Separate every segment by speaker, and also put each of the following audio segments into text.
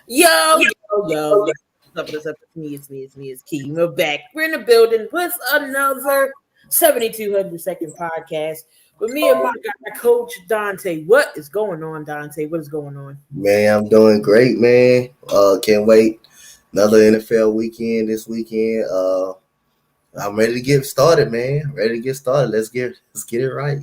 Speaker 1: Yo. What's up? It's me. It's Key. We're back. We're in the building with another 7200-second podcast with me and my guy, Coach Dante. What is going on, Dante? What is going on?
Speaker 2: Man, I'm doing great, man. Can't wait. Another NFL weekend this weekend. I'm ready to get started, man. Ready to get started. Let's get it right.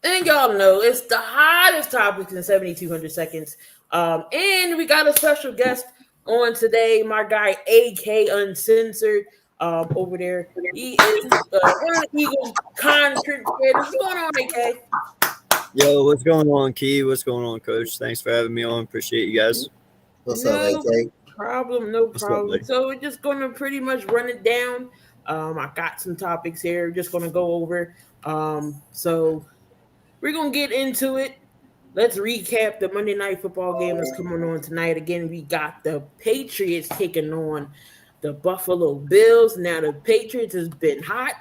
Speaker 1: And y'all know it's the hottest topic in 7200 seconds. And we got a special guest on today, my guy AK Uncensored. Over there, he is one of the Eagles content creators. What's going on, AK?
Speaker 3: Yo, what's going on, Key? What's going on, Coach? Thanks for having me on. Appreciate you guys.
Speaker 2: What's up, AK?
Speaker 1: No problem. So we're just going to pretty much run it down. I got some topics here. Just going to go over. So we're going to get into it. Let's recap the Monday Night Football game that's coming on tonight. Again, we got the Patriots taking on the Buffalo Bills. Now, the Patriots has been hot.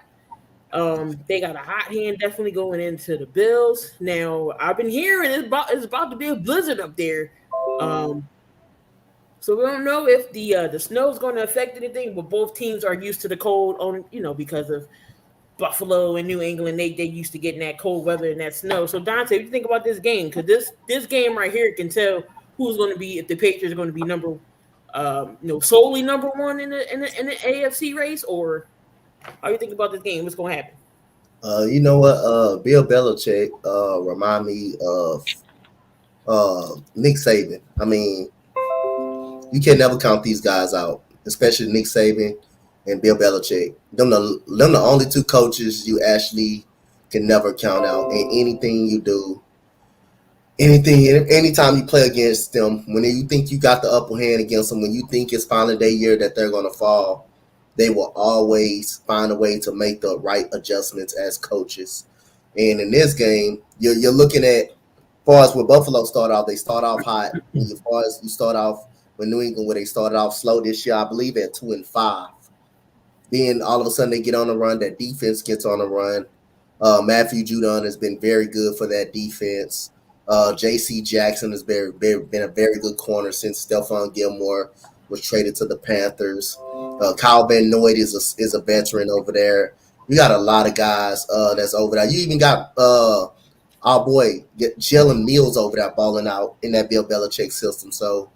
Speaker 1: They got a hot hand definitely going into the Bills. Now, I've been hearing it's about to be a blizzard up there. So we don't know if the snow is going to affect anything, but both teams are used to the cold, because of Buffalo and New England. They used to getting that cold weather and that snow. So Dante, what do you think about this game? Because this game right here can tell who's going to be, if the Patriots are going to be solely number one in the AFC race, or how do you think about this game? What's going to happen?
Speaker 2: You know what? Bill Belichick remind me of Nick Saban. I mean, you can never count these guys out, especially Nick Saban and Bill Belichick. Them the only two coaches you actually can never count out in anything you do. Anytime you play against them, when you think you got the upper hand against them, when you think it's finally their year that they're going to fall, they will always find a way to make the right adjustments as coaches. And in this game, you're looking at, as far as where Buffalo start off, they start off hot. As far as you start off with New England, where they started off slow this year, I believe at 2-5. Then all of a sudden they get on the run. That defense gets on the run. Matthew Judon has been very good for that defense. J.C. Jackson has been a very good corner since Stephon Gilmore was traded to the Panthers. Kyle Van Noy is a veteran over there. We got a lot of guys that's over there. You even got our boy Jalen Mills over there balling out in that Bill Belichick system. So,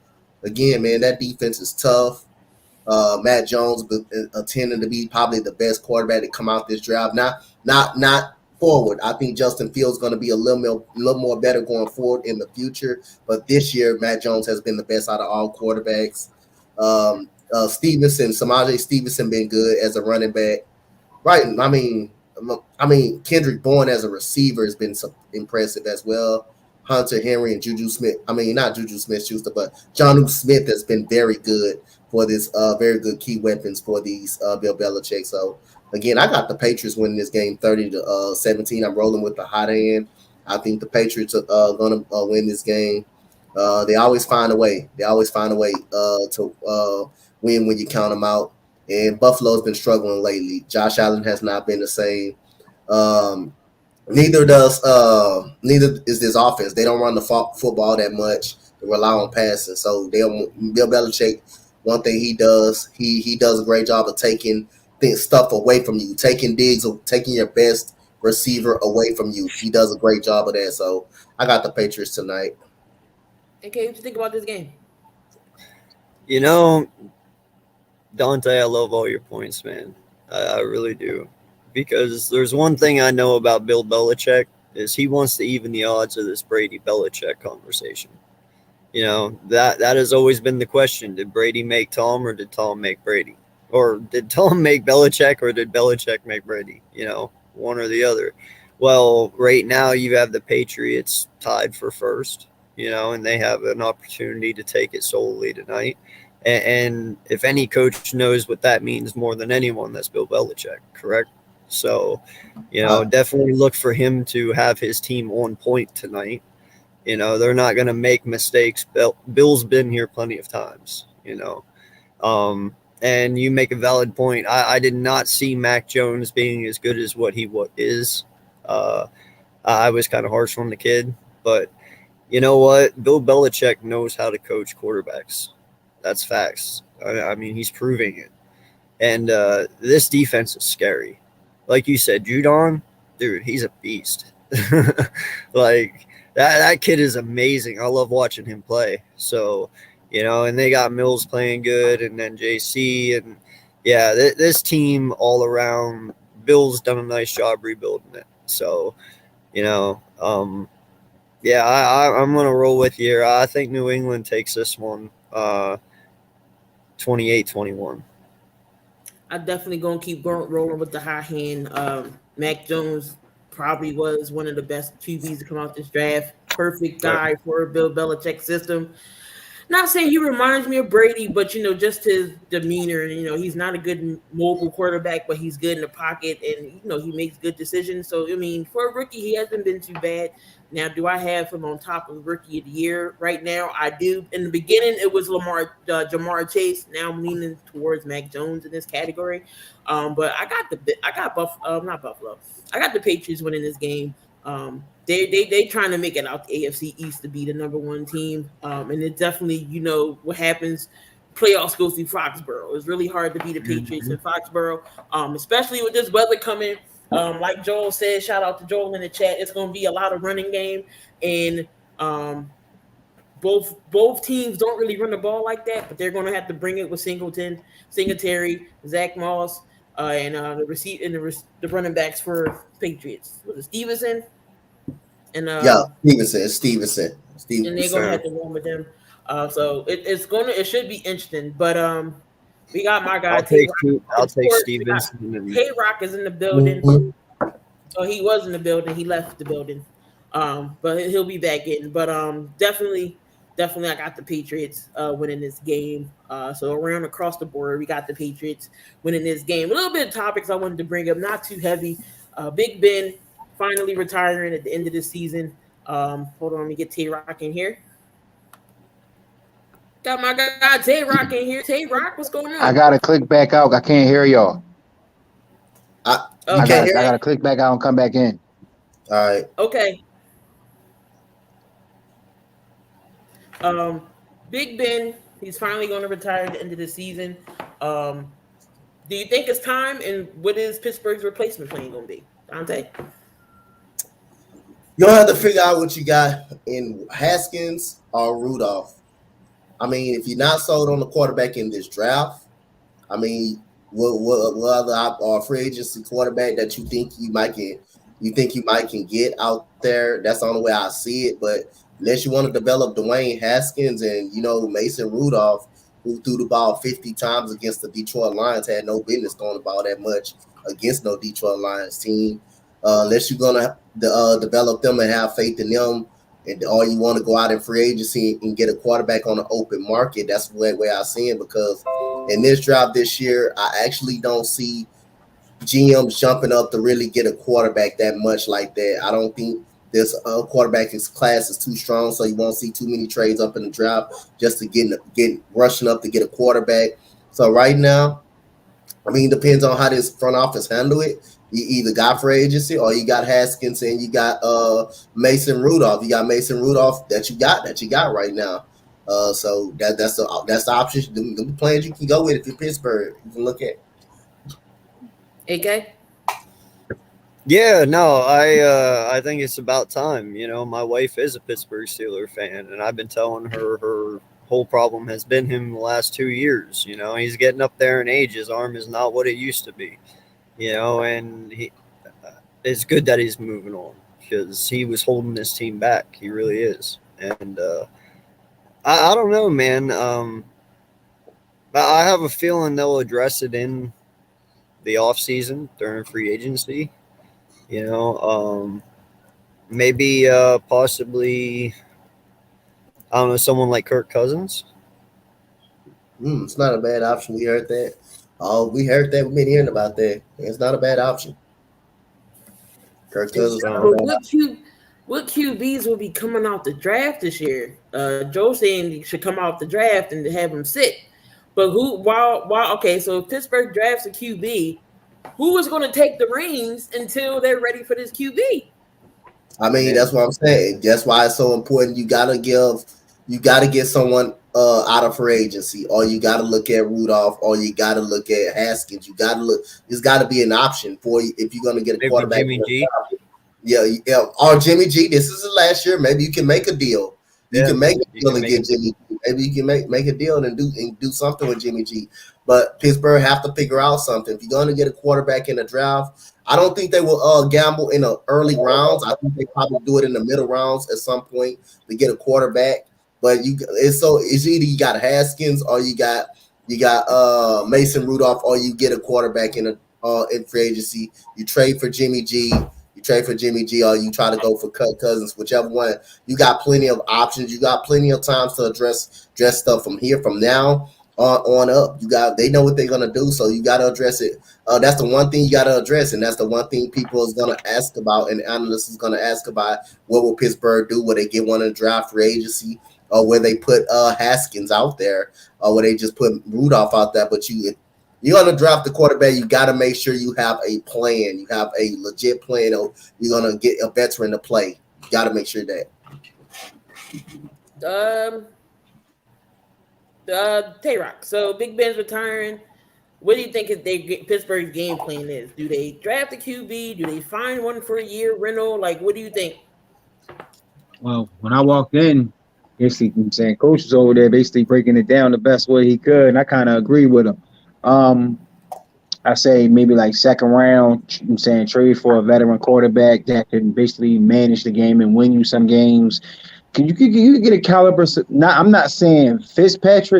Speaker 2: again, man, that defense is tough. Matt Jones tending to be probably the best quarterback to come out this draft. Not forward. I think Justin Fields is going to be a little more better going forward in the future. But this year, Matt Jones has been the best out of all quarterbacks. Samaje Stevenson been good as a running back. Right. I mean, Kendrick Bourne as a receiver has been impressive as well. Hunter Henry and Juju Smith. I mean, not Juju Smith-Schuster, but Jonnu Smith has been very good for this very good key weapons for these Bill Belichick. So, again, I got the Patriots winning this game 30-17. I'm rolling with the hot hand. I think the Patriots are going to win this game. They always find a way. To win when you count them out. And Buffalo's been struggling lately. Josh Allen has not been the same. Neither is this offense. They don't run the football that much. They rely on passing. So Bill Belichick, one thing he does a great job of taking stuff away from you, taking digs, taking your best receiver away from you. He does a great job of that. So I got the Patriots tonight.
Speaker 1: Okay, what do you think about this game?
Speaker 3: You know, Dante, I love all your points, man. I really do. Because there's one thing I know about Bill Belichick is he wants to even the odds of this Brady-Belichick conversation. You know, that has always been the question. Did Brady make Tom or did Tom make Brady? Or did Tom make Belichick or did Belichick make Brady? You know, one or the other. Well, right now you have the Patriots tied for first, you know, and they have an opportunity to take it solely tonight. And if any coach knows what that means more than anyone, that's Bill Belichick, correct? So, you know, definitely look for him to have his team on point tonight. You know, they're not going to make mistakes. Bill's been here plenty of times, you know. And you make a valid point. I did not see Mac Jones being as good as what he is. I was kind of harsh on the kid. But you know what? Bill Belichick knows how to coach quarterbacks. That's facts. I mean, he's proving it. And this defense is scary. Like you said, Judon, dude, he's a beast. Like that kid is amazing. I love watching him play. So, and they got Mills playing good, and then JC, and yeah, this team all around. Bill's done a nice job rebuilding it. So, yeah, I'm gonna roll with you. I think New England takes this one, 28-21.
Speaker 1: I'm definitely gonna keep rolling with the high hand. Mac Jones probably was one of the best QBs to come out this draft. Perfect guy for a Bill Belichick system. Not saying he reminds me of Brady, but just his demeanor, and he's not a good mobile quarterback, but he's good in the pocket, and he makes good decisions. So I mean, for a rookie, he hasn't been too bad. Now, do I have him on top of Rookie of the Year right now? I do. In the beginning, it was Jamar Chase. Now I'm leaning towards Mac Jones in this category. But I got not Buffalo. I got the Patriots winning this game. They trying to make it out the AFC East to be the number one team. And it definitely, what happens. Playoffs go through Foxborough. It's really hard to beat the Patriots in Foxborough, especially with this weather coming. Like Joel said, shout out to Joel in the chat. It's going to be a lot of running game, and both teams don't really run the ball like that, but they're going to have to bring it with Singletary, Zach Moss, and the running backs for Patriots. Was it Stevenson? And
Speaker 2: Stevenson.
Speaker 1: And they're going to have to run with them. So it should be interesting, but we got my guy.
Speaker 3: I'll take Stevenson.
Speaker 1: Tayrock is in the building. Mm-hmm. Oh, he was in the building. He left the building, but he'll be back in. But definitely, I got the Patriots winning this game. So around across the board, we got the Patriots winning this game. A little bit of topics I wanted to bring up, not too heavy. Big Ben finally retiring at the end of the season. Hold on, let me get Tayrock in here. Got my guy Tayrock in here. Tayrock, what's going on?
Speaker 4: I gotta click back out. I can't hear y'all.
Speaker 2: I
Speaker 4: gotta click back out and come back in.
Speaker 2: All right.
Speaker 1: Okay. Big Ben, he's finally going to retire at the end of the season. Do you think it's time? And what is Pittsburgh's replacement plan going to be, Dante?
Speaker 2: You'll have to figure out what you got in Haskins or Rudolph. I mean, if you're not sold on the quarterback in this draft, I mean, what other free agency quarterback that you think you might can get out there? That's the only way I see it. But unless you want to develop Dwayne Haskins and Mason Rudolph, who threw the ball 50 times against the Detroit Lions, had no business throwing the ball that much against no Detroit Lions team. Unless you're gonna develop them and have faith in them, or you want to go out in free agency and get a quarterback on the open market, that's the way I see it. Because in this draft this year, I actually don't see GMs jumping up to really get a quarterback that much like that. I don't think this quarterback class is too strong, so you won't see too many trades up in the draft just to get rushing up to get a quarterback. So right now, I mean, it depends on how this front office handle it. You either got free agency or you got Haskins and you got Mason Rudolph. You got Mason Rudolph that you got right now. So that's the option. The plans you can go with if you're Pittsburgh. You can look at.
Speaker 1: AK?
Speaker 3: Yeah, no, I think it's about time. My wife is a Pittsburgh Steelers fan, and I've been telling her whole problem has been him the last 2 years. He's getting up there in age. His arm is not what it used to be. And it's good that he's moving on because he was holding this team back. He really is. And I don't know, man. I have a feeling they'll address it in the offseason during free agency. Maybe possibly, I don't know, someone like Kirk Cousins.
Speaker 2: It's not a bad option. We heard that. Oh, we heard that. We've been hearing about that. It's not a bad option. Kirk Cousins.
Speaker 1: What QBs will be coming out the draft this year? Joe saying he should come out the draft and have him sit. But okay, so if Pittsburgh drafts a QB, who is going to take the reins until they're ready for this QB?
Speaker 2: I mean, that's what I'm saying. That's why it's so important. You gotta get someone out of free agency, or you got to look at Rudolph, or you got to look at Haskins. You got to look. There's got to be an option for you if you're going to get a
Speaker 3: Maybe
Speaker 2: quarterback.
Speaker 3: Jimmy G.
Speaker 2: Yeah, or Jimmy G. This is his last year. Maybe you can make a deal. You can make a deal and get Jimmy G. Maybe you can make a deal and do something with Jimmy G. But Pittsburgh have to figure out something. If you're going to get a quarterback in the draft, I don't think they will gamble in the early rounds. I think they probably do it in the middle rounds at some point to get a quarterback. But it's either you got Haskins or you got Mason Rudolph, or you get a quarterback in free agency. You trade for Jimmy G. Or you try to go for Kirk Cousins, whichever one. You got plenty of options. You got plenty of times to address stuff from now on up. They know what they're gonna do, so you got to address it. That's the one thing you got to address, and that's the one thing people is gonna ask about, and analysts is gonna ask about. What will Pittsburgh do? Will they get one in the draft free agency, or where they put Haskins out there, or where they just put Rudolph out there? But you're going to draft the quarterback, you got to make sure you have a plan. You have a legit plan, or you're going to get a veteran to play. You got to make sure that.
Speaker 1: Tayrock. So Big Ben's retiring. What do you think Pittsburgh's game plan is? Do they draft a QB? Do they find one for a year rental? Like, what do you think?
Speaker 4: Well, when I walked in, basically, I'm saying coach was over there basically breaking it down the best way he could, and I kind of agree with him. I say maybe like second round, I'm saying trade for a veteran quarterback that can basically manage the game and win you some games. You could get a caliber. I'm not saying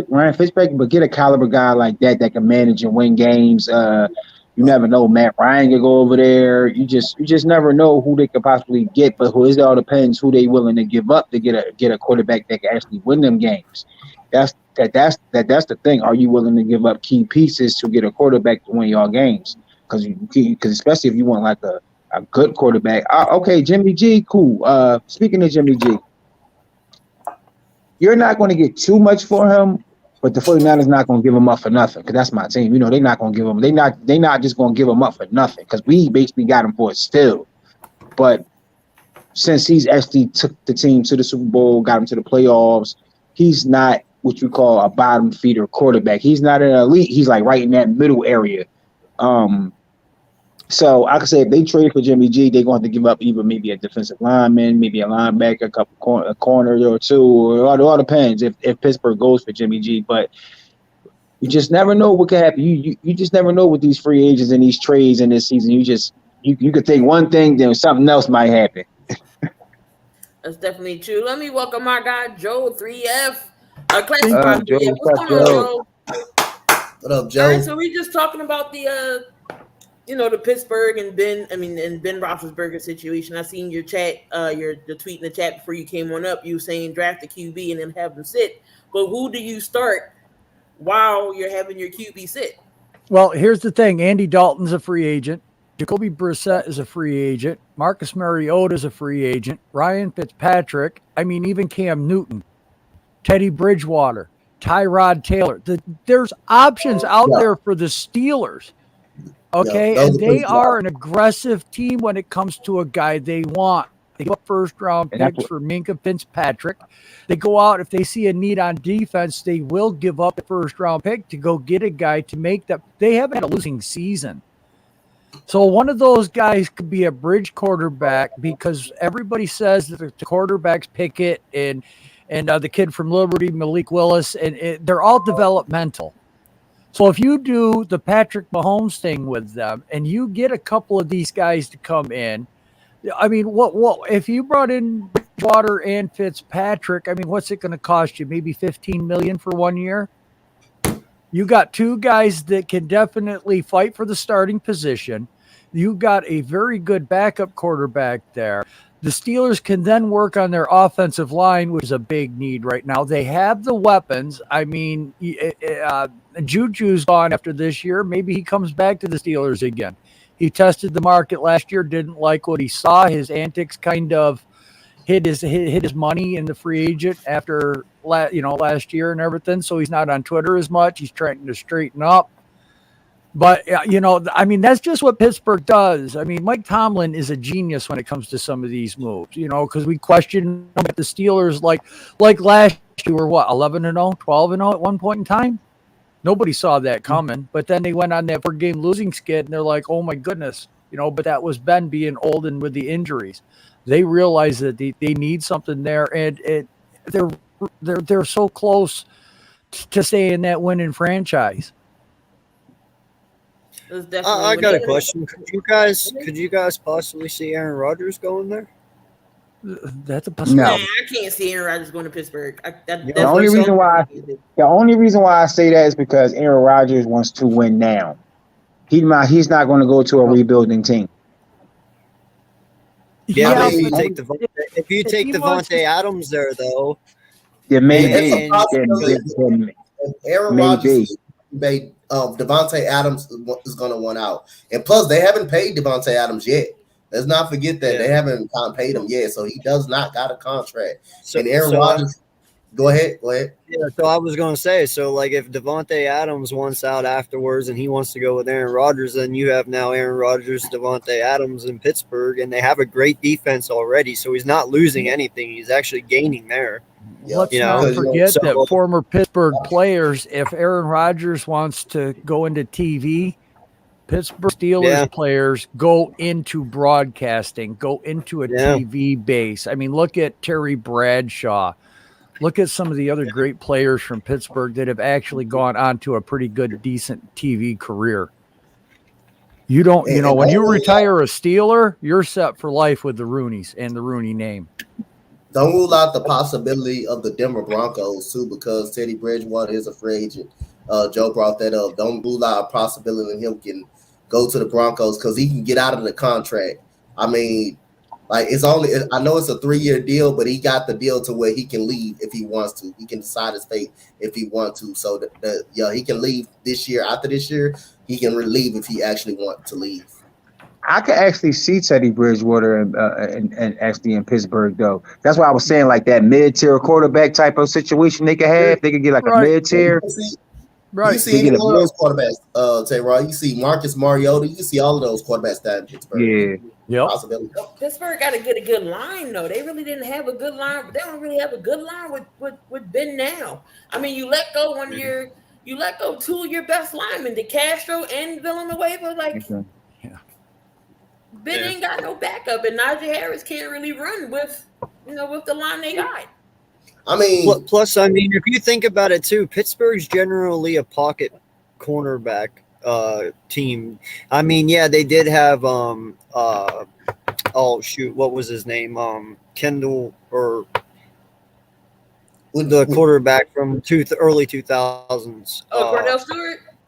Speaker 4: Ryan Fitzpatrick, but get a caliber guy like that can manage and win games. You never know. Matt Bryan could go over there. You just never know who they could possibly get. But it all depends who they willing to give up to get a quarterback that can actually win them games. That's the thing. Are you willing to give up key pieces to get a quarterback to win y'all games? Because especially if you want like a good quarterback. Okay, Jimmy G, cool. Speaking of Jimmy G, you're not going to get too much for him, but the 49ers not going to give him up for nothing, because that's my team. You know, they're not going to give him. They not just going to give him up for nothing, because we basically got him for a steal. But since he's actually took the team to the Super Bowl, got him to the playoffs, he's not what you call a bottom feeder quarterback. He's not an elite. He's like right in that middle area. So I could say if they trade for Jimmy G, they're going to give up either maybe a defensive lineman, maybe a linebacker, a corner or two, or it all depends if Pittsburgh goes for Jimmy G. But you just never know what could happen. You just never know with these free agents and these trades in this season. You could think one thing, then something else might happen.
Speaker 1: That's definitely true. Let me welcome my guy Joe 3F. Classic
Speaker 4: Joe,
Speaker 1: What's going on, Joe?
Speaker 2: What up, Joe?
Speaker 1: All right, so we're just talking about the the Pittsburgh and Ben Roethlisberger situation. I seen your chat, your tweet in the chat before you came on up. You saying draft a QB and then have them sit. But who do you start while you're having your QB sit?
Speaker 5: Well, here's the thing: Andy Dalton's a free agent. Jacoby Brissett is a free agent. Marcus Mariota is a free agent. Ryan Fitzpatrick. Even Cam Newton, Teddy Bridgewater, Tyrod Taylor. There's options out there for the Steelers. Okay, and they are an aggressive team when it comes to a guy they want. They go first-round picks for Minkah Fitzpatrick. They go out, if they see a need on defense, they will give up a first-round pick to go get a guy to make that. They haven't had a losing season. So one of those guys could be a bridge quarterback, because everybody says that the quarterbacks Pickett and the kid from Liberty, Malik Willis, and they're all developmental. So if you do the Patrick Mahomes thing with them and you get a couple of these guys to come in, what if you brought in Bridgewater and Fitzpatrick, what's it going to cost you? Maybe $15 million for 1 year? You got two guys that can definitely fight for the starting position. You got a very good backup quarterback there. The Steelers can then work on their offensive line, which is a big need right now. They have the weapons. Juju's gone after this year. Maybe he comes back to the Steelers again. He tested the market last year, didn't like what he saw. His antics kind of hit his money in the free agent after last year and everything. So he's not on Twitter as much. He's trying to straighten up. But, that's just what Pittsburgh does. Mike Tomlin is a genius when it comes to some of these moves, because we question him at the Steelers like last you were what, 11-0, 12-0 at one point in time? Nobody saw that coming. But then they went on that 4-game losing skid, and they're like, oh my goodness, but that was Ben being old and with the injuries. They realized that they need something there, and they're so close to staying that winning franchise.
Speaker 3: I got a question. Could you guys possibly see Aaron Rodgers going there?
Speaker 5: That's a possibility.
Speaker 1: No. I can't see Aaron Rodgers going to Pittsburgh.
Speaker 4: The only reason why I say that is because Aaron Rodgers wants to win now. He's not going to go to a rebuilding team.
Speaker 3: Yeah, if you take Devontae Adams there, though,
Speaker 4: yeah, maybe.
Speaker 2: Aaron Rodgers made Devontae Adams is going to want out, and plus they haven't paid Devontae Adams yet. Let's not forget that they haven't paid him yet, so he does not got a contract. And Aaron Rodgers, go ahead.
Speaker 3: Yeah, so I was going to say, so like if Devontae Adams wants out afterwards and he wants to go with Aaron Rodgers, then you have now Aaron Rodgers, Devontae Adams in Pittsburgh, and they have a great defense already, so he's not losing anything. He's actually gaining there.
Speaker 5: Let's not forget that former Pittsburgh players, if Aaron Rodgers wants to go into TV, Pittsburgh Steelers players go into broadcasting, go into a TV base. I mean, look at Terry Bradshaw. Look at some of the other great players from Pittsburgh that have actually gone on to a pretty good, decent TV career. You don't, when you retire a Steeler, you're set for life with the Rooneys and the Rooney name.
Speaker 2: Don't rule out the possibility of the Denver Broncos, too, because Teddy Bridgewater is a free agent. Joe brought that up. Don't rule out a possibility of him can go to the Broncos because he can get out of the contract. I mean, like I know it's a 3-year deal, but he got the deal to where he can leave if he wants to. He can decide his fate if he wants to. So he can leave this year. After this year, he can leave if he actually wants to leave.
Speaker 4: I could actually see Teddy Bridgewater and actually in Pittsburgh though. That's why I was saying like that mid-tier quarterback type of situation they could have. They could get like a mid-tier.
Speaker 2: You see any one of those quarterbacks, Tayrock. You see Marcus Mariota. You see all of those quarterbacks that in Pittsburgh.
Speaker 5: Yeah.
Speaker 2: Possibility.
Speaker 1: Pittsburgh got to get a good line, though. They really didn't have a good line. They don't really have a good line with Ben now. I mean, you let go you let go 2 of your best linemen, DeCastro and Villanueva. Ben ain't got no backup, and Najee Harris can't really run with the line they got.
Speaker 3: I mean, plus, if you think about it too, Pittsburgh's generally a pocket cornerback team. I mean, yeah, they did have what was his name? Kendall or the quarterback from early 2000s.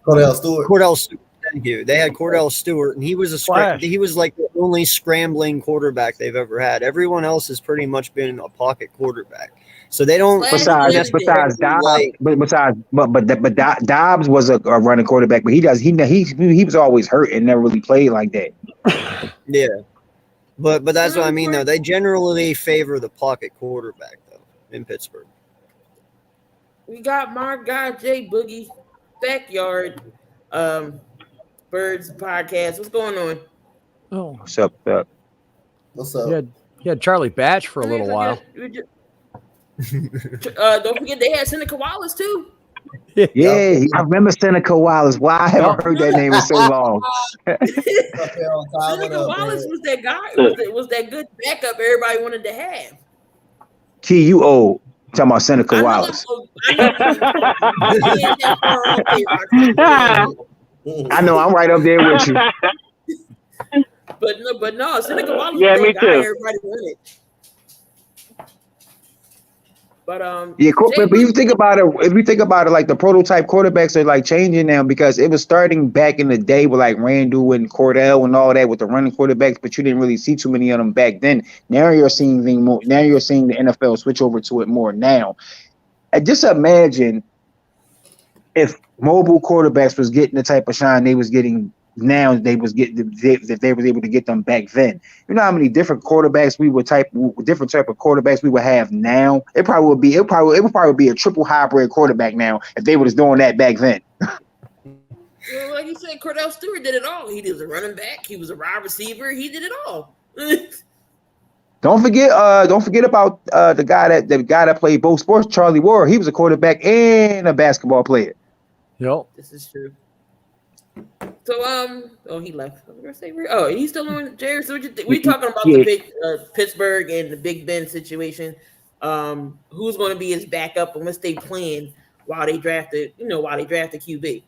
Speaker 1: Cordell Stewart.
Speaker 3: Thank you. They had Cordell Stewart, and he was he was like the only scrambling quarterback they've ever had. Everyone else has pretty much been a pocket quarterback. So they don't.
Speaker 4: Besides Dobbs, but Dobbs was a running quarterback, but he was always hurt and never really played like that.
Speaker 3: Yeah, but that's what I mean though. They generally favor the pocket quarterback though in Pittsburgh.
Speaker 1: We got my guy Jay Boogie Backyard Birds podcast. What's going on?
Speaker 5: Oh,
Speaker 4: what's up?
Speaker 2: What's up?
Speaker 5: He had Charlie Batch for a little while.
Speaker 1: Don't forget they had Seneca Wallace too.
Speaker 4: Yeah, I remember Seneca Wallace. Why I haven't heard that name in so long?
Speaker 1: Seneca Wallace was that guy. Was that good backup everybody wanted to have.
Speaker 4: Key, you old. Talking about Seneca Wallace. I know, I'm right up there with you.
Speaker 1: But no, Seneca Wallace
Speaker 6: yeah,
Speaker 1: was
Speaker 6: me
Speaker 1: that
Speaker 6: too.
Speaker 1: guy everybody wanted. But
Speaker 4: but you think about it. If you think about it, like the prototype quarterbacks are like changing now because it was starting back in the day with like Randall and Cordell and all that with the running quarterbacks, but you didn't really see too many of them back then. Now you're seeing more. Now you're seeing the NFL switch over to it more now. And just imagine if mobile quarterbacks was getting the type of shine they was getting now, if they was able to get them back then. You know how many different quarterbacks different type of quarterbacks we would have now? It would probably be a triple hybrid quarterback now if they was doing that back then.
Speaker 1: Well, like you said, Cordell Stewart did it all. He was a running back. He was a wide receiver. He did it all.
Speaker 4: Don't forget about the guy that played both sports, Charlie Ward. He was a quarterback and a basketball player.
Speaker 5: Yep.
Speaker 1: This is true. So he left. I was gonna say, he's still on, Jared. So we talking about the Pittsburgh and the Big Ben situation. Who's going to be his backup and what's they plan while they drafted QB?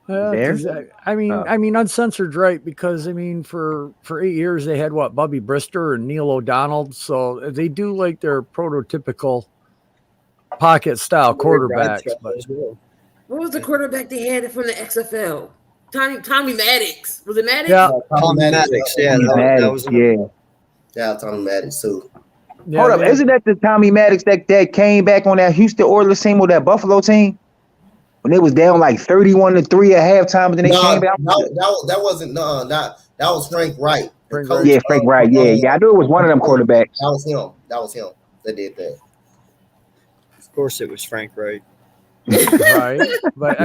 Speaker 5: I mean, uncensored, right? Because for 8 years they had Bubby Brister and Neil O'Donnell, so they do like their prototypical pocket style quarterbacks. But
Speaker 1: what was the quarterback they had from the XFL? Tommy Maddox. Was it Maddox?
Speaker 5: Yeah,
Speaker 3: Tommy Maddox. Yeah, that was
Speaker 2: Yeah, Tommy Maddox too.
Speaker 4: Yeah, hold up, isn't that the Tommy Maddox that came back on that Houston Oilers team or that Buffalo team? When they was down like 31-3 at halftime, and then they came back.
Speaker 2: That wasn't that was Frank Wright.
Speaker 4: Frank Wright. Yeah. I knew it was one of them quarterbacks.
Speaker 2: That was him that did that.
Speaker 3: Of course, it was Frank Wright.
Speaker 5: Right, but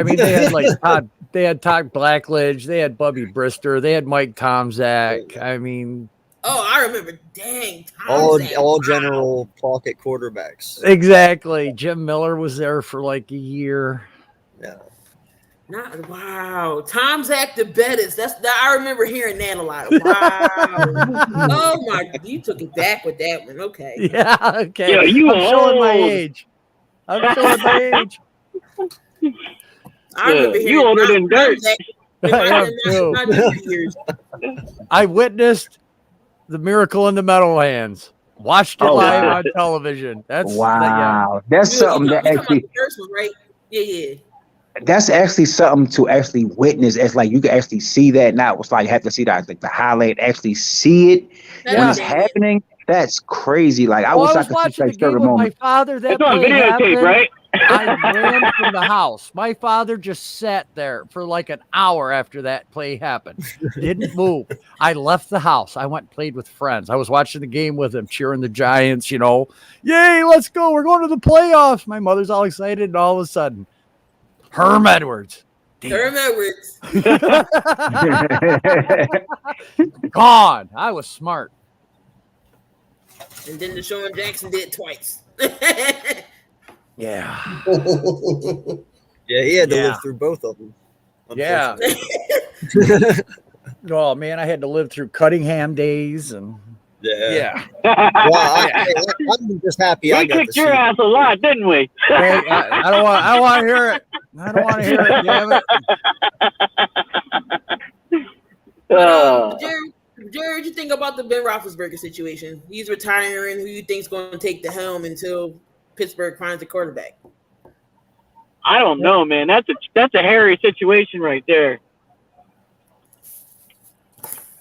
Speaker 5: they had Todd Blackledge, they had Bubby Brister, they had Mike Tomczak.
Speaker 1: I remember. Dang,
Speaker 3: Tomczak. All general pocket quarterbacks.
Speaker 5: Exactly. Jim Miller was there for like a year.
Speaker 3: Yeah.
Speaker 1: Wow. Tomczak the Bettis. I remember hearing that a lot. Wow. Oh my! You took it back with that one. Okay.
Speaker 5: Yeah. Okay.
Speaker 6: Yeah,
Speaker 5: I'm showing my age. I
Speaker 1: remember hearing
Speaker 6: you older than dirt.
Speaker 5: I witnessed the Miracle in the Meadowlands. Watched it live on television. That's
Speaker 4: something that actually.
Speaker 1: Right? Yeah.
Speaker 4: That's actually something to actually witness. It's like you can actually see that now. It's like you have to see that, like the highlight, actually see it when it's happening. That's crazy. Like I wish I could see like certain moments.
Speaker 5: My father, that
Speaker 6: it's on videotape, right?
Speaker 5: I ran from the house. My father just sat there for like an hour after that play happened. Didn't move. I left the house. I went and played with friends. I was watching the game with him, cheering the Giants, Yay, let's go. We're going to the playoffs. My mother's all excited, and all of a sudden, Herm Edwards. Gone. I was smart.
Speaker 1: And then Deshaun Jackson did twice.
Speaker 5: Yeah.
Speaker 3: Yeah, he had to live through both of them.
Speaker 5: Yeah. Oh man, I had to live through Cunningham days and
Speaker 3: yeah. Well, I'm just happy I got
Speaker 6: kicked your ass a lot, didn't we?
Speaker 5: I don't want to hear it. I don't want to hear it. Damn it.
Speaker 1: Jared, what you think about the Ben Roethlisberger situation? He's retiring. Who you think's going to take the helm until Pittsburgh finds a quarterback?
Speaker 6: I don't know, man. That's a hairy situation right there.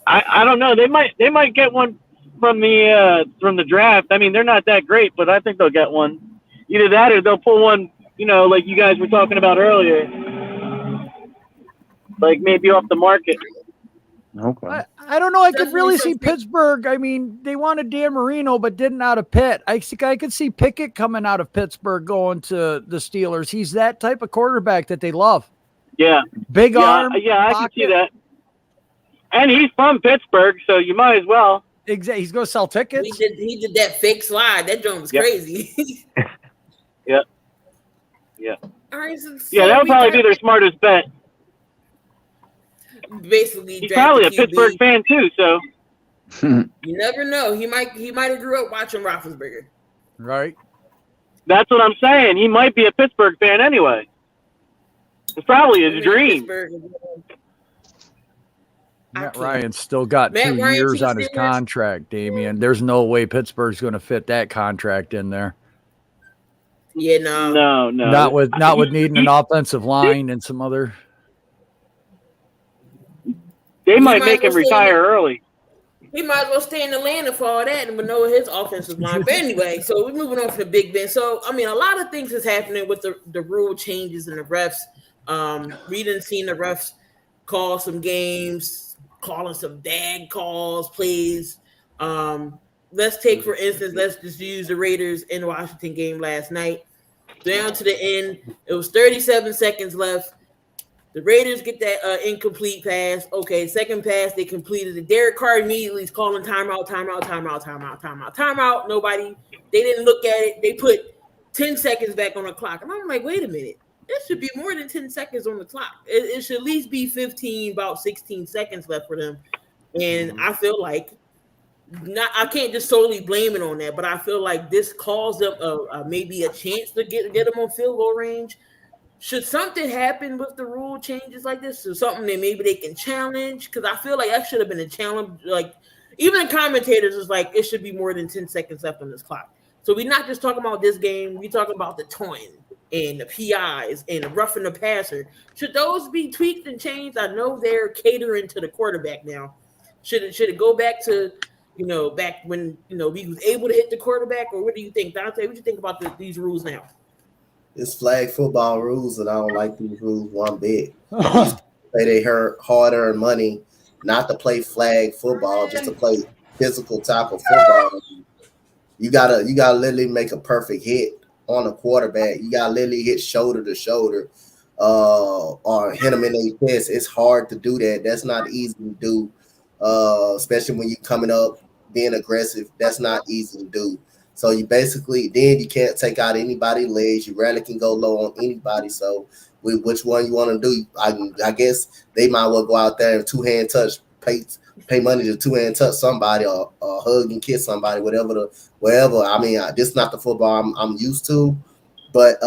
Speaker 6: I don't know. They might get one from the draft. I mean, they're not that great, but I think they'll get one. Either that or they'll pull one, like you guys were talking about earlier. Like maybe off the market.
Speaker 4: Okay.
Speaker 5: I don't know. I could really see Pittsburgh. I mean, they wanted Dan Marino, but didn't out of Pitt. I could see Pickett coming out of Pittsburgh going to the Steelers. He's that type of quarterback that they love.
Speaker 6: Yeah.
Speaker 5: Big arm.
Speaker 6: Yeah, I can see that. And he's from Pittsburgh, so you might as well.
Speaker 5: Exactly. He's going to sell tickets.
Speaker 1: He did that fake slide. That joint was crazy.
Speaker 6: Yeah.
Speaker 1: All right,
Speaker 6: that would probably be their smartest bet.
Speaker 1: Basically,
Speaker 6: he's probably a Pittsburgh fan too, so
Speaker 1: you never know. He might have grew up watching Roethlisberger.
Speaker 5: Right.
Speaker 6: That's what I'm saying. He might be a Pittsburgh fan anyway. It's probably his dream.
Speaker 5: Matt Ryan's still got 2 years on his contract, Damian. There's no way Pittsburgh's going to fit that contract in there.
Speaker 1: Yeah,
Speaker 6: no.
Speaker 5: Not with needing an offensive line and some other.
Speaker 6: They might make him retire early.
Speaker 1: He might as well stay in Atlanta for all that and know his offensive line. But anyway, so we're moving on from the Big Ben. So, I mean, a lot of things is happening with the rule changes and the refs. We didn't see the refs call some games, calling some bad calls, plays. Let's take, for instance, let's just use the Raiders in Washington game last night. Down to the end, it was 37 seconds left. The Raiders get that incomplete pass. Okay, second pass, they completed it. Derek Carr immediately is calling timeout. Nobody, they didn't look at it. They put 10 seconds back on the clock. And I'm like, wait a minute. There should be more than 10 seconds on the clock. It should at least be 15, about 16 seconds left for them. And I feel like I can't just solely blame it on that, but I feel like this caused them maybe a chance to get them on field goal range. Should something happen with the rule changes like this, or something that maybe they can challenge? Because I feel like that should have been a challenge. Like, even the commentators is like, it should be more than 10 seconds left on this clock. So we're not just talking about this game. We're talking about the taunting and the PIs and the roughing the passer. Should those be tweaked and changed? I know they're catering to the quarterback now. Should it go back to, back when, we was able to hit the quarterback? Or what do you think, Dante? What do you think about these rules now?
Speaker 2: It's flag football rules, and I don't like these rules one bit. They hard-earned money not to play flag football, just to play physical tackle football. You gotta literally make a perfect hit on a quarterback. You gotta literally hit shoulder to shoulder, or hit them in their chest. It's hard to do that. That's not easy to do, especially when you're coming up being aggressive. That's not easy to do. So you basically, then you can't take out anybody's legs. You rarely can go low on anybody. So which one you want to do? I guess they might well go out there and two-hand touch, pay money to two-hand touch somebody, or hug and kiss somebody, whatever. I mean, this is not the football I'm used to, but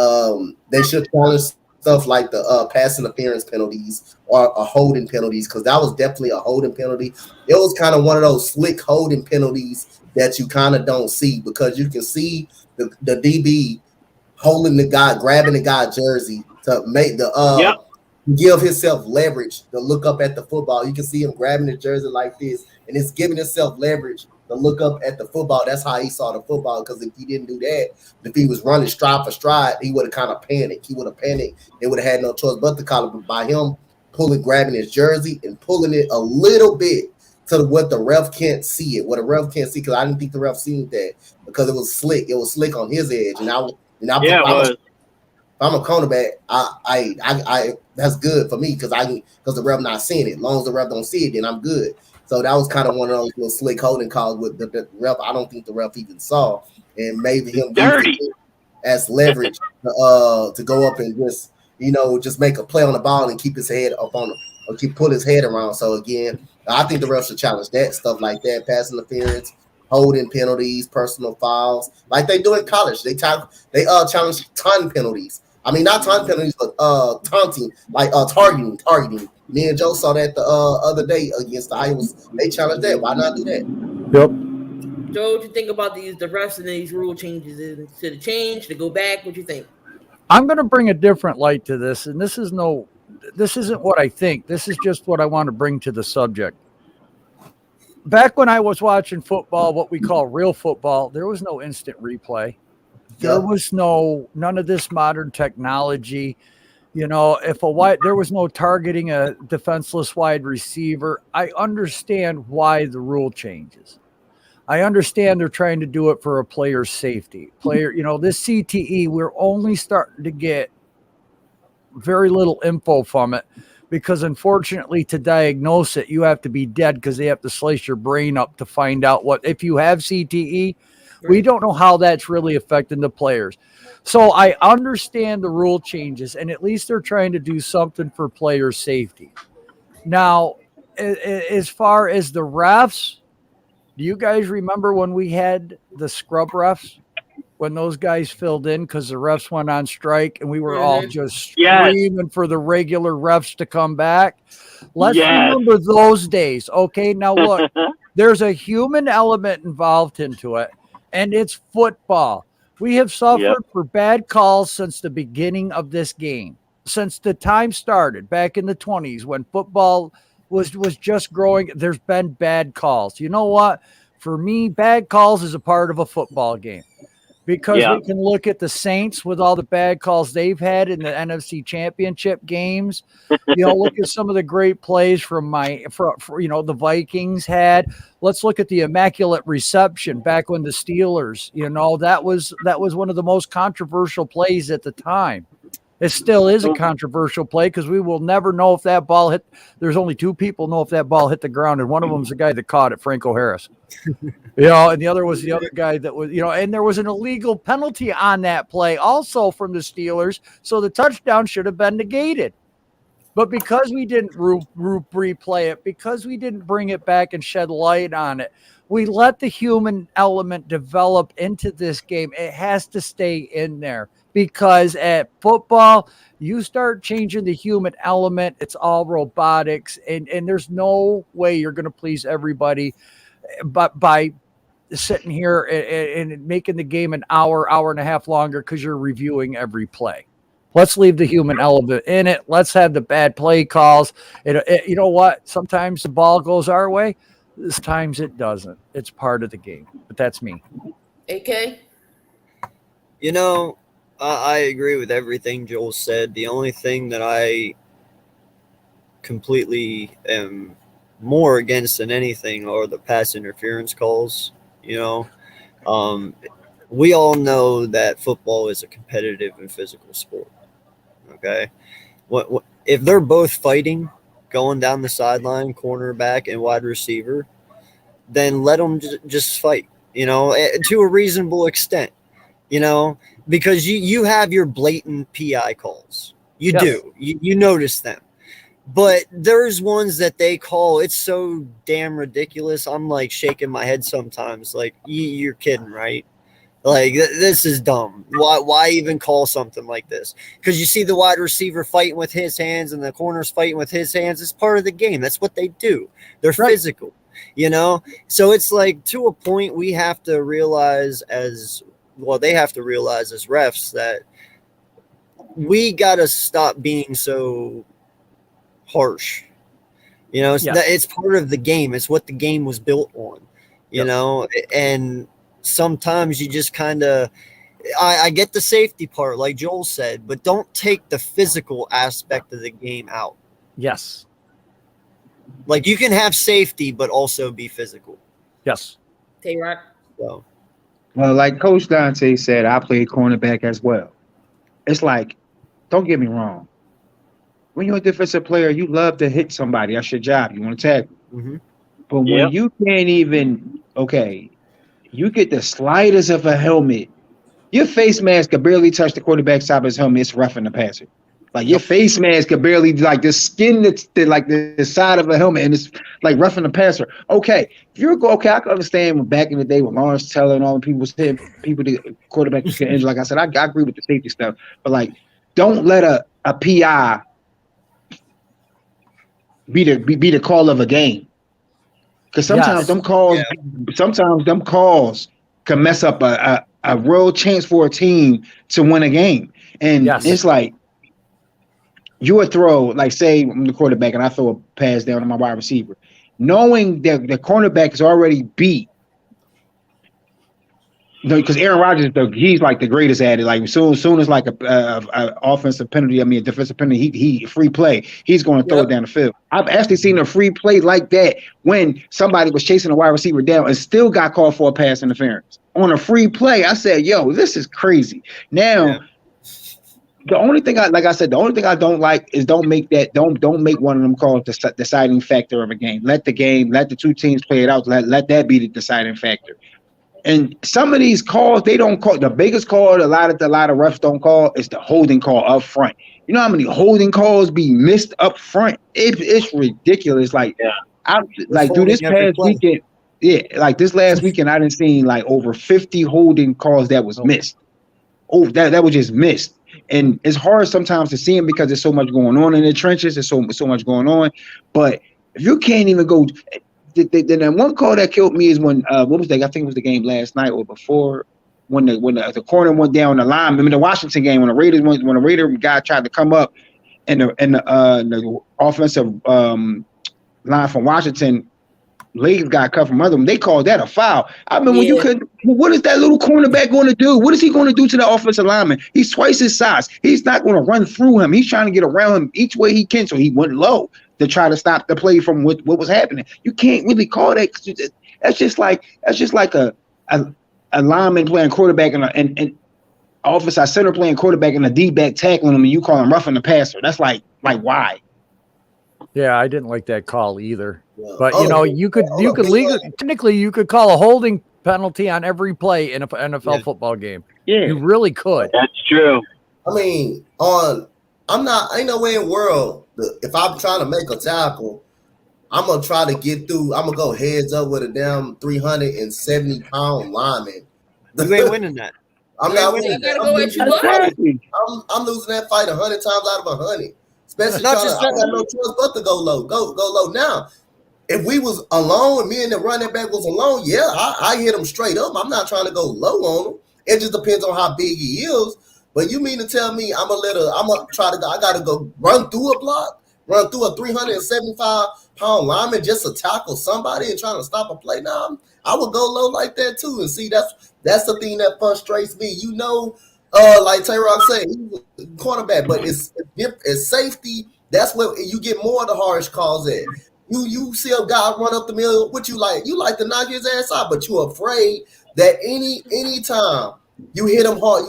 Speaker 2: they should challenge stuff like the pass interference penalties or holding penalties, because that was definitely a holding penalty. It was kind of one of those slick holding penalties that you kind of don't see, because you can see the DB holding the guy, grabbing the guy's jersey to make the give himself leverage to look up at the football. You can see him grabbing the jersey like this, and it's giving himself leverage to look up at the football. That's how he saw the football, because if he didn't do that, if he was running stride for stride, he would have kind of panicked. He would have panicked. They would have had no choice but to call it. But by him grabbing his jersey and pulling it a little bit to what the ref can't see because I didn't think the ref seen that, because it was slick. It was slick on his edge, and if I'm a cornerback, I that's good for me, because the ref not seeing it. As long as the ref don't see it, then I'm good. So that was kind of one of those little slick holding calls with the ref. I don't think the ref even saw, and maybe him
Speaker 6: dirty
Speaker 2: as leverage to go up and just make a play on the ball and keep his head up on or pull his head around. So again, I think the refs should challenge that stuff like that, pass interference, holding penalties, personal fouls, like they do in college. They challenge ton penalties. I mean, not ton penalties, but taunting, like targeting. Me and Joe saw that the other day against the Iowa. They challenged that. Why not do that?
Speaker 5: Yep.
Speaker 1: Joe, what you think about the refs and these rule changes? Should it change? Should it go back? What you think?
Speaker 5: I'm going to bring a different light to this, and this isn't what I think. This is just what I want to bring to the subject. Back when I was watching football, what we call real football, there was no instant replay. There was none of this modern technology. There was no targeting a defenseless wide receiver. I understand why the rule changes. I understand they're trying to do it for a player's safety. This CTE, we're only starting to get very little info from it, because unfortunately to diagnose it, you have to be dead, because they have to slice your brain up to find out if you have CTE. Right. We don't know how that's really affecting the players. So I understand the rule changes, and at least they're trying to do something for player safety. Now, as far as the refs, do you guys remember when we had the scrub refs? When those guys filled in because the refs went on strike, and we were all just screaming for the regular refs to come back. Let's remember those days. Okay, now look, there's a human element involved into it, and it's football. We have suffered for bad calls since the beginning of this game, since the time started back in the 20s when football was just growing. There's been bad calls. You know what? For me, bad calls is a part of a football game. Because we can look at the Saints with all the bad calls they've had in the NFC Championship games. Look at some of the great plays the Vikings had. Let's look at the immaculate reception back when the Steelers. That was one of the most controversial plays at the time. It still is a controversial play because we will never know if that ball hit. There's only two people know if that ball hit the ground, and one of them is the guy that caught it, Franco Harris. And the other was the other guy that was, and there was an illegal penalty on that play also from the Steelers, so the touchdown should have been negated. But because we didn't replay it, because we didn't bring it back and shed light on it, we let the human element develop into this game. It has to stay in there. Because at football, you start changing the human element, it's all robotics, and there's no way you're going to please everybody but by sitting here and making the game an hour and a half longer because you're reviewing every play. Let's leave the human element in it. Let's have the bad play calls. You know what? Sometimes the ball goes our way. Sometimes it doesn't. It's part of the game. But that's me.
Speaker 1: AK?
Speaker 3: I agree with everything Joel said. The only thing that I completely am more against than anything are the pass interference calls. We all know that football is a competitive and physical sport. Okay, what if they're both fighting, going down the sideline, cornerback and wide receiver? Then let them just fight. To a reasonable extent. Because you have your blatant PI calls. You do. You notice them. But there's ones that they call, it's so damn ridiculous. I'm like shaking my head sometimes. Like, you're kidding, right? Like, this is dumb. Why even call something like this? Because you see the wide receiver fighting with his hands and the corner's fighting with his hands. It's part of the game. That's what they do. They're physical, So it's like, to a point, we have to realize they have to realize as refs that we got to stop being so harsh. It's part of the game. It's what the game was built on, and sometimes you just kind of, I get the safety part, like Joel said, but don't take the physical aspect of the game out.
Speaker 5: Yes.
Speaker 3: Like, you can have safety, but also be physical.
Speaker 5: Yes.
Speaker 1: Tayrock?
Speaker 3: So.
Speaker 4: Well, like Coach Dante said, I played cornerback as well. It's like, don't get me wrong. When you're a defensive player, you love to hit somebody. That's your job. You want to tackle.
Speaker 3: Mm-hmm.
Speaker 4: But when you can't even, you get the slightest of a helmet. Your face mask could barely touch the quarterback's top of his helmet. It's roughing the passer. Like, your face mask could barely, like, the skin that's like the side of a helmet, and it's like roughing the passer. Okay, if you're I can understand when back in the day when Lawrence Taylor and all the people said the quarterback was getting injured. Like I said, I agree with the safety stuff, but like, don't let a PI be the call of a game, because sometimes them calls can mess up a real chance for a team to win a game, and it's like. You would throw, like, say I'm the quarterback and I throw a pass down to my wide receiver, knowing that the cornerback is already beat. Because Aaron Rodgers, he's like the greatest at it. Like, soon as like a offensive penalty, a defensive penalty, he free play, he's going to throw it down the field. I've actually seen a free play like that when somebody was chasing a wide receiver down and still got called for a pass interference on a free play. I said, "Yo, this is crazy." Now. The only thing I don't like is don't make one of them calls the deciding factor of a game. Let the two teams play it out. Let that be the deciding factor. And some of these calls, they don't call. The biggest call a lot of refs don't call is the holding call up front. You know how many holding calls be missed up front? It's ridiculous. Like, this past weekend, like this last weekend, I didn't see like over 50 holding calls that was missed. Oh, that was just missed. And it's hard sometimes to see them because there's so much going on in the trenches. There's so much going on. But if you can't even go, then one call that killed me is when I think it was the game last night or before, when the corner went down the line. Remember the Washington game when the Raider guy tried to come up and the offensive line from Washington. Legs got cut from under them. They called that a foul. I mean, when you could, what is that little cornerback going to do? What is he going to do to the offensive lineman? He's twice his size. He's not going to run through him. He's trying to get around him each way he can. So he went low to try to stop the play from what was happening. You can't really call that. That's just like a lineman playing quarterback, and offensive center playing quarterback and a D-back tackling him, and you call him roughing the passer. That's like why?
Speaker 5: Yeah, I didn't like that call either.
Speaker 2: Yeah.
Speaker 5: But you could legally, technically, you could call a holding penalty on every play in an NFL football game.
Speaker 4: Yeah,
Speaker 5: you really could.
Speaker 6: That's true.
Speaker 2: I mean, ain't no way in the world if I'm trying to make a tackle, I'm gonna try to get through. I'm gonna go heads up with a damn 370-pound lineman.
Speaker 3: You ain't winning that.
Speaker 2: I'm not winning.
Speaker 1: Gotta go at you.
Speaker 2: I'm losing that fight 100 times out of 100. Especially I got no choice but to go low. Go low. Now, if we was alone and me and the running back was alone, I hit him straight up. I'm not trying to go low on him. It just depends on how big he is. But you mean to tell me I gotta go run through a block, run through a 375-pound lineman just to tackle somebody and trying to stop a play? Now I would go low like that too. And see, that's the thing that frustrates me. Like Tayrock said, he's a quarterback, but it's safety. That's where you get more of the harsh calls at. You see a guy run up the middle, what you like to knock his ass out, but you're afraid that any time you hit him hard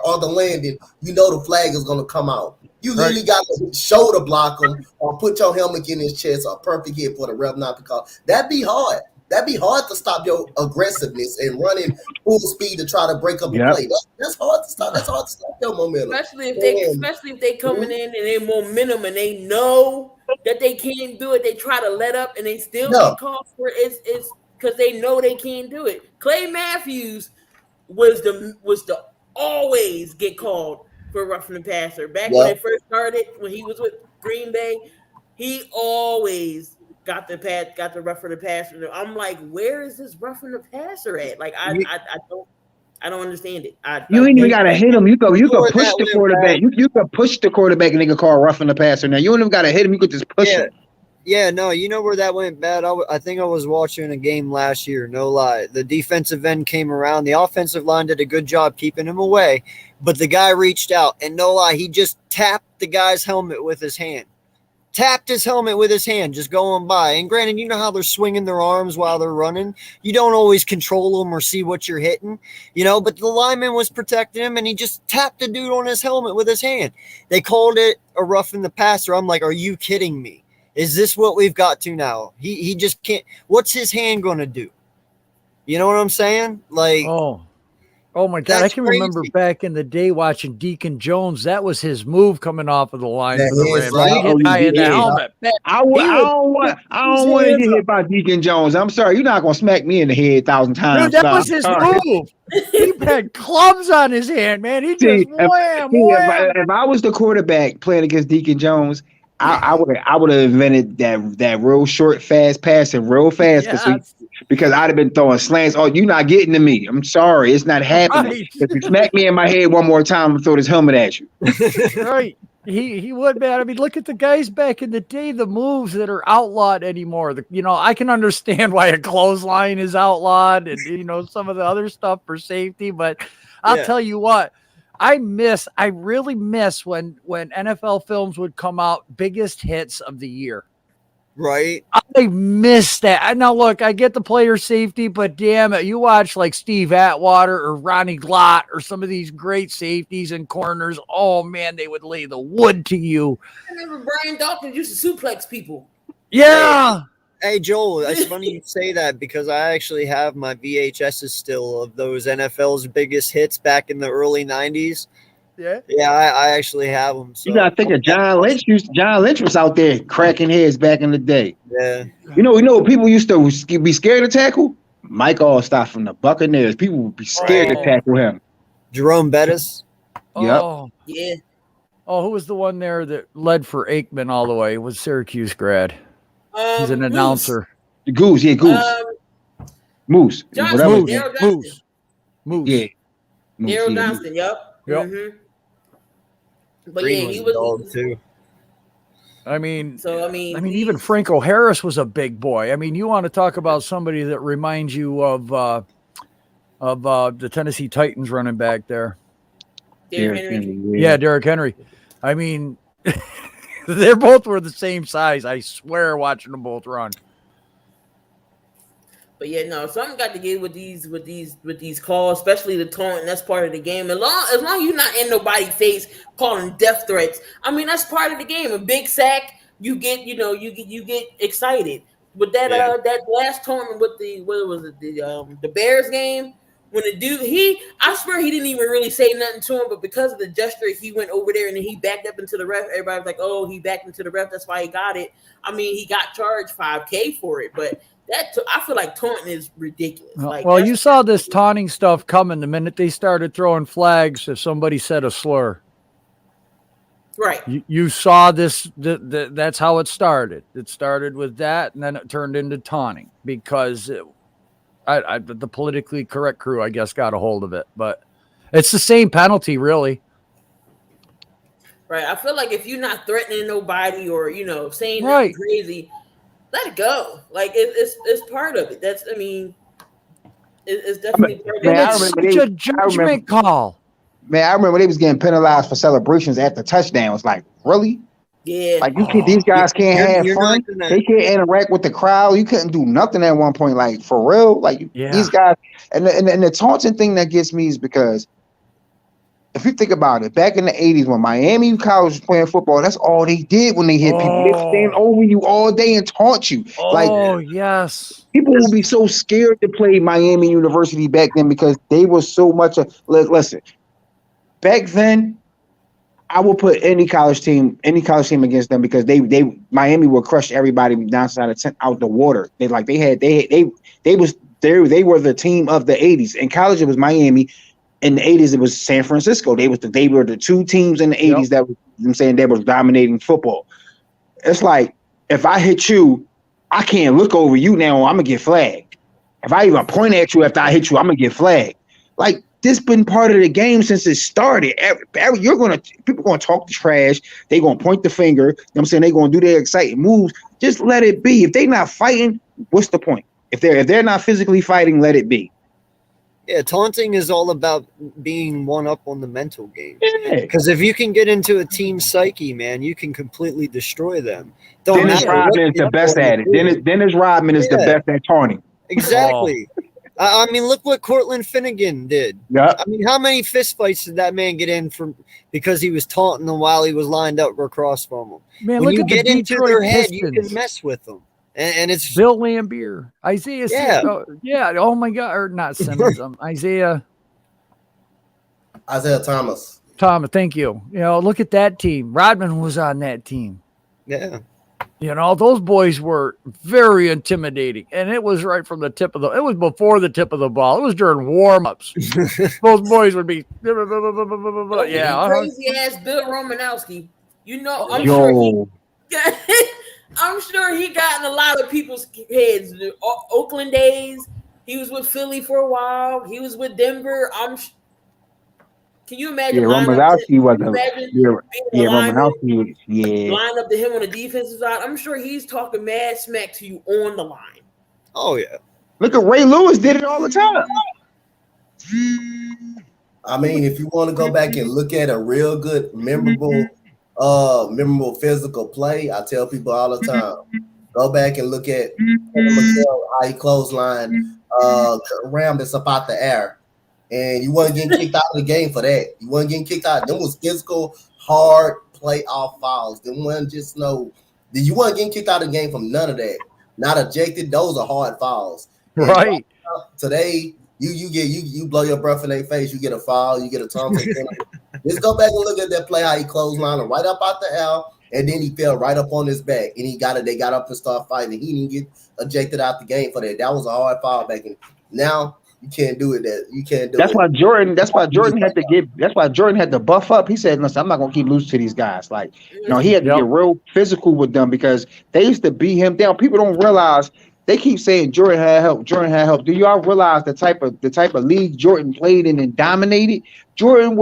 Speaker 2: on the landing, the flag is gonna come out. You literally got to shoulder block him or put your helmet in his chest, a perfect hit for the ref not to call. That'd be hard. That'd be hard to stop your aggressiveness and running full speed to try to break up a play. That's hard to stop. That's hard to stop your momentum.
Speaker 1: Especially if they coming in and they momentum and they know that they can't do it. They try to let up and they still get called for it. It's because they know they can't do it. Clay Matthews was the always get called for roughing the passer. Back when it first started, when he was with Green Bay, he always got the rougher the passer. I'm like, where is this roughing the passer at? Like I don't understand it.
Speaker 4: You ain't even gotta hit him. You could push the quarterback. You could push the quarterback and they could call roughing the passer. Now you don't even gotta hit him. You could just push him.
Speaker 3: Yeah, no, you know where that went bad? I think I was watching a game last year, no lie. The defensive end came around. The offensive line did a good job keeping him away, but the guy reached out, and no lie, he just tapped the guy's helmet with his hand. Tapped his helmet with his hand, just going by. And granted, you know how they're swinging their arms while they're running. You don't always control them or see what you're hitting, but the lineman was protecting him, and he just tapped the dude on his helmet with his hand. They called it a roughing the passer. I'm like, are you kidding me? Is this what we've got to now? He just can't. What's his hand going to do? You know what I'm saying? Like,
Speaker 5: oh my God. I can remember back in the day watching Deacon Jones. That was his move coming off of the line for the Rams. He hit guy in the helmet.
Speaker 4: I don't want to get hit by Deacon Jones. I'm sorry. You're not going to smack me in the head 1,000 times.
Speaker 5: Dude, that was his move. He had clubs on his hand, man. He just wham.
Speaker 4: If I was the quarterback playing against Deacon Jones, I would have invented that real short, fast passing real fast because I'd have been throwing slants. Oh, you're not getting to me. I'm sorry, it's not happening. Right. If you smack me in my head one more time, I'll throw this helmet at you.
Speaker 5: Right. He would, man. I mean, look at the guys back in the day, the moves that are outlawed anymore. I can understand why a clothesline is outlawed and some of the other stuff for safety, but I'll tell you what. I really miss when NFL films would come out, biggest hits of the year.
Speaker 3: Right.
Speaker 5: I miss that. Now, look, I get the player safety, but damn it, you watch like Steve Atwater or Ronnie Glott or some of these great safeties and corners. Oh, man, they would lay the wood to you.
Speaker 1: I remember Brian Dawkins used to suplex people.
Speaker 5: Yeah.
Speaker 3: Hey, Joel, it's funny you say that because I actually have my VHSs still of those NFL's biggest hits back in the early 90s.
Speaker 5: Yeah.
Speaker 3: Yeah, I actually have them. So.
Speaker 4: You got to think of John Lynch. John Lynch was out there cracking heads back in the day.
Speaker 3: Yeah.
Speaker 4: You know people used to be scared to tackle? Mike Allstott from the Buccaneers. People would be scared to tackle him.
Speaker 3: Jerome Bettis.
Speaker 5: Oh,
Speaker 1: yep. Yeah.
Speaker 5: Oh, who was the one there that led for Aikman all the way? It was Syracuse grad. He's an announcer.
Speaker 4: Goose. Moose.
Speaker 1: Johnson,
Speaker 5: Moose.
Speaker 4: Yeah.
Speaker 1: Daryl Johnston, yep. Mm-hmm. But Green he was
Speaker 3: dog too.
Speaker 5: I mean, even Franco Harris was a big boy. I mean, you want to talk about somebody that reminds you of the Tennessee Titans running back there.
Speaker 1: Derrick Henry.
Speaker 5: Yeah, Derrick Henry. I mean, they both were the same size. I swear, watching them both run.
Speaker 1: But yeah, no, something got to get with these calls, especially the taunting. That's part of the game. As long you're not in nobody's face calling death threats. I mean, that's part of the game. A big sack, you get excited. With that that last tournament with the Bears game, when the dude I swear he didn't even really say nothing to him, but because of the gesture, he went over there and then he backed up into the ref. Everybody was like, "Oh, he backed into the ref. That's why he got it." I mean, he got charged $5,000 for it, but I feel like taunting is ridiculous.
Speaker 5: Well, you saw this taunting stuff coming the minute they started throwing flags if somebody said a slur.
Speaker 1: Right.
Speaker 5: You saw this. That's how it started. It started with that, and then it turned into taunting because the politically correct crew, I guess, got a hold of it. But it's the same penalty, really.
Speaker 1: Right. I feel like if you're not threatening nobody or saying nothing crazy, let it go. Like it's part of it. It's definitely part of it.
Speaker 5: It's such a judgment call.
Speaker 4: Man, I remember they was getting penalized for celebrations after touchdowns. Like, really?
Speaker 1: Yeah.
Speaker 4: Like these guys can't have fun. They can't interact with the crowd. You couldn't do nothing at one point. Like, for real? Like these guys and the taunting thing that gets me is because if you think about it, back in the 80s when Miami College was playing football, that's all they did when they hit people. They stand over you all day and taunt you.
Speaker 5: Yes.
Speaker 4: People would be so scared to play Miami University back then because they were so much listen. Back then, I would put any college team against them because Miami would crush everybody downside of 10 out the water. They were the team of the 80s. In college, it was Miami. In the 80s, it was San Francisco. They were the two teams in the 80s that was dominating football. It's like if I hit you, I can't look over you now. I'm gonna get flagged. If I even point at you after I hit you, I'm gonna get flagged. Like. This been part of the game since it started. People gonna talk the trash. They gonna point the finger. You know what I'm saying? They gonna do their exciting moves. Just let it be. If they not fighting, what's the point? If they're not physically fighting, let it be.
Speaker 3: Yeah, taunting is all about being one up on the mental game.
Speaker 4: Yeah.
Speaker 3: Because if you can get into a team's psyche, man, you can completely destroy them.
Speaker 4: Dennis Rodman is the best at it. Dennis Rodman is the best at taunting.
Speaker 3: Exactly. I mean, look what Cortland Finnegan did.
Speaker 4: Yeah.
Speaker 3: I mean, how many fistfights did that man get in because he was taunting them while he was lined up across from them?
Speaker 5: Man,
Speaker 3: when
Speaker 5: look
Speaker 3: you
Speaker 5: at
Speaker 3: get
Speaker 5: the
Speaker 3: into
Speaker 5: Detroit
Speaker 3: their head,
Speaker 5: Pistons.
Speaker 3: you can mess with them. And it's
Speaker 5: Bill Lambier, Isaiah.
Speaker 3: Yeah.
Speaker 5: Oh my God, or not Simmons. Isaiah
Speaker 2: Thomas.
Speaker 5: Thank you. Look at that team. Rodman was on that team.
Speaker 3: Yeah.
Speaker 5: Those boys were very intimidating, and it was right from the tip of it was before the tip of the ball. It was during warm-ups. Those boys would be,
Speaker 1: crazy ass Bill Romanowski. I'm sure he got in a lot of people's heads. The Oakland days. He was with Philly for a while. He was with Denver. Can you imagine?
Speaker 4: Romanowski was Romanowski.
Speaker 1: Line up to him on the defensive side. I'm sure he's talking mad smack to you on the line.
Speaker 3: Oh yeah.
Speaker 4: Look at Ray Lewis did it all the time.
Speaker 2: I mean, if you want to go back and look at a real good, memorable physical play, I tell people all the time, go back and look at how he clothesline Rambis up out the air. And you wasn't getting kicked out of the game for that. You wasn't getting kicked out. Them was physical, hard playoff fouls. Them wasn't just you wasn't getting kicked out of the game from none of that. Not ejected. Those are hard fouls.
Speaker 5: Right.
Speaker 2: Today, you blow your breath in their face. You get a foul. You get a taunting. Just go back and look at that play. How he clotheslined him right up out the L, and then he fell right up on his back, and They got up and started fighting. He didn't get ejected out the game for that. That was a hard foul back in. Now. You can't do it. That's why Jordan had to buff up. He said, "Listen, I'm not gonna keep losing to these guys." Like, he had to get real physical with them because they used to beat him down. People don't realize they keep saying Jordan had help. Do y'all realize the type of league Jordan played in and dominated? Jordan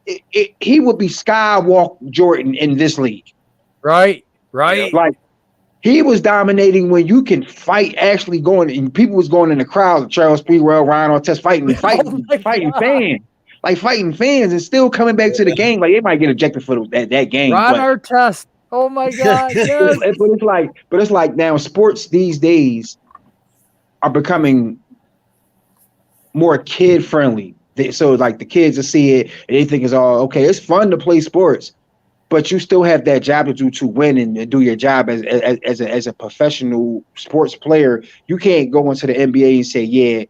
Speaker 2: he would be Skywalk Jordan in this league.
Speaker 5: Right.
Speaker 4: Like. He was dominating when you can fight, actually going, and people was going in the crowd, Charles Speedwell, Ryan Artest fighting fans, like fighting fans, and still coming back to the game. Like they might get ejected for that game.
Speaker 5: Ron Artest, oh my God, yes.
Speaker 4: But it's like now sports these days are becoming more kid friendly. So like the kids will see it and they think it's all okay. It's fun to play sports, but you still have that job to do to win and do your job as a professional sports player. You can't go into the NBA and say, "Yeah,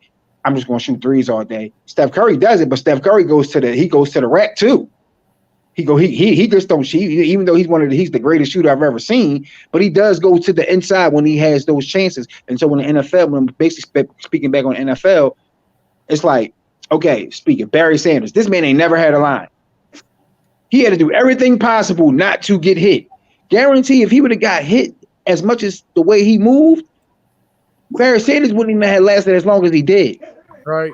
Speaker 4: I'm just going to shoot threes all day." Steph Curry does it, but Steph Curry goes to the rack too. He just don't shoot, even though he's the greatest shooter I've ever seen. But he does go to the inside when he has those chances. And so when the NFL, when I'm basically speaking back on the NFL, it's like, okay, speaking Barry Sanders, this man ain't never had a line. He had to do everything possible not to get hit. Guarantee if he would have got hit as much as the way he moved, Barry Sanders wouldn't even have lasted as long as he did.
Speaker 5: Right.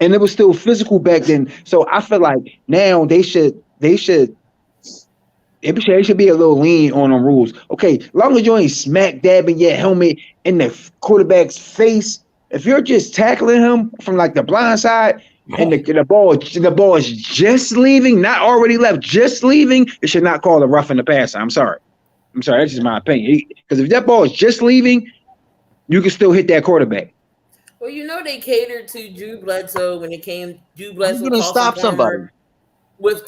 Speaker 4: And it was still physical back then. So I feel like now they should be a little lean on the rules. Okay, as long as you ain't smack dabbing your helmet in the quarterback's face, if you're just tackling him from like the blind side and the ball is just leaving, not already left, just leaving, it should not call a rough in the passer. I'm sorry. That's just my opinion. Because if that ball is just leaving, you can still hit that quarterback.
Speaker 1: Well, they catered to Drew Bledsoe when it came. Drew Bledsoe
Speaker 7: going to stop somebody
Speaker 1: with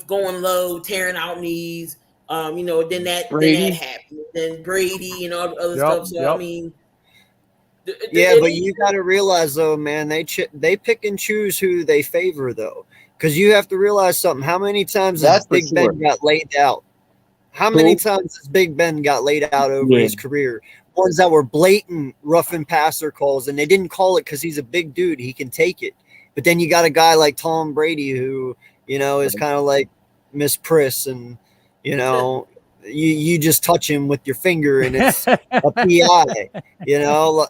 Speaker 1: going low, tearing out knees. Then that happened. Then Brady and all the other stuff. So I mean.
Speaker 3: But you got to realize though, man, they pick and choose who they favor though, because you have to realize something. How many times has Big Ben got laid out? How many times has Big Ben got laid out over his career? Ones that were blatant rough and passer calls, and they didn't call it because he's a big dude. He can take it. But then you got a guy like Tom Brady who, is kind of like Miss Priss, and, you just touch him with your finger and it's a PI,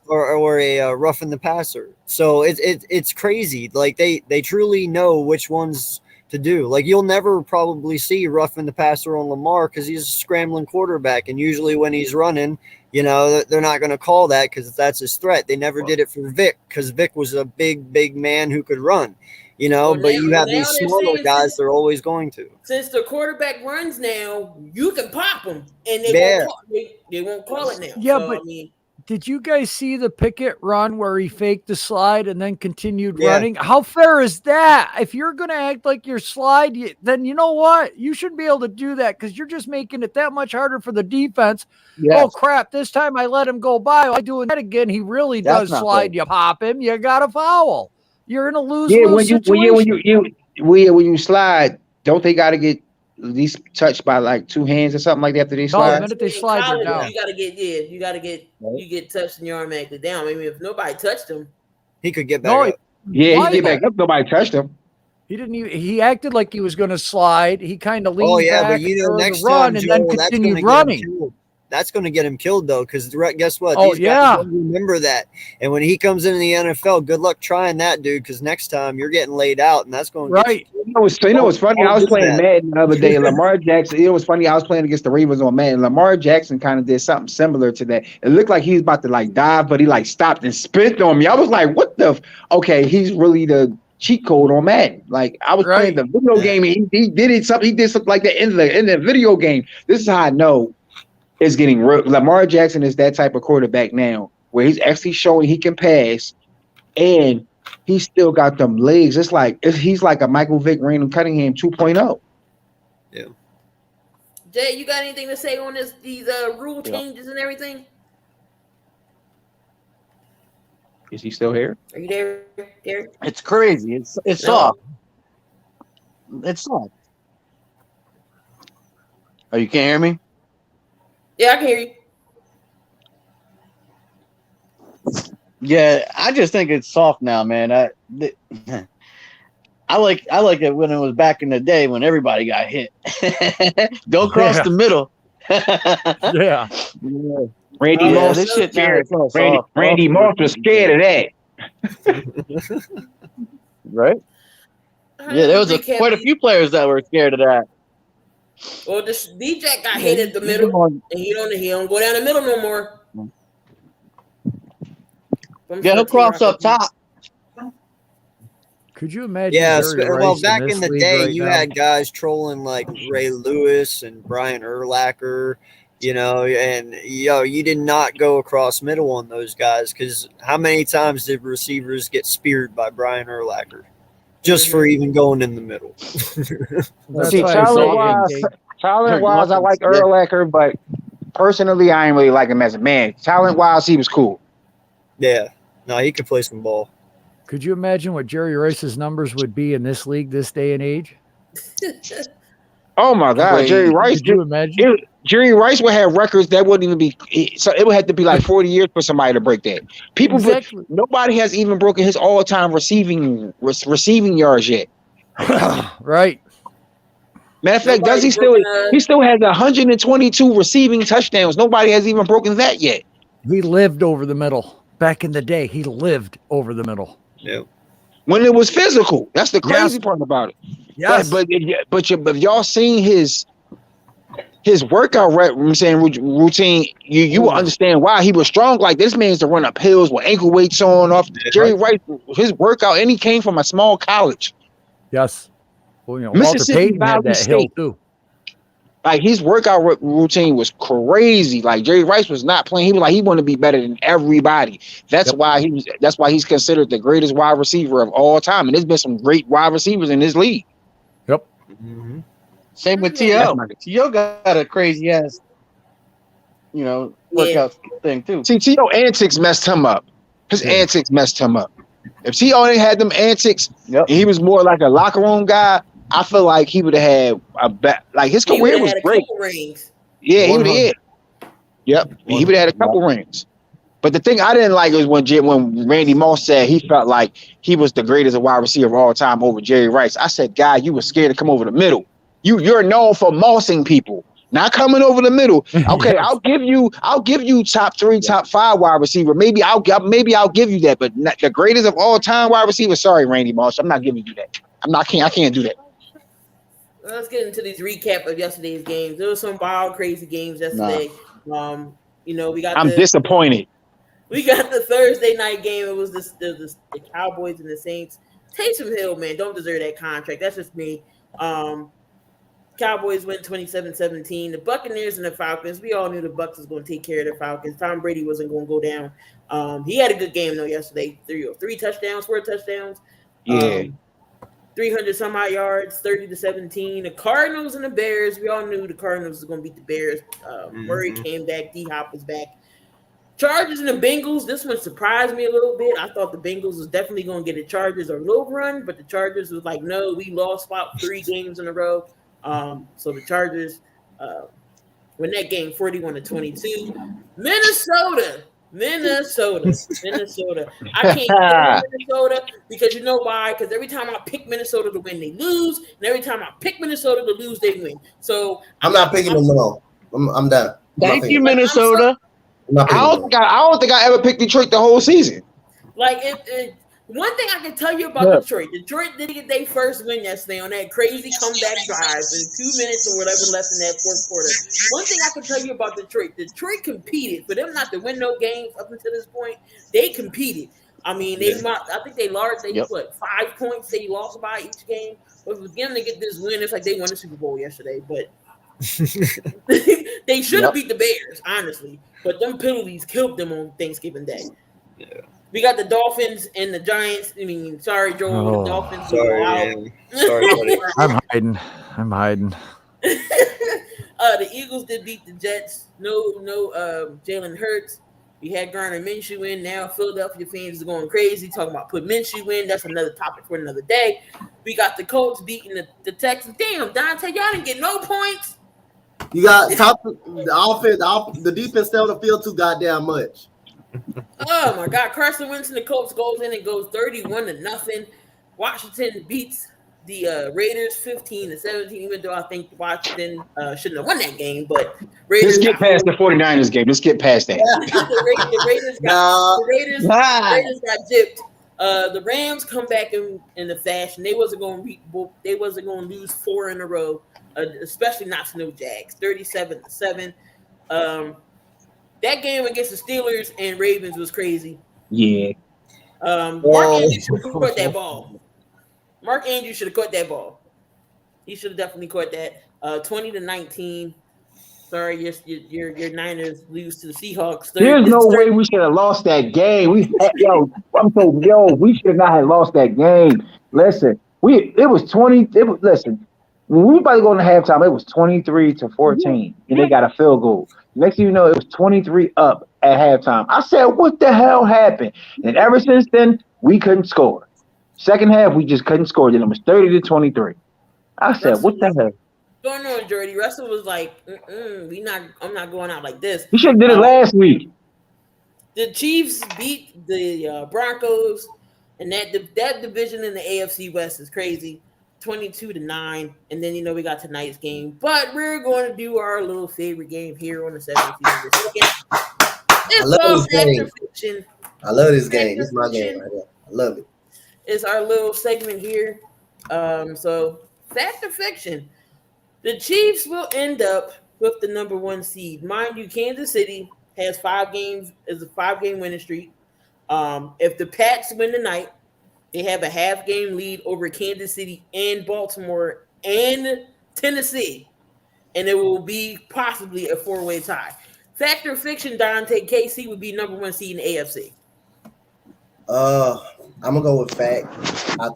Speaker 3: or a roughing the passer. So it's crazy. Like they truly know which ones to do. Like you'll never probably see roughing the passer on Lamar because he's a scrambling quarterback, and usually when he's running, they're not going to call that because that's his threat. They never did it for Vic because Vic was a big man who could run. But you have these smaller guys, they're always going to.
Speaker 1: Since the quarterback runs now, you can pop them, and they won't call it now.
Speaker 5: Yeah, so, did you guys see the Pickett run where he faked the slide and then continued running? How fair is that? If you're going to act like your slide, then you know what? You shouldn't be able to do that because you're just making it that much harder for the defense. Yes. Oh, crap. This time I let him go by. I do that again. He really does slide. Fair. You pop him. You got a foul. You're in a lose-lose situation.
Speaker 4: When you slide, don't they got to get at least touched by like two hands or something like that after they slide?
Speaker 5: No, the minute they slide, you're down.
Speaker 1: You get touched and you're automatically down. I mean, if nobody touched him,
Speaker 3: he could get back up.
Speaker 4: Yeah, he get back up. Nobody touched him.
Speaker 5: He didn't even. He acted like he was going to slide. He kind of leaned back,
Speaker 3: but next
Speaker 5: run,
Speaker 3: time,
Speaker 5: and then continued running.
Speaker 3: That's going to get him killed, though, because guess what?
Speaker 5: These guys
Speaker 3: remember that. And when he comes into the NFL, good luck trying that, dude, because next time you're getting laid out, and that's going to
Speaker 5: right.
Speaker 4: What's funny? I was playing Madden the other day. Lamar Jackson. It was funny. I was playing against the Ravens on Madden. Lamar Jackson kind of did something similar to that. It looked like he was about to like dive, but he stopped and spit on me. I was like, "What the? Okay, he's really the cheat code on Madden." Like I was playing the video game, and he did something. He did something like that in the video game. This is how I know. Is getting Lamar Jackson is that type of quarterback now where he's actually showing he can pass and he's still got them legs. He's like a Michael Vick, Randall Cunningham 2.0.
Speaker 3: Yeah.
Speaker 1: Jay, you got anything to say on these rule changes and everything?
Speaker 4: Is he still here?
Speaker 1: Are you there, Derek?
Speaker 7: It's crazy. It's soft. It's soft. Oh, you can't hear me?
Speaker 1: Yeah, I can hear you.
Speaker 7: Yeah, I just think it's soft now, man. I like it when it was back in the day when everybody got hit. Don't cross the middle.
Speaker 5: Yeah.
Speaker 4: Randy Moss is scared. Randy Moss was scared of that.
Speaker 7: Right? Yeah, there was quite a few players that were scared of that.
Speaker 1: Well, this D-Jack got hit at the middle, and he don't go down the middle no more.
Speaker 7: Yeah, he'll cross up top.
Speaker 5: Could you imagine?
Speaker 3: Yeah, well, back in the day, you had guys trolling like Ray Lewis and Brian Urlacher, You know, and you did not go across middle on those guys because how many times did receivers get speared by Bryan Urlacher just for even going in the middle?
Speaker 5: That's
Speaker 4: See,
Speaker 5: why I say
Speaker 4: talent-wise, I like Urlacher, but personally, I ain't really like him as a man. Talent-wise, he was cool.
Speaker 3: Yeah, no, he could play some ball.
Speaker 5: Could you imagine what Jerry Rice's numbers would be in this league this day and age?
Speaker 4: Oh my God, Jerry Rice!
Speaker 5: Could you imagine?
Speaker 4: Jerry Rice would have records that wouldn't even be. So it would have to be like 40 years for somebody to break that. Nobody has even broken his all-time receiving yards yet.
Speaker 5: Right.
Speaker 4: Matter of fact, he still has 122 receiving touchdowns. Nobody has even broken that yet.
Speaker 5: He lived over the middle. Back in the day, he lived over the middle.
Speaker 3: Yeah.
Speaker 4: When it was physical. That's the crazy part about it.
Speaker 5: Yes.
Speaker 4: But y'all seen his workout routine, you will understand why he was strong. Like this man's to run up hills with ankle weights on off. Jerry Rice, his workout, and he came from a small college.
Speaker 5: Yes. Well, Walter Payton had that hill too.
Speaker 4: Like his workout routine was crazy. Like Jerry Rice was not playing. He was like he wanted to be better than everybody. That's why he's considered the greatest wide receiver of all time. And there's been some great wide receivers in this league.
Speaker 5: Yep.
Speaker 7: Mm-hmm. Same with T.O. T.O. got a crazy ass, workout thing too.
Speaker 4: See, T.O. antics messed him up. His antics messed him up. If T.O. ain't had them antics, and he was more like a locker room guy, I feel like he would have had his career was great. Yeah, he would have. Yep, he would have had a couple rings. But the thing I didn't like was when Randy Moss said he felt like he was the greatest wide receiver of all time over Jerry Rice. I said, "Guy, you were scared to come over the middle. You're known for mossing people, not coming over the middle." Okay, I'll give you top 3, top 5 wide receiver. Maybe I'll give you that, but not the greatest of all time wide receiver. Sorry, Randy Moss, I'm not giving you that. I can't do that.
Speaker 1: Let's get into these recap of yesterday's games. There were some wild, crazy games yesterday.
Speaker 4: I'm disappointed.
Speaker 1: We got the Thursday night game. It was the Cowboys and the Saints. Taysom Hill, man, don't deserve that contract. That's just me. Cowboys went 27-17. The Buccaneers and the Falcons. We all knew the Bucs was going to take care of the Falcons. Tom Brady wasn't going to go down. He had a good game though yesterday. 3 touchdowns, 4 touchdowns.
Speaker 4: Yeah.
Speaker 1: 300 some odd yards, 30-17. The Cardinals and the Bears. We all knew the Cardinals was going to beat the Bears. Murray came back. D-Hop was back. Chargers and the Bengals. This one surprised me a little bit. I thought the Bengals was definitely going to get the Chargers a little run, but the Chargers was like, no, we lost about 3 games in a row. So the Chargers win that game 41-22. Minnesota. I can't get Minnesota because you know why? Because every time I pick Minnesota to win, they lose, and every time I pick Minnesota to lose, they win. So
Speaker 2: I'm not picking them no. I'm done.
Speaker 7: Thank you, Minnesota.
Speaker 4: I don't think I ever picked Detroit the whole season.
Speaker 1: Like one thing I can tell you about Detroit did get their first win yesterday on that crazy comeback drive in 2 minutes or whatever left in that fourth quarter. One thing I can tell you about Detroit competed. For them not to win no games up until this point, they competed. I mean, I think they lost. 5 points they lost by each game. But for them to get this win, it's like they won the Super Bowl yesterday. But they should have beat the Bears, honestly. But them penalties killed them on Thanksgiving Day. Yeah. We got the Dolphins and the Giants. I mean, sorry, Joel. The Dolphins.
Speaker 3: Sorry, buddy.
Speaker 5: I'm hiding.
Speaker 1: The Eagles did beat the Jets. No, Jalen Hurts. We had Garner Minshew in. Now Philadelphia fans are going crazy talking about put Minshew in. That's another topic for another day. We got the Colts beating the Texans. Damn, Dante, y'all didn't get no points.
Speaker 2: You got the offense, the defense stay on the field too goddamn much.
Speaker 1: Oh my God! Carson Wentz and the Colts goes in and goes 31-0. Washington beats the Raiders 15-17. Even though I think Washington shouldn't have won that game, but Raiders.
Speaker 4: Let's get past the 49ers game. Let's get past that.
Speaker 1: The Raiders got gypped. The Rams come back in the fashion. They wasn't going to lose 4 in a row, especially not to no Jags. 37-7. That game against the Steelers and Ravens was crazy.
Speaker 4: Yeah.
Speaker 1: Mark Andrews should have caught that ball. Mark Andrews should have caught that ball. He should have definitely caught that. 20-19. Sorry, your Niners lose to the Seahawks.
Speaker 4: There's no way we should have lost that game. We should not have lost that game. Listen, listen, when we about to go into halftime, it was 23-14, and they got a field goal. Next thing you know, it was 23 up at halftime. I said, what the hell happened? And ever since then, we couldn't score. Second half, we just couldn't score. Then it was 30-23. I said, what the hell?
Speaker 1: Going on, Jordy. Russell was like, I'm not going out like this.
Speaker 4: You should have did it last week.
Speaker 1: The Chiefs beat the Broncos, and that division in the AFC West is crazy, 22-9. And then we got tonight's game, but we're going to do our little favorite game here on the 7th season. It's called Fact or Fiction.
Speaker 2: I love this game. It's my game right there. I love it.
Speaker 1: It's our little segment here. So Fact or Fiction. The Chiefs will end up with the number 1 seed. Mind you, Kansas City has 5 games, is a 5-game winning streak. If the Pats win tonight, they have a half-game lead over Kansas City and Baltimore and Tennessee. And it will be possibly a 4-way tie. Fact or Fiction, Dante, KC would be number 1 seed in the AFC.
Speaker 2: I'm gonna go with fact. I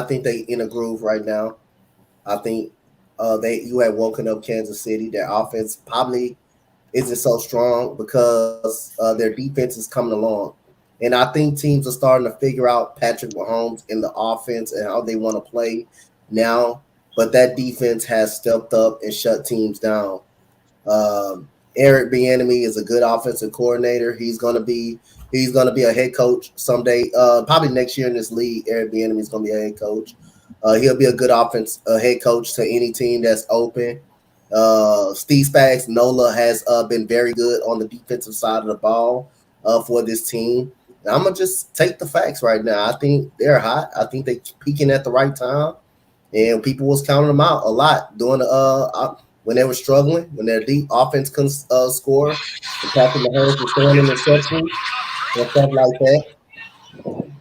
Speaker 2: think they in a groove right now. I think you had woken up Kansas City. Their offense probably isn't so strong because their defense is coming along. And I think teams are starting to figure out Patrick Mahomes in the offense and how they want to play now. But that defense has stepped up and shut teams down. Eric Bieniemy is a good offensive coordinator. He's gonna be a head coach someday. Probably next year in this league, Eric Bieniemy is gonna be a head coach. He'll be a good head coach to any team that's open. Steve Spagnuolo has been very good on the defensive side of the ball for this team. And I'm gonna just take the facts right now. I think they're hot. I think they're peaking at the right time, and people was counting them out a lot during when they were struggling, when their deep offense couldn't score. And Patrick Mahomes was throwing interceptions and stuff like that.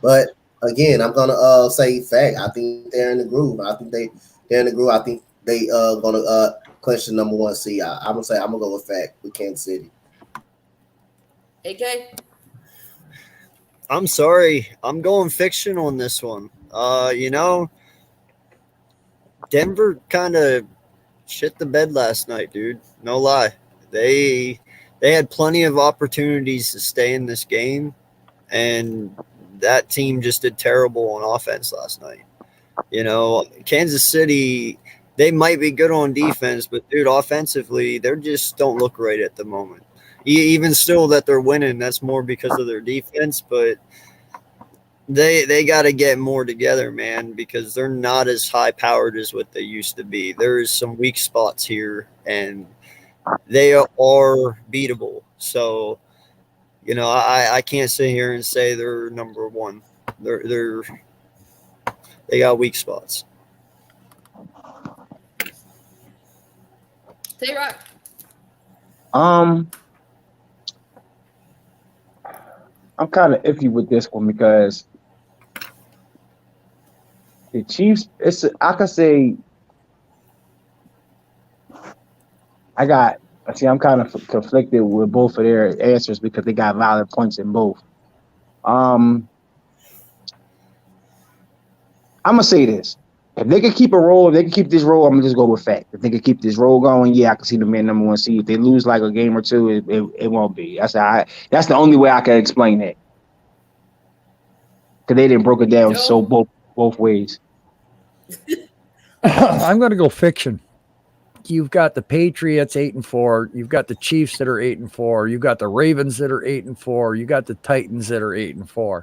Speaker 2: But again, I'm gonna say fact. I think they're in the groove. I think they're in the groove. I think they gonna clinch the number 1 seed. I'm gonna go with fact with Kansas City.
Speaker 1: AK?
Speaker 3: I'm sorry. I'm going fiction on this one. Denver kind of shit the bed last night, dude. No lie. They had plenty of opportunities to stay in this game, and that team just did terrible on offense last night. Kansas City, they might be good on defense, but dude, offensively, they just don't look right at the moment. Even still that they're winning, that's more because of their defense, but they got to get more together, man, because they're not as high-powered as what they used to be. There's some weak spots here, and they are beatable. So, I can't sit here and say they're number 1. They got weak spots.
Speaker 1: Tayrock?
Speaker 4: I'm kind of iffy with this one because the Chiefs, I could say I'm kind of conflicted with both of their answers because they got valid points in both. I'm gonna say this. If they could keep this roll, I'm gonna just go with fact. If they could keep this roll going, I can see them being number 1 seed. If they lose like a game or two, it won't be. That's the only way I can explain that. Because they didn't broke it down so both ways.
Speaker 5: I'm going to go fiction. You've got the Patriots 8-4. You've got the Chiefs that are 8-4. You've got the Ravens that are 8-4. You got the Titans that are 8-4.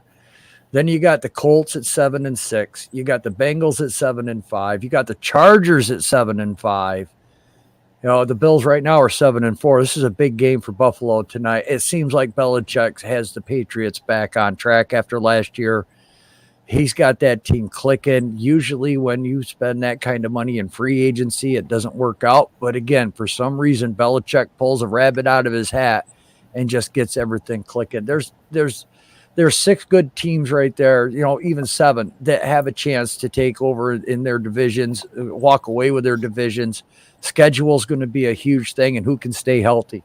Speaker 5: Then you got the Colts at 7-6. You got the Bengals at 7-5. You got the Chargers at 7-5. The Bills right now are 7-4. This is a big game for Buffalo tonight. It seems like Belichick has the Patriots back on track after last year. He's got that team clicking. Usually when you spend that kind of money in free agency, it doesn't work out. But again, for some reason, Belichick pulls a rabbit out of his hat and just gets everything clicking. There's there's 6 good teams right there, even 7 that have a chance to take over in their divisions, walk away with their divisions. Schedule is going to be a huge thing, and who can stay healthy.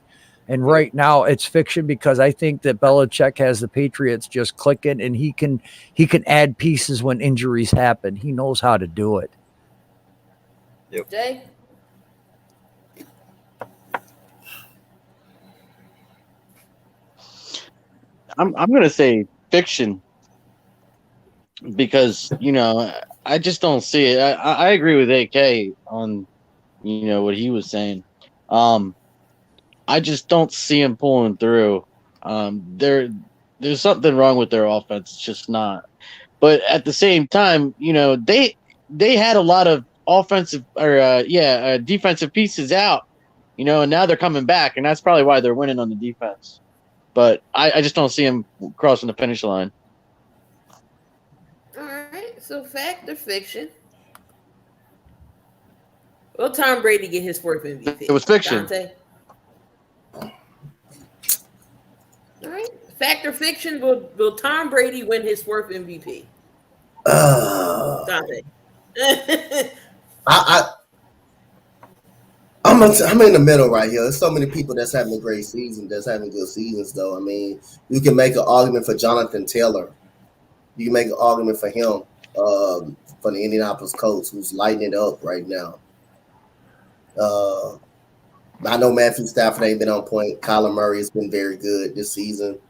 Speaker 5: And right now it's fiction because I think that Belichick has the Patriots just clicking, and he can add pieces when injuries happen. He knows how to do it.
Speaker 3: Yep.
Speaker 1: Jay?
Speaker 7: I'm going to say fiction because, I just don't see it. I agree with AK on, what he was saying. I just don't see him pulling through. There's something wrong with their offense. It's just not. But at the same time, they had a lot of offensive or defensive pieces out, and now they're coming back, and that's probably why they're winning on the defense. But I just don't see him crossing the finish line.
Speaker 1: All right. So fact or fiction? Will Tom Brady get his 4th MVP?
Speaker 7: It was fiction.
Speaker 1: Dante? All right. Fact or fiction? Will Tom Brady win his 4th MVP? Dante.
Speaker 2: I'm in the middle right here. There's so many people that's having a great season, that's having good seasons, though. I mean, you can make an argument for Jonathan Taylor. You can make an argument for him, for the Indianapolis Colts, who's lighting it up right now. I know Matthew Stafford ain't been on point. Kyler Murray has been very good this season.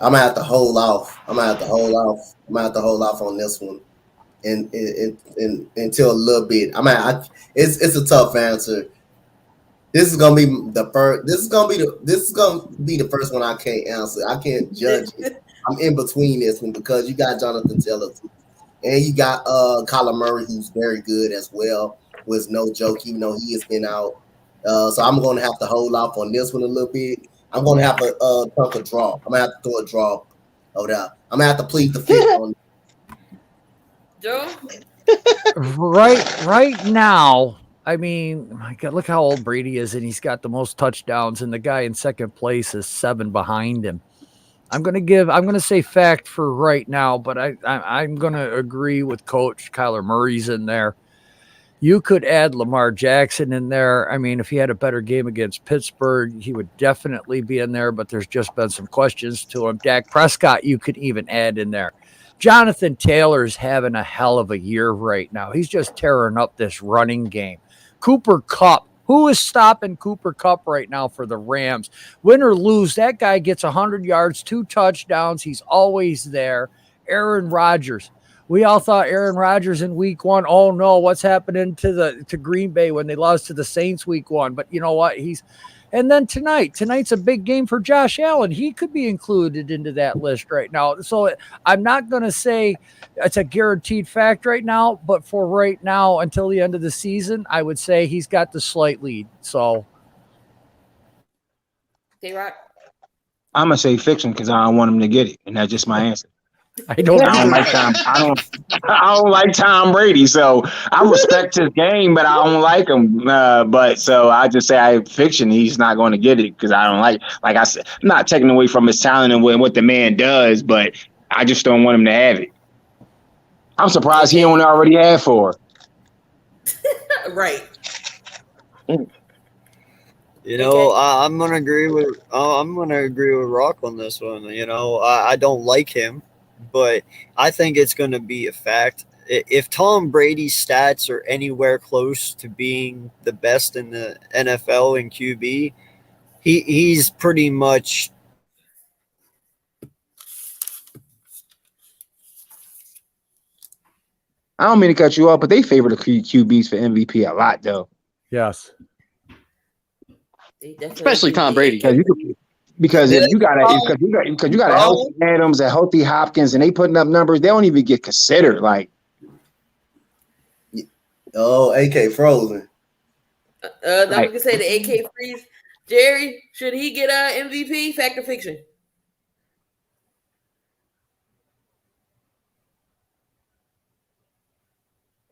Speaker 2: I'm gonna have to hold off. I'm gonna have to hold off on this one, and until a little bit. It's a tough answer. This is gonna be the first. This is gonna be the first one I can't answer. I can't judge it. I'm in between this one because you got Jonathan Taylor and you got Kyler Murray, who's very good as well. Was no joke, even though he has been out. So I'm going to have to hold off on this one a little bit. I'm going to have to talk a draw. I'm going to have to throw a draw over there. I'm going to have to plead the fifth on
Speaker 1: Joe?
Speaker 5: Right now, I mean, my God, look how old Brady is, and he's got the most touchdowns, and the guy in second place is 7 behind him. I'm going to say fact for right now, but I'm going to agree with Coach. Kyler Murray's in there. You could add Lamar Jackson in there. I mean, if he had a better game against Pittsburgh, he would definitely be in there, but there's just been some questions to him. Dak Prescott, you could even add in there. Jonathan Taylor's having a hell of a year right now. He's just tearing up this running game. Cooper Kupp. Who is stopping Cooper Kupp right now for the Rams? Win or lose, that guy gets 100 yards, 2 touchdowns. He's always there. Aaron Rodgers. We all thought Aaron Rodgers in week 1. Oh no, what's happening to Green Bay when they lost to the Saints week 1? But you know what? And then tonight's a big game for Josh Allen. He could be included into that list right now. So I'm not going to say it's a guaranteed fact right now, but for right now until the end of the season, I would say he's got the slight lead. So
Speaker 1: Tayrock?
Speaker 4: I'm gonna say fiction because I don't want him to get it, and that's just my answer.
Speaker 5: I don't
Speaker 4: like Tom. I don't like Tom Brady, so I respect his game, but I don't like him. But so I just say fiction. He's not going to get it because I don't like I said, I'm not taking away from his talent and what the man does, but I just don't want him to have it. I'm surprised he only already had 4.
Speaker 1: Right.
Speaker 3: I'm gonna agree with Rock on this one. I don't like him, but I think it's going to be a fact. If Tom Brady's stats are anywhere close to being the best in the NFL in QB, he's pretty much.
Speaker 4: I don't mean to cut you off, but they favor the QBs for MVP a lot, though.
Speaker 5: Yes.
Speaker 7: Especially Tom Brady.
Speaker 4: Because if you got a healthy Adams, a healthy Hopkins, and they putting up numbers, they don't even get considered. Like,
Speaker 2: AK frozen.
Speaker 1: I'm gonna say the AK freeze. Jerry, should he get MVP? Fact or fiction?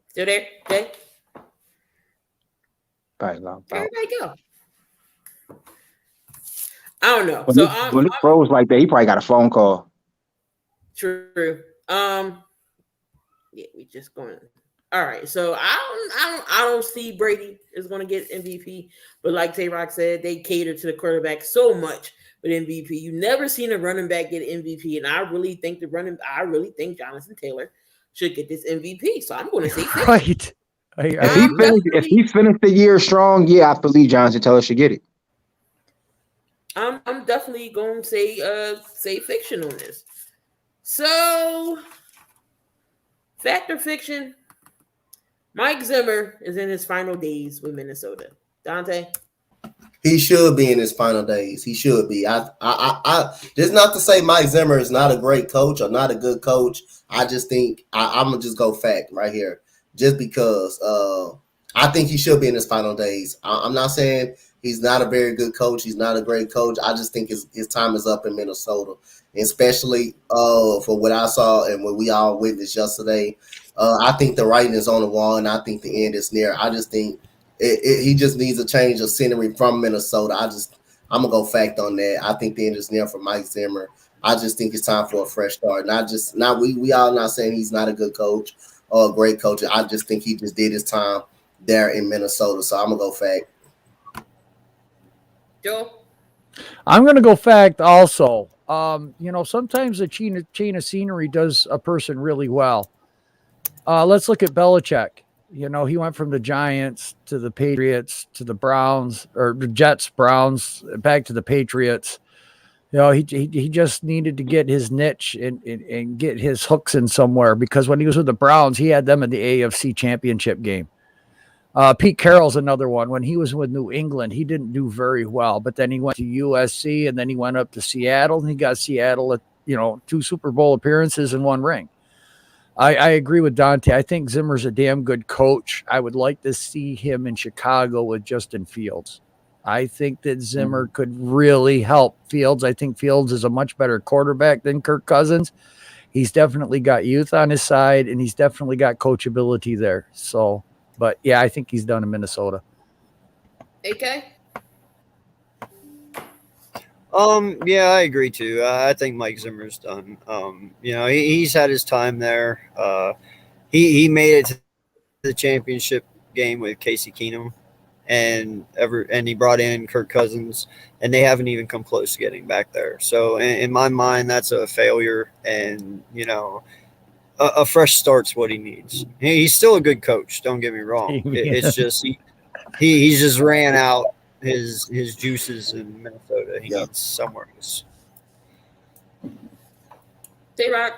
Speaker 1: Still there, Jay?
Speaker 4: Everybody
Speaker 1: go. I don't know.
Speaker 4: When it froze like that, he probably got a phone call.
Speaker 1: True. Yeah, we just going. All right, so I don't see Brady is going to get MVP, but like Tayrock said, they cater to the quarterback so much with MVP. You never seen a running back get MVP, and I really think Jonathan Taylor should get this MVP. So I'm going to say
Speaker 5: right.
Speaker 4: If he finished the year strong, yeah, I believe Jonathan Taylor should get it.
Speaker 1: I'm definitely going to say fiction on this. So, fact or fiction? Mike Zimmer is in his final days with Minnesota. Dante?
Speaker 2: He should be in his final days. He should be. This is not to say Mike Zimmer is not a great coach or not a good coach. I just think I'm gonna just go fact right here, just because I think he should be in his final days. I'm not saying he's not a very good coach. He's not a great coach. I just think his time is up in Minnesota, especially for what I saw and what we all witnessed yesterday. I think the writing is on the wall, and I think the end is near. I just think he just needs a change of scenery from Minnesota. I'm gonna go fact on that. I think the end is near for Mike Zimmer. I just think it's time for a fresh start. We all not saying he's not a good coach or a great coach. I just think he just did his time there in Minnesota. So I'm gonna go fact.
Speaker 1: Joe?
Speaker 5: I'm gonna go fact also. Sometimes a chain of scenery does a person really well. Let's look at Belichick. He went from the Giants to the Patriots to the Browns, or the Jets, Browns, back to the Patriots. He just needed to get his niche and get his hooks in somewhere, because when he was with the Browns, he had them in the AFC Championship game. Pete Carroll's another one. When he was with New England, he didn't do very well, but then he went to USC, and then he went up to Seattle, and he got Seattle at 2 Super Bowl appearances and 1 ring. I agree with Dante. I think Zimmer's a damn good coach. I would like to see him in Chicago with Justin Fields. I think that Zimmer could really help Fields. I think Fields is a much better quarterback than Kirk Cousins. He's definitely got youth on his side, and he's definitely got coachability there. So, but yeah, I think he's done in Minnesota.
Speaker 1: AK?
Speaker 3: Yeah, I agree too. I think Mike Zimmer's done. He's had his time there. He made it to the championship game with Casey Keenum, and he brought in Kirk Cousins, and they haven't even come close to getting back there. So in my mind, that's a failure, and a fresh start's what he needs. He's still a good coach. Don't get me wrong. It's just he's just ran out his juices in Minnesota. He needs somewhere else.
Speaker 1: Tayrock?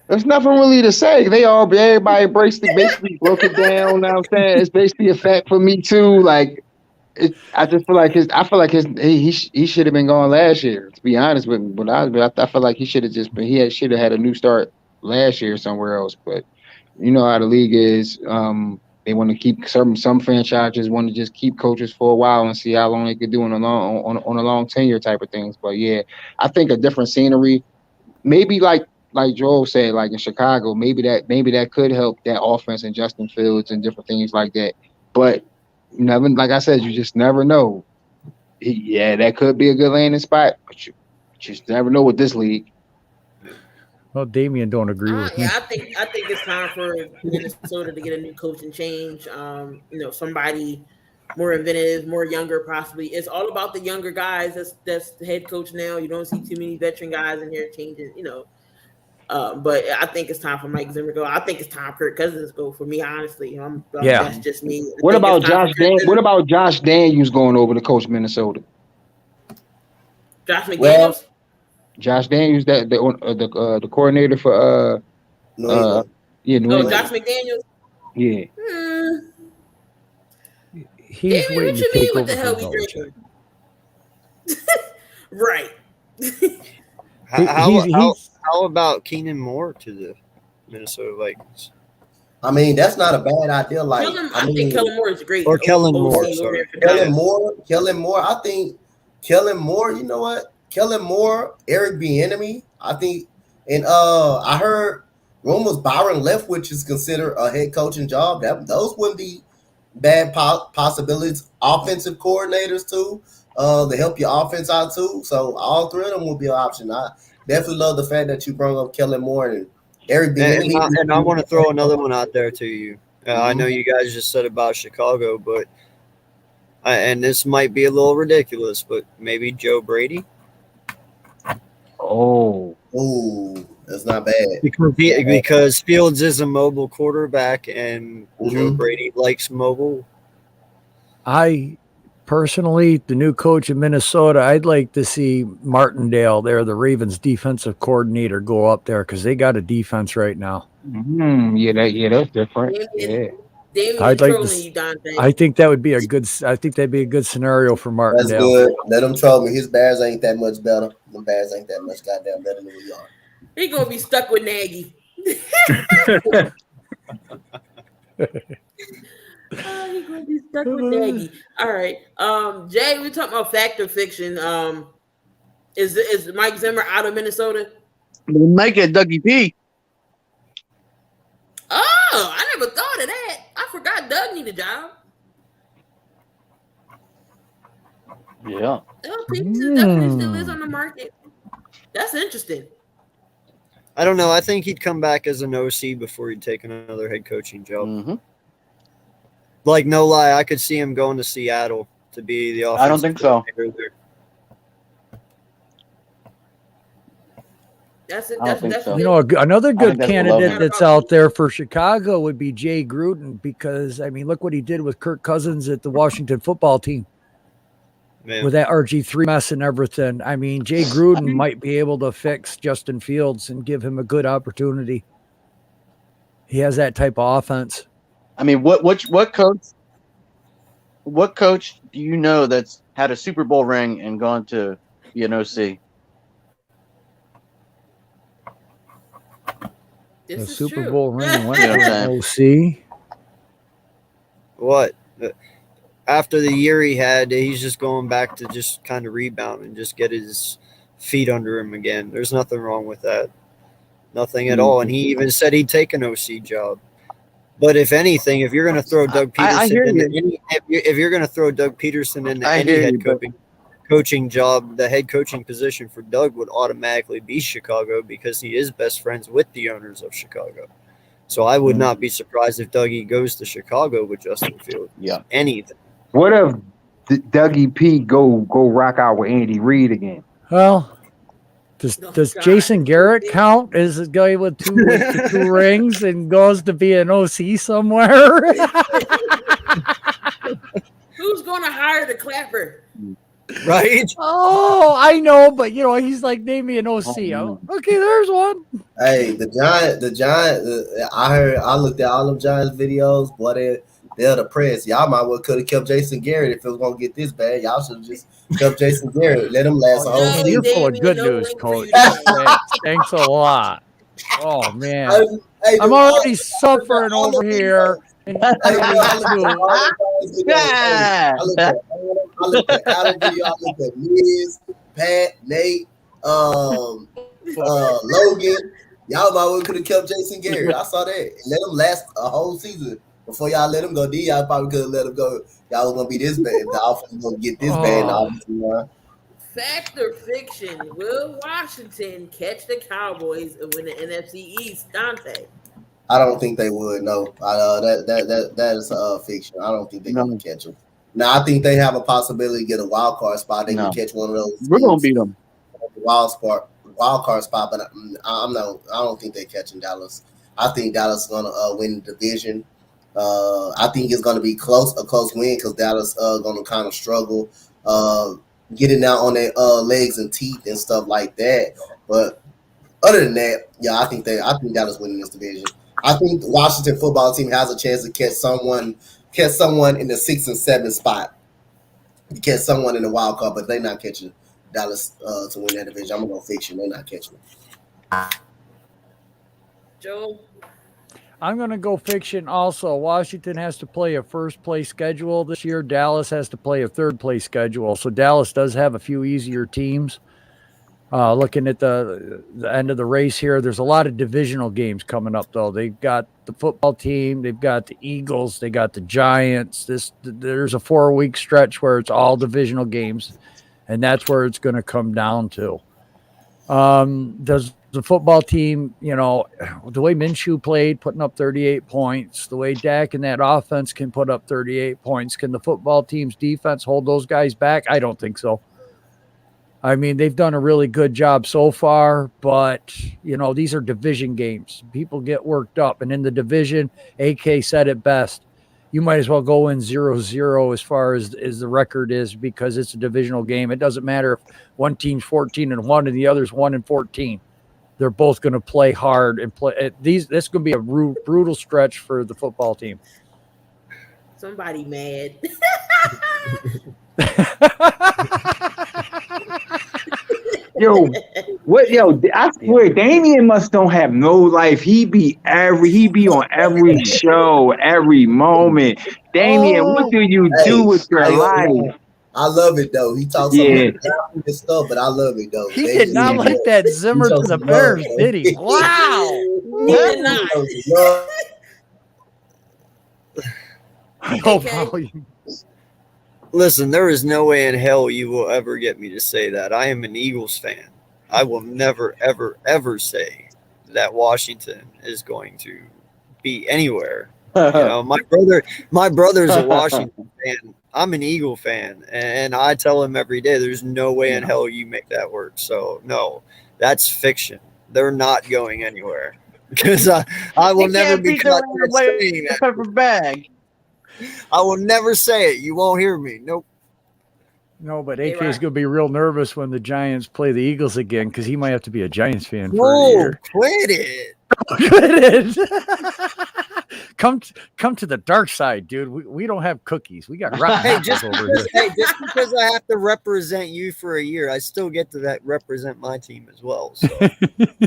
Speaker 4: There's nothing really to say. Everybody basically broke it down. Now I'm saying it's basically a fact for me too. Like, I just feel like he should have been gone last year. To be honest with me, but I feel like he should have just been. He should have had a new start last year somewhere else. But you know how the league is. They want to keep some franchises want to just keep coaches for a while and see how long they could do on a long tenure type of things. But yeah, I think a different scenery, maybe like Joel said, like in Chicago, maybe that could help that offense and Justin Fields and different things like that. But never, like I said, you just never know. That could be a good landing spot, but you just never know with this league.
Speaker 5: Well, Damian don't agree with me.
Speaker 1: I think it's time for Minnesota to get a new coaching change. Somebody more inventive, more younger, possibly. It's all about the younger guys. That's the head coach now. You don't see too many veteran guys in here changing. But I think it's time for Mike Zimmer to go. I think it's time Kirk Cousins to go. For me, honestly, that's just me.
Speaker 4: What about Josh Daniels going over to coach Minnesota?
Speaker 1: Josh McDaniels.
Speaker 4: Josh Daniels, the coordinator for
Speaker 2: New England.
Speaker 1: Josh McDaniels.
Speaker 4: Yeah.
Speaker 5: He's waiting to take over
Speaker 1: for
Speaker 5: Belichick.
Speaker 1: Right.
Speaker 3: How about Keenan Moore to the Minnesota Vikings?
Speaker 2: I mean, that's not a bad idea. I
Speaker 1: think Kellen Moore is great.
Speaker 3: Or Kellen Moore.
Speaker 2: Kellen Moore. I think Kellen Moore. You know what? Kellen Moore, Eric Bieniemy, I think, and I heard rumors Byron Leftwich is considered a head coaching job. Those wouldn't be bad possibilities. Offensive coordinators too. to help your offense out too. So all three of them will be an option. I definitely love the fact that you brought up Kellen Moore and Eric Bieniemy.
Speaker 3: And I want to throw another one out there to you. I know you guys just said about Chicago, but and this might be a little ridiculous, but maybe Joe Brady.
Speaker 2: Oh, that's not bad.
Speaker 3: Because Fields is a mobile quarterback, and Joe Brady likes mobile.
Speaker 5: I personally, the new coach in Minnesota, I'd like to see Martindale there, the Ravens defensive coordinator, go up there because they got a defense right now.
Speaker 4: Yeah, that's different.
Speaker 5: I'd like to. I think that would be a good. I think that'd be a good scenario for Martindale.
Speaker 2: That's good. Let him troll me. His Bears ain't that much better. The Bears ain't that much goddamn better than we are.
Speaker 1: He gonna be stuck with Nagy. He gonna be stuck with Nagy. All right, Jay, we talking about fact or fiction. Is Mike Zimmer out of Minnesota?
Speaker 7: Make it Dougie P.
Speaker 1: Oh, I never thought of that. I forgot Doug need a job.
Speaker 7: Yeah.
Speaker 1: Peterson definitely still is on the market. That's interesting.
Speaker 3: I don't know. I think he'd come back as an OC before he'd take another head coaching job. Like, no lie, I could see him going to Seattle to be the offensive
Speaker 7: I don't think so.
Speaker 3: There.
Speaker 1: That's
Speaker 7: so.
Speaker 5: You know, another good candidate that's out there for Chicago would be Jay Gruden because, I mean, look what he did with Kirk Cousins at the Washington football team. Man. With that RG3 mess and everything. I mean, Jay Gruden might be able to fix Justin Fields and give him a good opportunity. He has that type of offense.
Speaker 7: I mean, what coach do you know that's had a Super Bowl ring and gone to be an OC?
Speaker 5: The Super Bowl ring went to an OC.
Speaker 3: What? After the year he had, he's just going back to just kind of rebound and just get his feet under him again. There's nothing wrong with that. Nothing at all. And he even said he'd take an OC job. But if anything, if you're going to throw Doug Peterson if you're going to throw Doug Peterson into any head coaching job, the head coaching position for Doug would automatically be Chicago because he is best friends with the owners of Chicago. So I would not be surprised if Dougie goes to Chicago with Justin Fields.
Speaker 7: Yeah.
Speaker 3: Anything.
Speaker 4: What if Dougie P go rock out with Andy Reid again?
Speaker 5: Well, does Jason Garrett count as a guy with two rings and goes to be an OC somewhere?
Speaker 1: Who's going to hire the clapper?
Speaker 3: Right?
Speaker 5: Oh, I know, but you know, he's like, name me an OC. Okay, there's one.
Speaker 2: Hey, the Giant. I looked at all of Giants videos. Boy, they're depressed. Y'all might well could have kept Jason Garrett if it was gonna get this bad. Y'all should have just kept Jason Garrett. Let him last a whole season.
Speaker 5: You're full of good news, Coach. Thanks a lot. Oh man, I'm already suffering over here.
Speaker 2: I looked at Adam video. I looked at Miz, Pat, Nate, Logan. Y'all might well could have kept Jason Garrett. I saw that. Let him last a whole season. Before y'all let him go, y'all probably could have let him go. Y'all was gonna be this bad. The offense was gonna get this bad.
Speaker 1: Fact or fiction? Will Washington catch the Cowboys and win the NFC East? Dante.
Speaker 2: I don't think they would. No, that is fiction. I don't think they're gonna catch them. Now I think they have a possibility to get a wild card spot. They can catch one of those.
Speaker 7: We're gonna beat them.
Speaker 2: Wild card spot, but I don't think they're catching Dallas. I think Dallas is gonna win the division. I think it's going to be a close win because Dallas going to kind of struggle getting out on their legs and teeth and stuff like that. But other than that, yeah, I think Dallas winning this division. I think the Washington football team has a chance to catch someone in the 6 and 7 spot, to catch someone in the wild card, but they're not catching Dallas to win that division. I'm gonna go fiction. They're not catching them.
Speaker 1: Joe.
Speaker 5: I'm going to go fiction also. Washington has to play a first-place schedule this year. Dallas has to play a third-place schedule. So Dallas does have a few easier teams. Looking at the end of the race here, there's a lot of divisional games coming up, though. They've got the football team, they've got the Eagles, they got the Giants. There's a 4-week stretch where it's all divisional games, and that's where it's going to come down to. Does the football team, the way Minshew played, putting up 38 points, the way Dak and that offense can put up 38 points, can the football team's defense hold those guys back? I don't think so. I mean, they've done a really good job so far, but, these are division games. People get worked up. And in the division, AK said it best. You might as well go in 0-0 as far as the record is, because it's a divisional game. It doesn't matter if one team's 14-1 and the other's 1-14. They're both going to play hard and play. This is going to be a brutal stretch for the football team.
Speaker 1: Somebody mad.
Speaker 4: I swear Damian don't have no life. He be on every show, every moment. Damian, what do you do with your life?
Speaker 2: I love it though. He talks about this stuff, but I love it though.
Speaker 5: He did not like that Zimmer to the Bears, did he? Wow.
Speaker 1: He did not.
Speaker 3: Listen, there is no way in hell you will ever get me to say that. I am an Eagles fan. I will never, ever, ever say that Washington is going to be anywhere. My brother's a Washington fan. I'm an Eagle fan, and I tell him every day, there's no way in hell you make that work. So, no, that's fiction. They're not going anywhere. Because I will never be caught saying that.
Speaker 7: Pepper bag.
Speaker 3: I will never say it. You won't hear me. Nope.
Speaker 5: No, but AK is going to be real nervous when the Giants play the Eagles again, because he might have to be a Giants fan for a year.
Speaker 3: Quit it.
Speaker 5: Quit it. Come to the dark side, dude. We don't have cookies. We got rotten
Speaker 3: just
Speaker 5: over here.
Speaker 3: Just because I have to represent you for a year, I still get to represent my team as well. So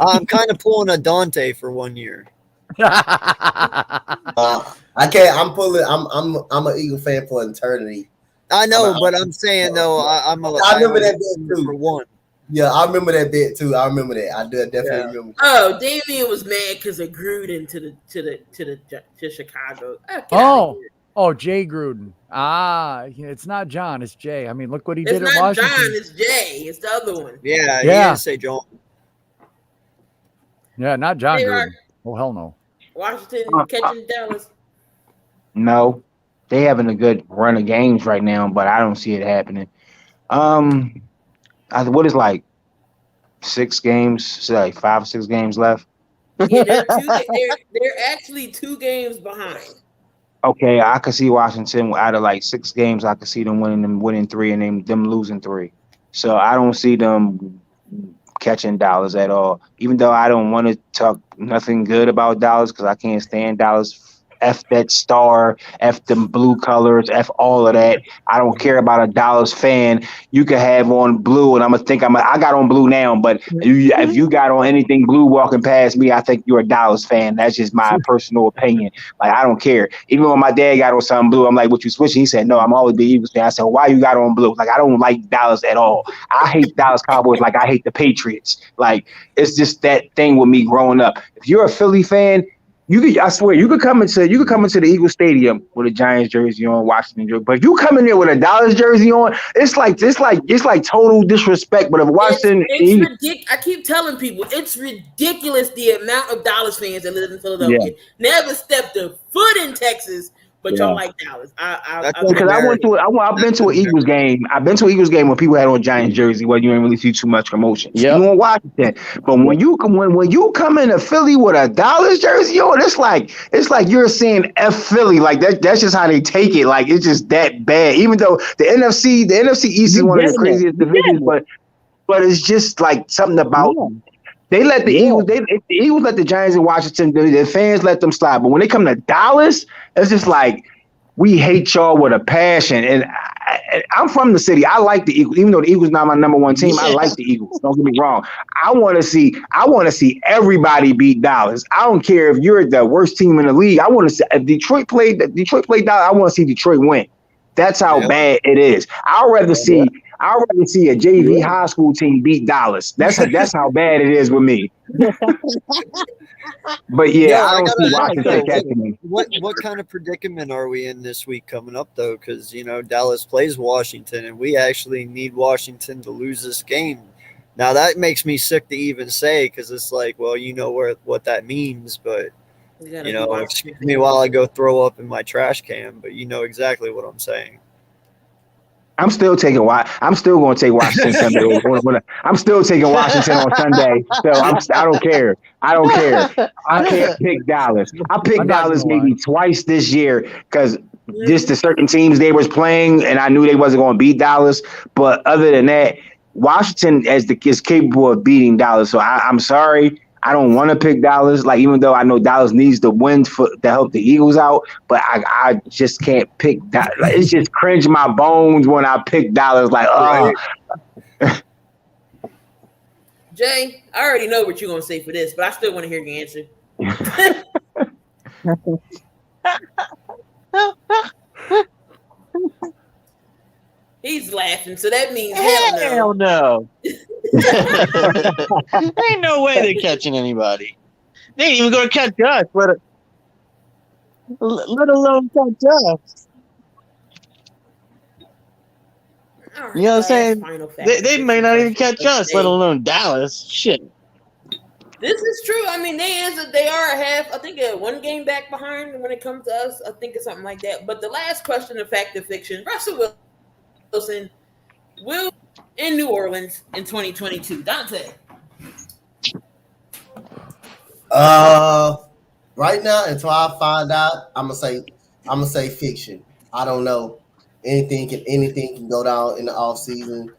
Speaker 3: I'm kind of pulling a Dante for 1 year.
Speaker 2: I can't. I'm an Eagle fan for eternity.
Speaker 3: I know, but I'm saying though, I
Speaker 2: remember that bit too.
Speaker 3: For one.
Speaker 2: Yeah, I remember that bit too. I remember that. I do definitely remember.
Speaker 1: Oh, Damian was mad because of Gruden to Chicago.
Speaker 5: Jay Gruden. It's not John. It's Jay. I mean, look what he did
Speaker 1: at
Speaker 5: Washington.
Speaker 1: It's not John. It's Jay. It's the other one.
Speaker 3: Yeah. He didn't say John.
Speaker 5: Yeah, not John Gruden. Oh hell no.
Speaker 1: Washington catching Dallas.
Speaker 4: No, they having a good run of games right now, but I don't see it happening. What is like 6 games? So like 5 or 6 games left.
Speaker 1: Yeah, they're actually 2 games behind.
Speaker 4: Okay, I could see Washington out of like 6 games. I could see them winning 3 and them losing 3. So I don't see them catching Dallas at all. Even though I don't want to talk nothing good about Dallas because I can't stand Dallas. F that star, F them blue colors, F all of that. I don't care about a Dallas fan. You can have on blue, and I got on blue now, but if you got on anything blue walking past me, I think you're a Dallas fan. That's just my personal opinion. Like, I don't care. Even when my dad got on something blue, I'm like, what you switching? He said, no, I'm always the Eagles fan. I said, why you got on blue? Like, I don't like Dallas at all. I hate Dallas Cowboys like I hate the Patriots. Like, it's just that thing with me growing up. If you're a Philly fan, I swear, you could come into the Eagles Stadium with a Giants jersey on, Washington jersey, but if you come in there with a Dallas jersey on, it's like total disrespect. But if Washington,
Speaker 1: it's ridiculous. I keep telling people it's ridiculous the amount of Dallas fans that live in Philadelphia never stepped a foot in Texas. But y'all like Dallas.
Speaker 4: Because I've been to an Eagles game. I've been to an Eagles game when people had on Giants jersey where you didn't really see too much commotion. Yeah, you on Washington. But when you come into Philly with a Dallas jersey on, it's like you're saying F Philly. Like that's just how they take it. Like it's just that bad. Even though the NFC East is one of the craziest divisions, but it's just like something about. They let the Eagles. The Eagles let the Giants in Washington. The fans let them slide. But when they come to Dallas, it's just like we hate y'all with a passion. And I'm from the city. I like the Eagles, even though the Eagles not my number 1 team. I like the Eagles. Don't get me wrong. I want to see everybody beat Dallas. I don't care if you're the worst team in the league. I want to see if Detroit played Dallas. I want to see Detroit win. That's how bad it is. I'd rather see I'd rather see a JV high school team beat Dallas. That's how bad it is with me. But yeah, I don't see Washington catching me.
Speaker 3: What kind of predicament are we in this week coming up though? Because Dallas plays Washington, and we actually need Washington to lose this game. Now that makes me sick to even say, because it's like, well, what that means, but excuse me while I go throw up in my trash can, but you know exactly what I'm saying.
Speaker 4: I'm still going to take Washington Sunday. I'm still taking Washington on Sunday. So I don't care. I can't pick Dallas. I picked Dallas maybe twice this year because just the certain teams they was playing, and I knew they wasn't going to beat Dallas. But other than that, Washington is capable of beating Dallas. So I'm sorry. I don't want to pick Dallas, even though I know Dallas needs the win to help the Eagles out, but I just can't pick that. It's just cringe my bones when I pick Dallas.
Speaker 1: Jay, I already know what you're gonna say for this, but I still want to hear your answer. He's laughing, so that means hell
Speaker 7: no. Ain't no way they're catching anybody. They ain't even going to catch us, let alone catch us. You know what I'm saying? They may not even catch us, let alone Dallas. Shit.
Speaker 1: This is true. I mean, they are I think one game back behind when it comes to us. I think it's something like that. But the last question of fact or fiction, Russell Wilson will in New Orleans in 2022. Dante.
Speaker 2: Right now, until I find out, I'm gonna say fiction. I don't know. Anything can go down in the off season.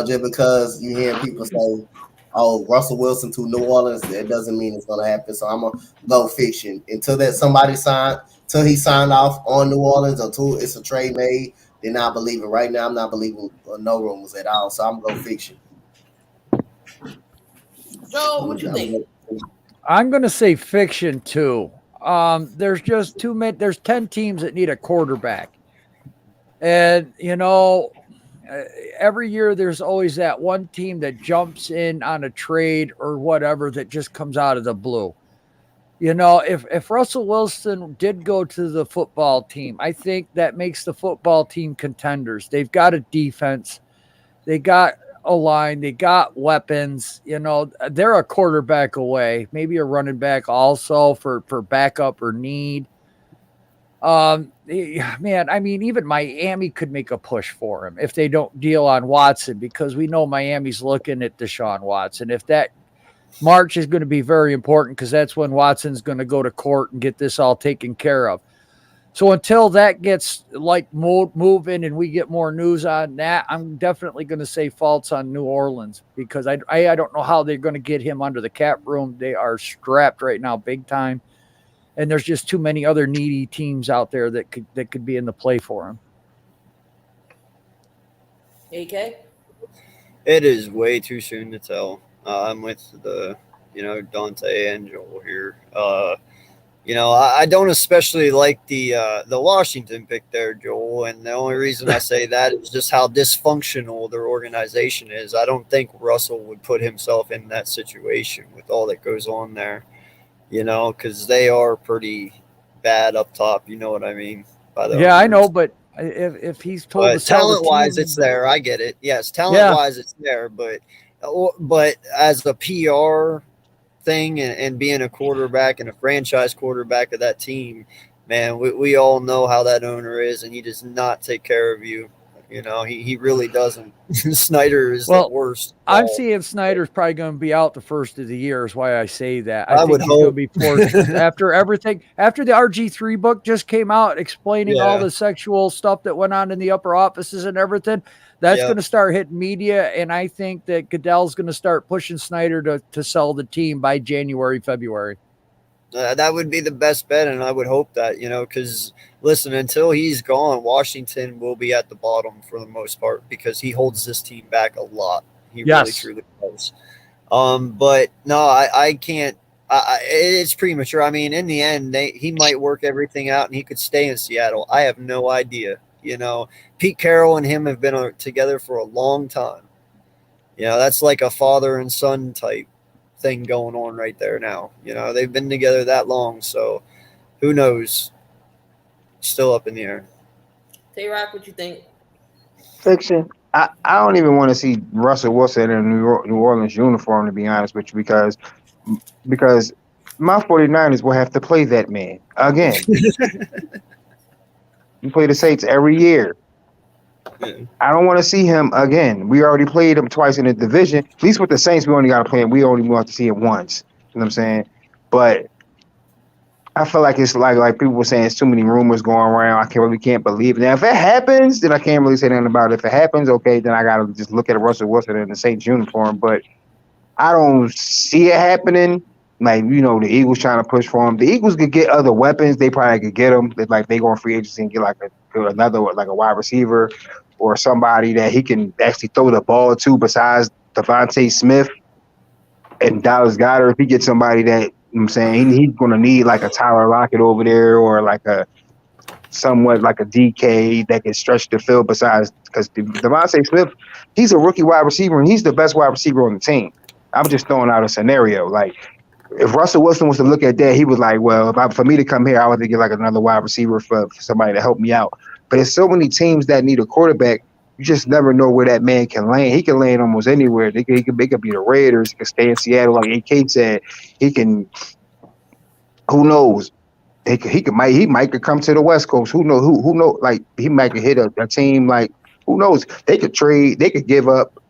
Speaker 2: Just because you hear people say, "Oh, Russell Wilson to New Orleans," that doesn't mean it's gonna happen. So I'm gonna go fiction until he signed off on New Orleans, until it's a trade made. Then I believe it. Right now, I'm not believing no rumors at all. So I'm gonna go fiction.
Speaker 1: Joe, what you think?
Speaker 5: I'm going to say fiction too. There's just too many. There's 10 teams that need a quarterback, and every year there's always that one team that jumps in on a trade or whatever that just comes out of the blue. If Russell Wilson did go to the football team, I think that makes the football team contenders. They've got a defense. They got a line. They got weapons. They're a quarterback away, maybe a running back also for backup or need. Man, I mean, even Miami could make a push for him if they don't deal on Watson, because we know Miami's looking at Deshaun Watson. If that March is going to be very important, because that's when Watson's going to go to court and get this all taken care of. So until that gets moving and we get more news on that, I'm definitely going to say false on New Orleans, because I don't know how they're going to get him under the cap room. They are strapped right now big time, and there's just too many other needy teams out there that could be in the play for him.
Speaker 1: AK?
Speaker 3: It is way too soon to tell. I'm with Dante and Joel here. I don't especially like the Washington pick there, Joel. And the only reason I say that is just how dysfunctional their organization is. I don't think Russell would put himself in that situation with all that goes on there, because they are pretty bad up top. You know what I mean?
Speaker 5: I know, but if he's told to
Speaker 3: talent-wise, it's there. I get it. Yes, talent-wise, it's there, but as a PR thing and being a quarterback and a franchise quarterback of that team, man, we all know how that owner is, and he does not take care of you. He really doesn't. Snyder is the worst.
Speaker 5: I'm seeing Snyder's probably going to be out the first of the year, is why I say that. I think
Speaker 3: would
Speaker 5: he's
Speaker 3: hope.
Speaker 5: going to be forced after everything. After the RG3 book just came out explaining all the sexual stuff that went on in the upper offices and everything, that's going to start hitting media, and I think that Goodell's going to start pushing Snyder to sell the team by January, February.
Speaker 3: That would be the best bet, and I would hope that, because, listen, until he's gone, Washington will be at the bottom for the most part, because he holds this team back a lot. He really, truly does. But, no, I can't. It's premature. I mean, in the end, he might work everything out, and he could stay in Seattle. I have no idea. Pete Carroll and him have been together for a long time. That's like a father and son type thing going on right there now. They've been together that long, so who knows? Still up in the air.
Speaker 1: Tayrock, what you think?
Speaker 4: Fiction. I don't even want to see Russell Wilson in a New Orleans uniform, to be honest with you, because my 49ers will have to play that man again. You play the Saints every year. I don't want to see him again. We already played him twice in the division. At least with the Saints, we only got to play him. We only want to see him once. You know what I'm saying? But I feel like it's like people were saying, it's too many rumors going around. I can't believe it. Now, if it happens, then I can't really say nothing about it. If it happens, okay, then I got to just look at Russell Wilson in the Saints uniform. But I don't see it happening. Like, the Eagles trying to push for him. The Eagles could get other weapons. They probably could get them. They go on free agency and get another wide receiver or somebody that he can actually throw the ball to besides Devontae Smith and Dallas Goedert. If he gets somebody that, I'm saying, he's going to need like a Tyler Lockett over there or like somewhat like a DK that can stretch the field besides, because Devontae Smith, he's a rookie wide receiver and he's the best wide receiver on the team. I'm just throwing out a scenario. Like, if Russell Wilson was to look at that, he was like, well, for me to come here, I would to get like another wide receiver for somebody to help me out. But there's so many teams that need a quarterback. You just never know where that man can land. He can land almost anywhere. He could be the Raiders. He could stay in Seattle, like AK said. He can. Who knows? He might come to the West Coast. Who knows? Who knows? Like, he might hit a team. Like, who knows? They could trade. They could give up.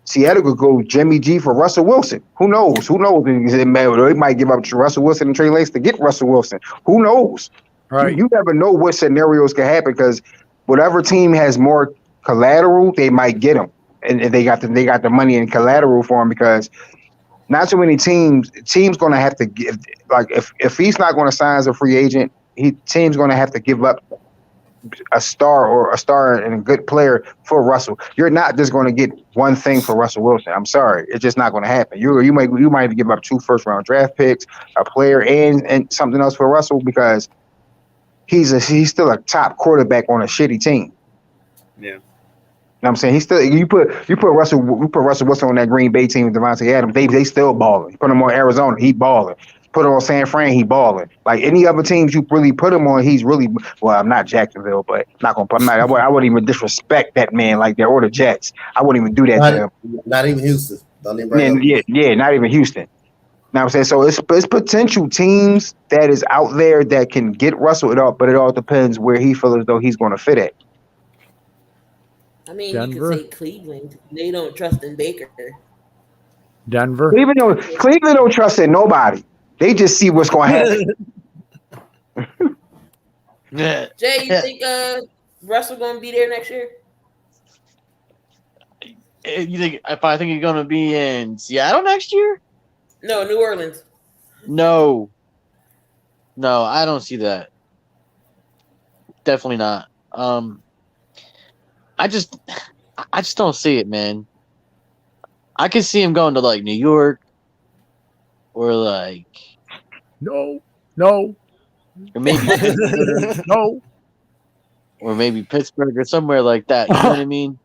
Speaker 4: Seattle could go Jimmy G for Russell Wilson. Who knows? They might give up to Russell Wilson and Trey Lance to get Russell Wilson. Who knows? Right. You never know what scenarios can happen, because whatever team has more collateral, they might get him, and they got the money in collateral for him, because not so many teams going to have to give, like, if he's not going to sign as a free agent, team's going to have to give up a star and a good player for Russell. You're not just going to get one thing for Russell Wilson. I'm sorry, it's just not going to happen. You might give up 2 first-round draft picks, a player, and something else for Russell, because he's still a top quarterback on a shitty team.
Speaker 3: Yeah.
Speaker 4: You know what I'm saying? He's still, you put Russell Wilson on that Green Bay team with Devontae Adams, they still balling. You put him on Arizona, he balling. Put him on San Fran, he balling. Like, any other teams you really put him on, he's really, well, I'm not Jacksonville, but I wouldn't even disrespect that man like that, or the Jets. I wouldn't even do that to him.
Speaker 2: Not even Houston. Don't even bring
Speaker 4: not even Houston. You know what I'm saying? So it's potential teams that is out there that can get Russell but it all depends where he feels as though he's going to fit at.
Speaker 1: I mean, Denver. You could say Cleveland. They don't trust in Baker.
Speaker 5: Denver.
Speaker 4: Cleveland don't trust in nobody. They just see what's going to happen.
Speaker 1: Jay, you think Russell going to be there next year?
Speaker 7: You think I think he's going to be in Seattle next year?
Speaker 1: No, New Orleans.
Speaker 7: No, I don't see that. Definitely not. I just don't see it, man. I could see him going to like New York, or like
Speaker 5: no,
Speaker 7: or maybe
Speaker 5: no,
Speaker 7: or maybe Pittsburgh or somewhere like that. You know what I mean?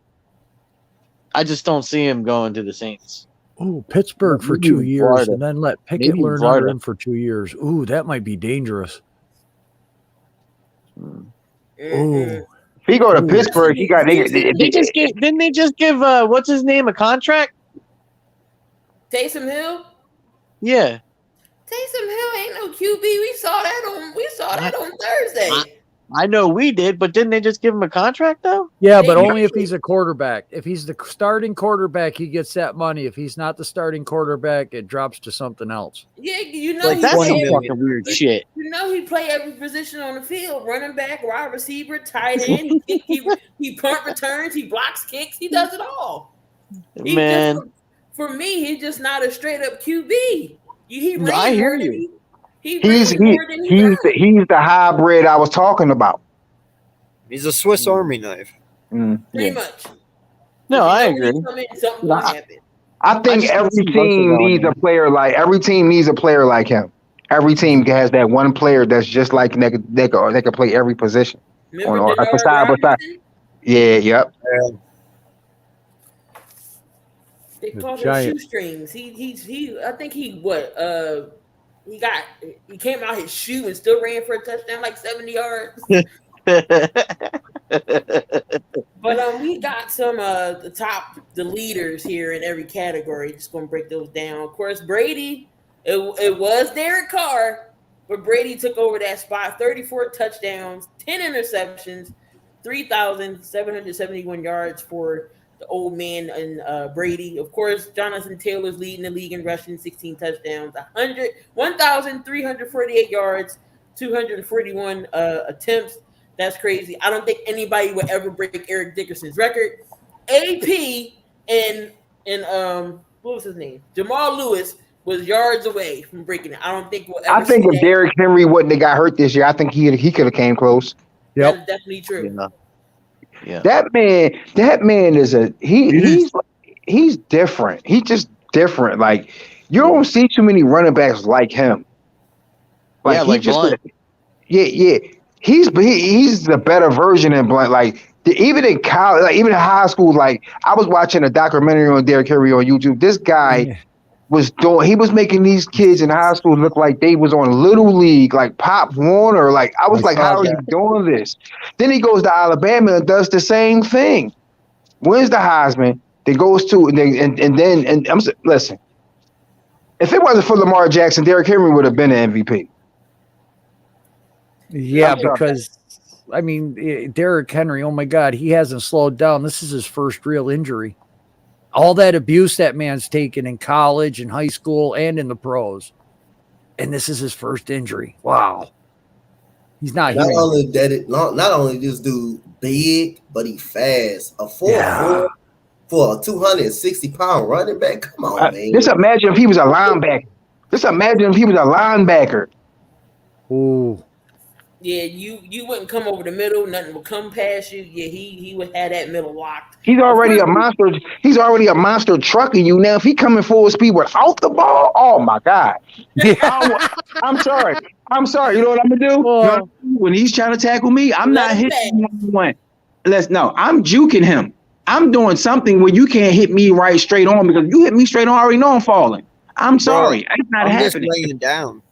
Speaker 7: I just don't see him going to the Saints.
Speaker 5: Ooh, Pittsburgh for 2 years, Florida. And then let Pickett learn under him for 2 years. Ooh, that might be dangerous.
Speaker 4: Ooh. If he go to Pittsburgh, he got.
Speaker 7: Didn't they just give what's his name a contract?
Speaker 1: Taysom Hill.
Speaker 7: Yeah.
Speaker 1: Taysom Hill ain't no QB. We saw that on Thursday.
Speaker 7: I know we did, but didn't they just give him a contract though?
Speaker 5: Yeah, but only if he's a quarterback. If he's the starting quarterback, he gets that money. If he's not the starting quarterback, it drops to something else.
Speaker 1: Yeah, you know,
Speaker 7: that's some fucking weird shit.
Speaker 1: You know, he play every position on the field: running back, wide receiver, tight end. He punt returns, he blocks kicks, he does it all. For me, he's just not a straight up QB.
Speaker 7: I hear you.
Speaker 4: He's the hybrid I was talking about.
Speaker 3: He's a Swiss Army knife.
Speaker 1: Pretty much.
Speaker 7: No, I agree.
Speaker 4: I think every team needs a player like him. Every team has that one player that's just like they could play every position.
Speaker 1: Remember Denard
Speaker 4: beside.
Speaker 1: Robinson?
Speaker 4: Yeah, yep.
Speaker 1: They called him
Speaker 5: giant.
Speaker 1: shoestrings. He I think he came out his shoe and still ran for a touchdown like 70 yards. But we got some the leaders here in every category. Just gonna break those down. Of course, Brady, it was Derek Carr, but Brady took over that spot. 34 touchdowns, 10 interceptions, 3,771 yards for the old man and Brady. Of course, Jonathan Taylor's leading the league in rushing, 16 touchdowns, 1,348 yards, 241 attempts. That's crazy. I don't think anybody would ever break Eric Dickerson's record. AP and what was his name? Jamal Lewis was yards away from breaking it. I don't think we'll ever.
Speaker 4: I think if Derrick Henry wouldn't have got hurt this year, I think he could have came close.
Speaker 5: Yep.
Speaker 1: That's definitely true.
Speaker 7: Yeah.
Speaker 4: That man is he's different. He's just different. Like you don't see too many running backs like him.
Speaker 7: Like Bryan.
Speaker 4: Yeah. He's the better version of Blunt. Like even in college, like even in high school, like I was watching a documentary on Derrick Henry on YouTube. This guy was making these kids in high school look like they was on Little League, like Pop Warner. Like I was like, how are you doing this? Then he goes to Alabama and does the same thing. Wins the Heisman. Then goes to listen. If it wasn't for Lamar Jackson, Derrick Henry would have been an MVP.
Speaker 5: Yeah, because I mean, Derrick Henry, oh my God, he hasn't slowed down. This is his first real injury. All that abuse that man's taken in college and high school and in the pros. And this is his first injury. Wow. He's not
Speaker 2: Not
Speaker 5: human.
Speaker 2: only this dude big, but he fast. A 4'4" for a 260-pound running back. Come on, man.
Speaker 4: Just imagine if he was a linebacker.
Speaker 5: Ooh.
Speaker 1: Yeah, you wouldn't come over the middle. Nothing would come past you. Yeah, he would have that middle locked.
Speaker 4: He's already a monster. He's already a monster trucking you. Now, if he coming full speed without the ball, oh my God. I'm sorry. You know what I'm gonna do? When he's trying to tackle me, I'm not hitting him one. I'm juking him. I'm doing something where you can't hit me right straight on because you hit me straight on. I already know I'm falling. I'm sorry. It's not happening.
Speaker 3: Just laying down.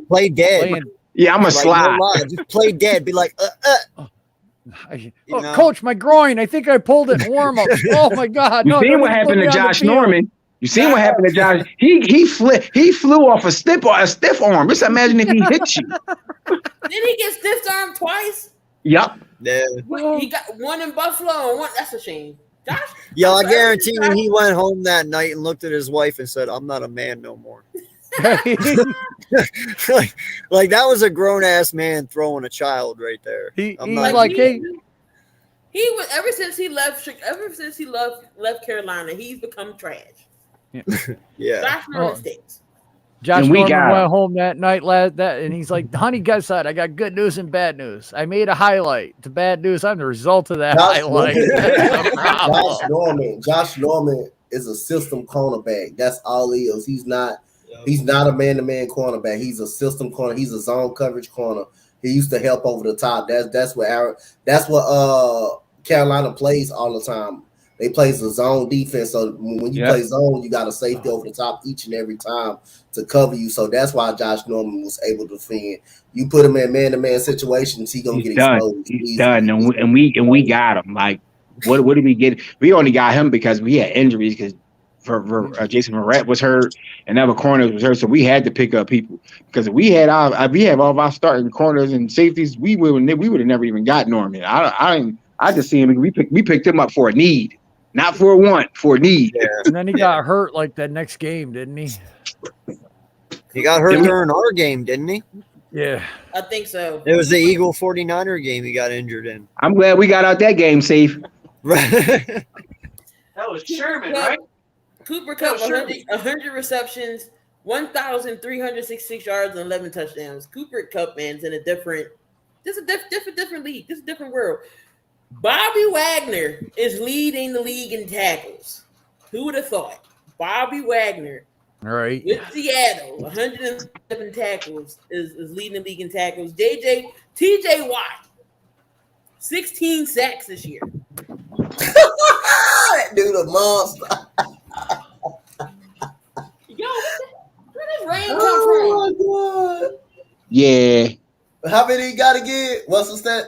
Speaker 3: Play dead.
Speaker 4: Yeah, I'm a slide.
Speaker 3: No, just play dead. Be like,
Speaker 5: Coach, my groin. I think I pulled it in warm-up. Oh my God.
Speaker 4: You seen what happened to Josh Norman? You seen what happened to Josh? He flew off a stiff arm. Just imagine if he hit you.
Speaker 1: Did he get stiff arm twice?
Speaker 4: Yep.
Speaker 3: Yeah.
Speaker 1: He got one in Buffalo and one. That's a shame. Josh,
Speaker 3: I guarantee you he went home that night and looked at his wife and said, I'm not a man no more. like that was a grown-ass man throwing a child right there.
Speaker 1: He was ever since he left Carolina, he's become trash.
Speaker 3: Yeah.
Speaker 1: Josh Norman stinks.
Speaker 5: Josh Norman went home that night and he's like, honey, guess what? I got good news and bad news. I made a highlight. The bad news, I'm the result of that highlight.
Speaker 2: Josh Norman is a system cornerback. That's all he is. He's not a man-to-man cornerback. He's a system corner. He's a zone coverage corner. He used to help over the top. That's what Carolina plays all the time. They play the zone defense. So when you play zone, you got a safety over the top each and every time to cover you. So that's why Josh Norman was able to defend. You put him in man-to-man situations, he's gonna get exposed.
Speaker 4: He's done, and we got him. Like, what did we get? We only got him because we had injuries because. For Jason Verrett was hurt, and other corners was hurt, so we had to pick up people because if we have all of our starting corners and safeties, we would have never even got Norman. I just see him. We picked him up for a need, not for a want, for a need.
Speaker 5: Yeah. And then he got hurt like that next game, didn't he?
Speaker 3: He got hurt during our game, didn't he?
Speaker 5: Yeah,
Speaker 1: I think so.
Speaker 3: It was the Eagle 49er game he got injured in.
Speaker 4: I'm glad we got out that game safe.
Speaker 3: Right.
Speaker 8: That was Sherman, right?
Speaker 1: Cooper Kupp, 100 receptions, 1,366 yards, and 11 touchdowns. Cooper Kupp, man's in a different league. This is a different world. Bobby Wagner is leading the league in tackles. Who would have thought? Bobby Wagner,
Speaker 5: right,
Speaker 1: with Seattle, 107 tackles is leading the league in tackles. TJ Watt 16 sacks this year.
Speaker 2: That dude a monster.
Speaker 1: Yo, where does rain come from?
Speaker 2: Oh my God.
Speaker 4: Yeah.
Speaker 2: How many he got again? What's the stat?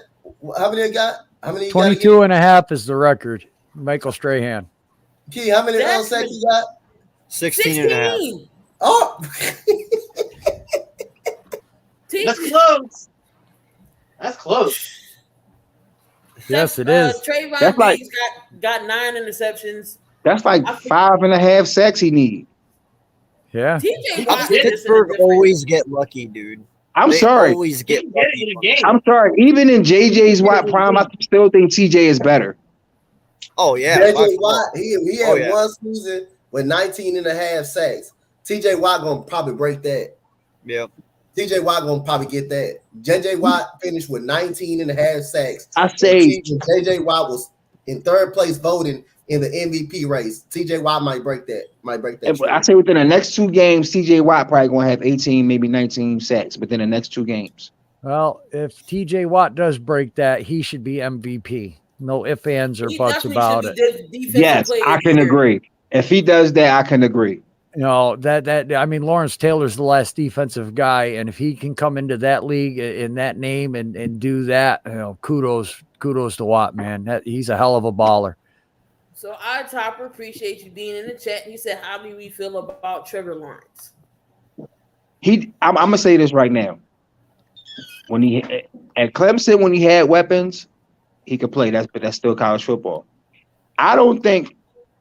Speaker 2: How many he got? How many?
Speaker 5: 22 and a half is the record. Michael Strahan.
Speaker 2: Key, how many
Speaker 1: That's
Speaker 2: sacks he got?
Speaker 3: 16 and a half.
Speaker 2: Oh.
Speaker 8: That's close. That's close.
Speaker 5: Yes, it is.
Speaker 1: Trayvon
Speaker 4: That's like-
Speaker 1: Diggs got 9 interceptions.
Speaker 4: That's like 5.5 sacks he need.
Speaker 5: Yeah.
Speaker 1: TJ Watt
Speaker 3: Pittsburgh always get lucky, dude.
Speaker 4: I'm
Speaker 3: They
Speaker 4: sorry.
Speaker 3: always get
Speaker 8: Get it in
Speaker 3: lucky.
Speaker 8: the game.
Speaker 4: I'm sorry. Even in JJ's Watt prime, I still think TJ is better.
Speaker 3: Oh, yeah.
Speaker 2: JJ Watt, he had
Speaker 3: Oh, yeah.
Speaker 2: one season with 19 and a half sacks. TJ Watt gonna probably break that.
Speaker 3: Yep.
Speaker 2: TJ Watt gonna probably get that. JJ Watt finished with 19 and a half sacks.
Speaker 4: I say
Speaker 2: JJ Watt was in third place voting in the MVP race. TJ Watt might break that.
Speaker 4: I say within the next 2 games, TJ Watt probably gonna have 18, maybe 19 sacks within the next 2 games.
Speaker 5: Well, if TJ Watt does break that, he should be MVP. No ifs, ands, or
Speaker 1: He
Speaker 5: buts
Speaker 1: definitely
Speaker 5: about
Speaker 1: should
Speaker 5: it.
Speaker 1: be defensive
Speaker 4: Yes,
Speaker 1: player
Speaker 4: I
Speaker 1: of the
Speaker 4: can
Speaker 1: year.
Speaker 4: agree. If he does that, I can agree.
Speaker 5: You know, I mean, Lawrence Taylor's the last defensive guy, and if he can come into that league in that name and do that, you know, kudos to Watt, man. He's a hell of a baller.
Speaker 1: So our topper, appreciate you being in the chat. He said, how do we feel about Trevor Lawrence?
Speaker 4: I'm gonna say this right now. When he at Clemson, when he had weapons, he could play. That's still college football. I don't think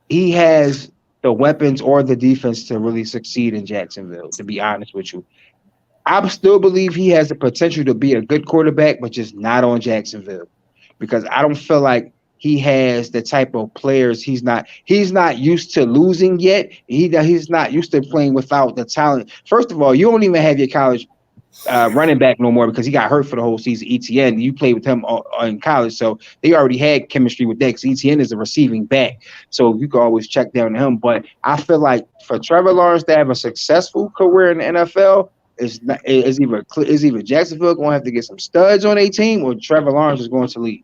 Speaker 4: he has the weapons or the defense to really succeed in Jacksonville, to be honest with you. I still believe he has the potential to be a good quarterback, but just not on Jacksonville, because I don't feel like he has the type of players. He's not used to losing yet. He's not used to playing without the talent. First of all, you don't even have your college running back no more because he got hurt for the whole season. ETN, you played with him in college, so they already had chemistry with that because ETN is a receiving back, so you can always check down to him. But I feel like for Trevor Lawrence to have a successful career in the NFL, is either Jacksonville going to have to get some studs on a team, or Trevor Lawrence is going to lead.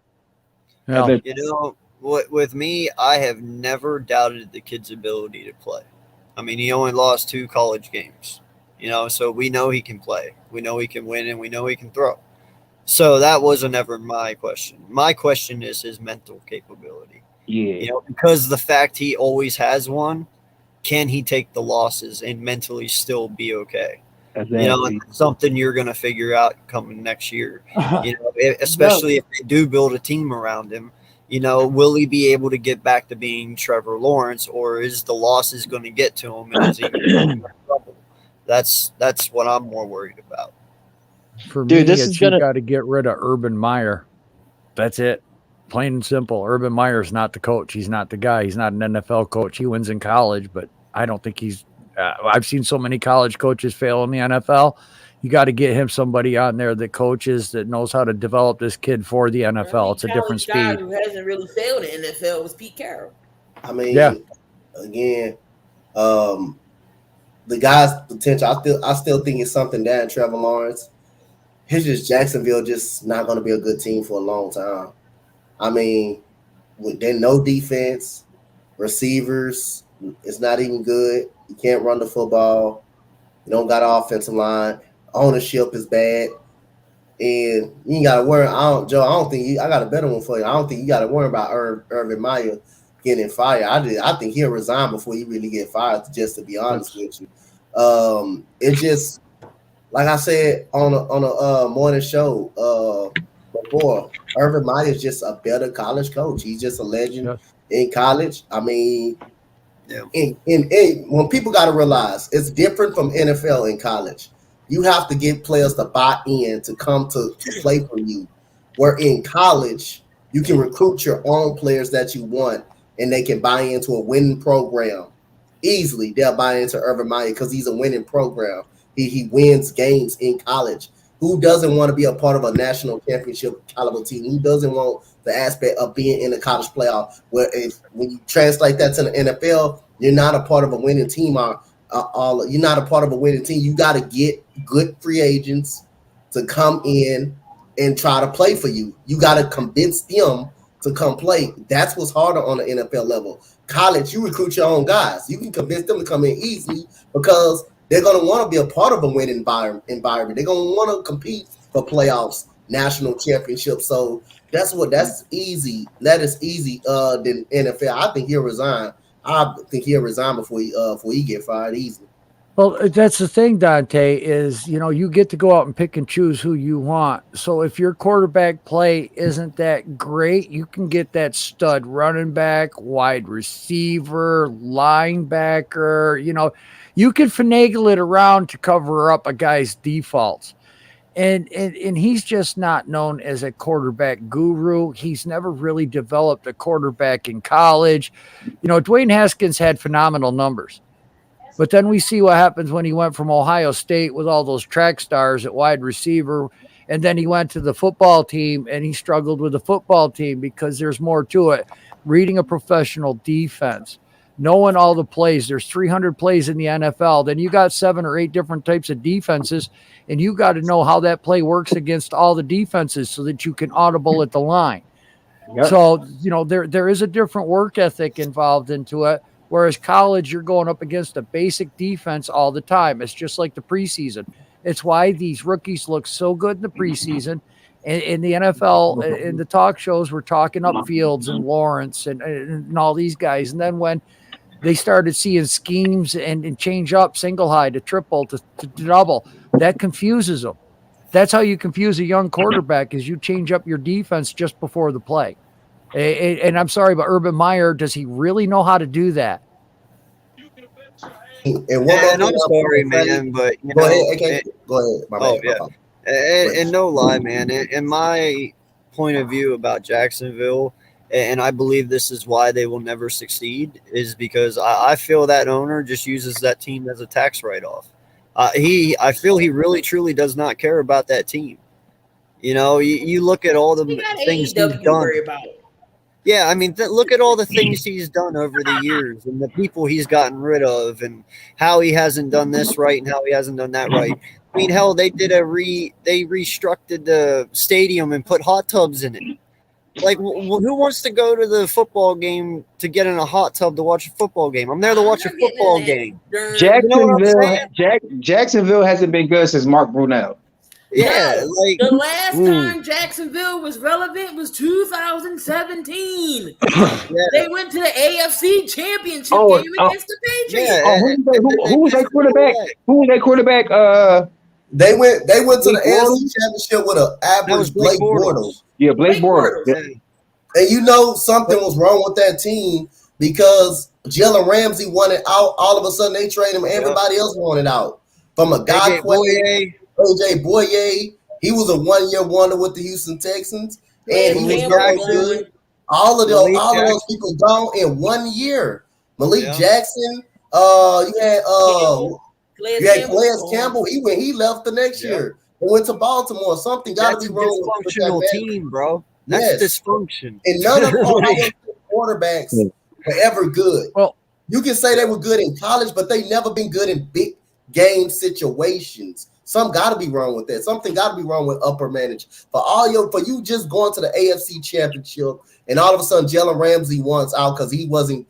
Speaker 5: Yeah.
Speaker 3: You know, with me, I have never doubted the kid's ability to play. I mean, he only lost 2 college games, you know, so we know he can play. We know he can win, and we know he can throw. So that wasn't ever my question. My question is his mental capability.
Speaker 4: Yeah.
Speaker 3: You know, because the fact he always has one, can he take the losses and mentally still be okay?
Speaker 4: Exactly.
Speaker 3: You know, and that's something you're going to figure out coming next year. You know, especially if they do build a team around him. You know, will he be able to get back to being Trevor Lawrence, or is the losses going to get to him? And is he going to get in trouble? That's what I'm more worried about.
Speaker 5: For me,
Speaker 7: Dude, this
Speaker 5: it's
Speaker 7: is
Speaker 5: you
Speaker 7: gonna-
Speaker 5: got to get rid of Urban Meyer. That's it. Plain and simple. Urban Meyer's not the coach. He's not the guy. He's not an NFL coach. He wins in college, but I don't think he's I've seen so many college coaches fail in the NFL. You got to get him somebody on there that coaches, that knows how to develop this kid for the NFL. It's a different
Speaker 1: guy
Speaker 5: speed.
Speaker 1: who hasn't really failed in the NFL was Pete Carroll.
Speaker 2: I mean,
Speaker 5: Yeah.
Speaker 2: Again, the guy's potential. I still think it's something there in Trevor Lawrence. It's just Jacksonville just not going to be a good team for a long time. I mean, there's no defense, receivers. It's not even good. You can't run the football. You don't got an offensive line. Ownership is bad. And you ain't got to worry. I got a better one for you. I don't think you got to worry about Urban Meyer getting fired. I think he'll resign before he really get fired, just to be honest with you. It just, like I said on a morning show before, Urban Meyer is just a better college coach. He's just a legend in college. I mean, when people got to realize it's different from NFL in college. You have to get players to buy in to come to play for you. Where in college, you can recruit your own players that you want, and they can buy into a winning program easily. They'll buy into Urban Meyer because he's a winning program. He wins games in college. Who doesn't want to be a part of a national championship caliber team? Who doesn't want the aspect of being in the college playoff? Where when you translate that to the NFL, you're not a part of a winning team. You're not a part of a winning team. You got to get good free agents to come in and try to play for you. You got to convince them to come play. That's what's harder on the NFL level. College, you recruit your own guys. You can convince them to come in easily because they're going to want to be a part of a winning environment. They're going to want to compete for playoffs, national championships. So that's easy. That is easy than NFL. I think he'll resign. I think he'll resign before he get fired easily.
Speaker 5: Well, that's the thing, Dante, is, you get to go out and pick and choose who you want. So if your quarterback play isn't that great, you can get that stud running back, wide receiver, linebacker. You can finagle it around to cover up a guy's defaults. And he's just not known as a quarterback guru. He's never really developed a quarterback in college. Dwayne Haskins had phenomenal numbers. But then we see what happens when he went from Ohio State with all those track stars at wide receiver, and then he went to the football team, and he struggled with the football team because there's more to it. Reading a professional defense, knowing all the plays. There's 300 plays in the NFL. Then you got 7 or 8 different types of defenses, and you got to know how that play works against all the defenses so that you can audible at the line. Yep. So, there is a different work ethic involved into it. Whereas college, you're going up against a basic defense all the time. It's just like the preseason. It's why these rookies look so good in the preseason. In the NFL, in the talk shows, we're talking up Fields and Lawrence and all these guys. And then when they started seeing schemes and change up single high to triple to double, that confuses them. That's how you confuse a young quarterback, is you change up your defense just before the play. And I'm sorry, but Urban Meyer, does he really know how to do that?
Speaker 2: And
Speaker 3: I'm sorry, man, but
Speaker 2: go ahead. My bad.
Speaker 3: Yeah. And no lie, man. In my point of view about Jacksonville, and I believe this is why they will never succeed, is because I feel that owner just uses that team as a tax write-off. I feel he really, truly does not care about that team. You look at all the things he's done. Yeah, I mean, look at all the things he's done over the years and the people he's gotten rid of and how he hasn't done this right and how he hasn't done that right. I mean, hell, they restructured the stadium and put hot tubs in it. Like, who wants to go to the football game to get in a hot tub to watch a football game? I'm there to watch a football game.
Speaker 4: Jacksonville hasn't been good since Mark Brunell.
Speaker 1: Yeah, the last time Jacksonville was relevant was 2017. They went to the AFC Championship game against the Patriots.
Speaker 4: Who was that quarterback?
Speaker 2: They went to the AFC Championship with an average Blake Bortles.
Speaker 4: Yeah, Blake Bortles.
Speaker 2: And something was wrong with that team because Jalen Ramsey won it out. All of a sudden, they traded him. Everybody else won it out. From a guy AJ Boye, he was a 1-year wonder with the Houston Texans, and he was very good. All of those people gone in 1 year. Malik Jackson, you had Calais Campbell. He left the next year. He went to Baltimore. Something got to be wrong with
Speaker 3: that team, bro. That's dysfunction.
Speaker 2: And none of our quarterbacks were ever good. Well, you can say they were good in college, but they never been good in big game situations. Something got to be wrong with that. Something got to be wrong with upper management. For you just going to the AFC Championship and all of a sudden Jalen Ramsey wants out because he wasn't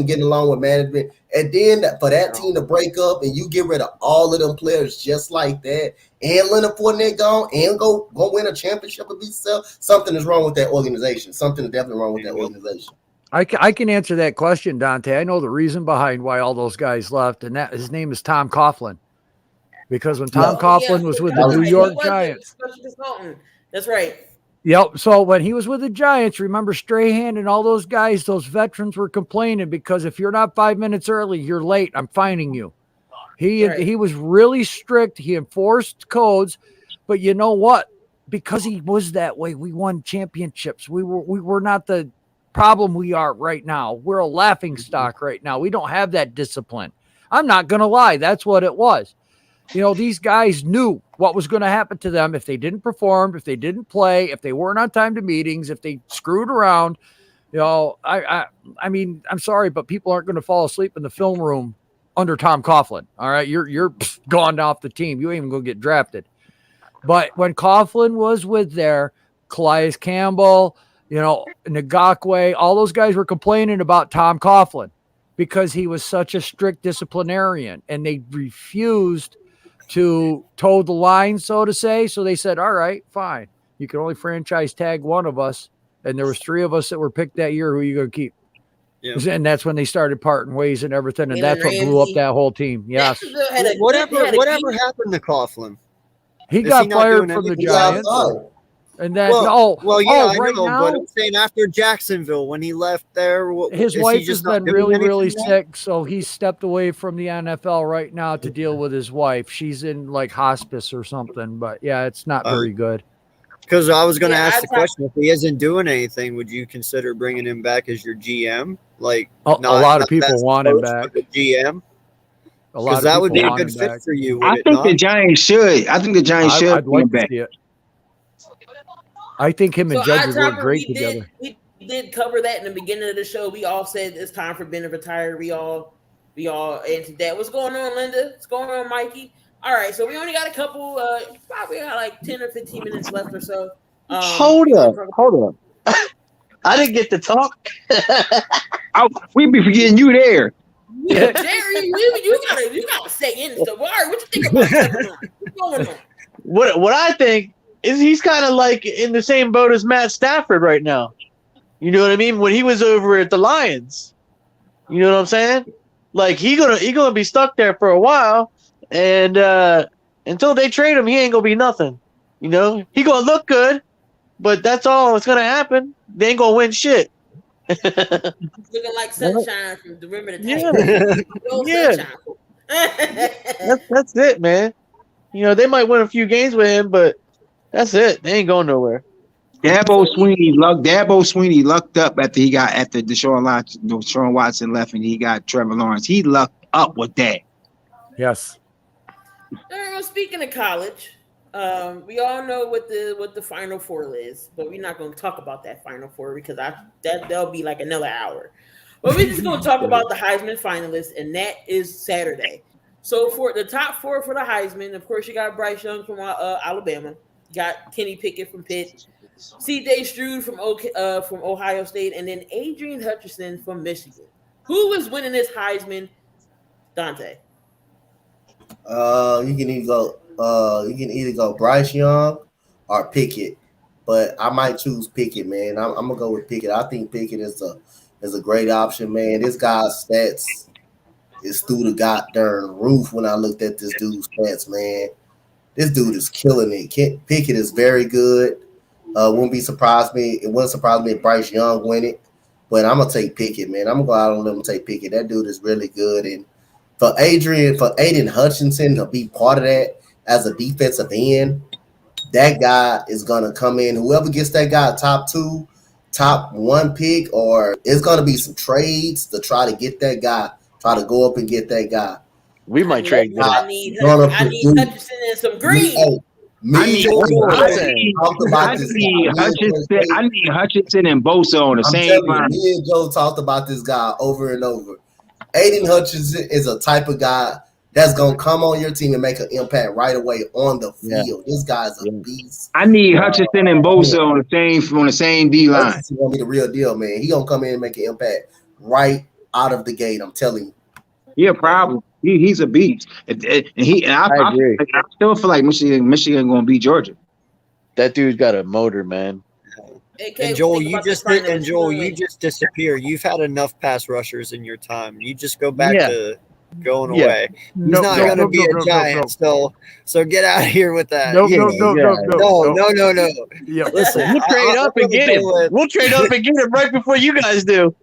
Speaker 2: getting along with management, and then for that team to break up and you get rid of all of them players just like that, and Leonard Fournette gone and go win a championship with himself, something is wrong with that organization. Something is definitely wrong with that organization.
Speaker 5: I can answer that question, Dante. I know the reason behind why all those guys left, and that his name is Tom Coughlin. Because when Tom Coughlin was with the New York Giants.
Speaker 1: That's right.
Speaker 5: Yep. So when he was with the Giants, remember Strahan and all those guys, those veterans were complaining because if you're not 5 minutes early, you're late. I'm fining you. He was really strict. He enforced codes. But you know what? Because he was that way, we won championships. We were not the problem we are right now. We're a laughing stock right now. We don't have that discipline. I'm not going to lie. That's what it was. These guys knew what was going to happen to them if they didn't perform, if they didn't play, if they weren't on time to meetings, if they screwed around. I mean, I'm sorry, but people aren't going to fall asleep in the film room under Tom Coughlin. All right, you're gone off the team. You ain't even going to get drafted. But when Coughlin was with there, Calais Campbell, Ngakwe, all those guys were complaining about Tom Coughlin because he was such a strict disciplinarian, and they refused to toe the line, so to say. So they said, all right, fine. You can only franchise tag one of us. And there was 3 of us that were picked that year. Who are you going to keep? Yeah. And that's when they started parting ways and everything. And that's what blew up that whole team. Yes.
Speaker 3: Whatever happened to Coughlin?
Speaker 5: He got fired from the Giants. And then,
Speaker 3: I know,
Speaker 5: right now,
Speaker 3: but I'm saying after Jacksonville, when he left there,
Speaker 5: his wife has been really, really sick, so he stepped away from the NFL right now to deal with his wife. She's in like hospice or something, but yeah, it's not very good.
Speaker 3: Because I was going to ask the question: if he isn't doing anything, would you consider bringing him back as your GM? Like,
Speaker 5: a lot of people want him back.
Speaker 3: The GM. Because that would be a good fit for you.
Speaker 4: I think the Giants should. I'd like to see it.
Speaker 5: I think him and Judge would work great together.
Speaker 1: We did cover that in the beginning of the show. We all said it's time for Ben to retire. We all answered that. What's going on, Linda? What's going on, Mikey? All right, so we only got a couple, probably got like 10 or 15 minutes left or so.
Speaker 7: Hold up. I didn't get to talk.
Speaker 4: We'd be forgetting you there.
Speaker 1: Yeah, Jerry, you gotta say in stuff. All right, what you think about that? What's going on?
Speaker 7: What I think is he's kind of like in the same boat as Matt Stafford right now. You know what I mean? When he was over at the Lions, you know what I'm saying? Like he gonna be stuck there for a while, and until they trade him, he ain't gonna be nothing. You know, he gonna look good, but that's all that's gonna happen. They ain't gonna win shit.
Speaker 1: Looking like sunshine from the rim of the tank.
Speaker 7: That's it, man. You know, they might win a few games with him, but that's it. They ain't going nowhere.
Speaker 4: Dabo Sweeney lucked up after Deshaun Watson left and he got Trevor Lawrence. He lucked up with that.
Speaker 5: Yes.
Speaker 1: Speaking of college, we all know what the Final Four is, but we're not going to talk about that Final Four because that'll be like another hour. But we're just going to talk about the Heisman finalists, and that is Saturday. So for the top 4 for the Heisman, of course, you got Bryce Young from Alabama, you got Kenny Pickett from Pitt, C.J. Stroud from Ohio State, and then Adrian Hutchinson from Michigan. Who is winning this Heisman, Dante?
Speaker 2: You can either go Bryce Young or Pickett, but I might choose Pickett, man. I'm gonna go with Pickett. I think Pickett is a great option, man. This guy's stats is through the goddamn roof. When I looked at this dude's stats, man, this dude is killing it. Pickett is very good. It wouldn't surprise me if Bryce Young win it, but I'm gonna take Pickett, man. I'm gonna go out on a limb and take Pickett. That dude is really good, and for Aiden Hutchinson to be part of that as a defensive end, that guy is gonna come in. Whoever gets that guy top 2, top 1 pick, or it's gonna be some trades to try to get that guy. Try to go up and get that guy.
Speaker 7: We might trade that.
Speaker 1: I need Hutchinson and some green.
Speaker 4: I need Hutchinson and Bosa on the same line.
Speaker 2: Me and Joe talked about this guy over and over. Aiden Hutchinson is a type of guy that's gonna come on your team and make an impact right away on the field. Yeah. This guy's a beast.
Speaker 4: I need Hutchinson and Bosa on the same D line.
Speaker 2: Hutchinson's gonna be the real deal, man. He gonna come in and make an impact right out of the gate. I'm telling you.
Speaker 4: Yeah, probably. He's a beast. I agree. I still feel like Michigan gonna beat Georgia.
Speaker 7: That dude's got a motor, man.
Speaker 3: And Joel, you just disappear. You've had enough pass rushers in your time. You just go back to going away. He's not going to be a Giant, so get out of here with that.
Speaker 5: No.
Speaker 3: Yeah, listen,
Speaker 7: we'll trade up and get him. We'll trade up and get him right before you guys do.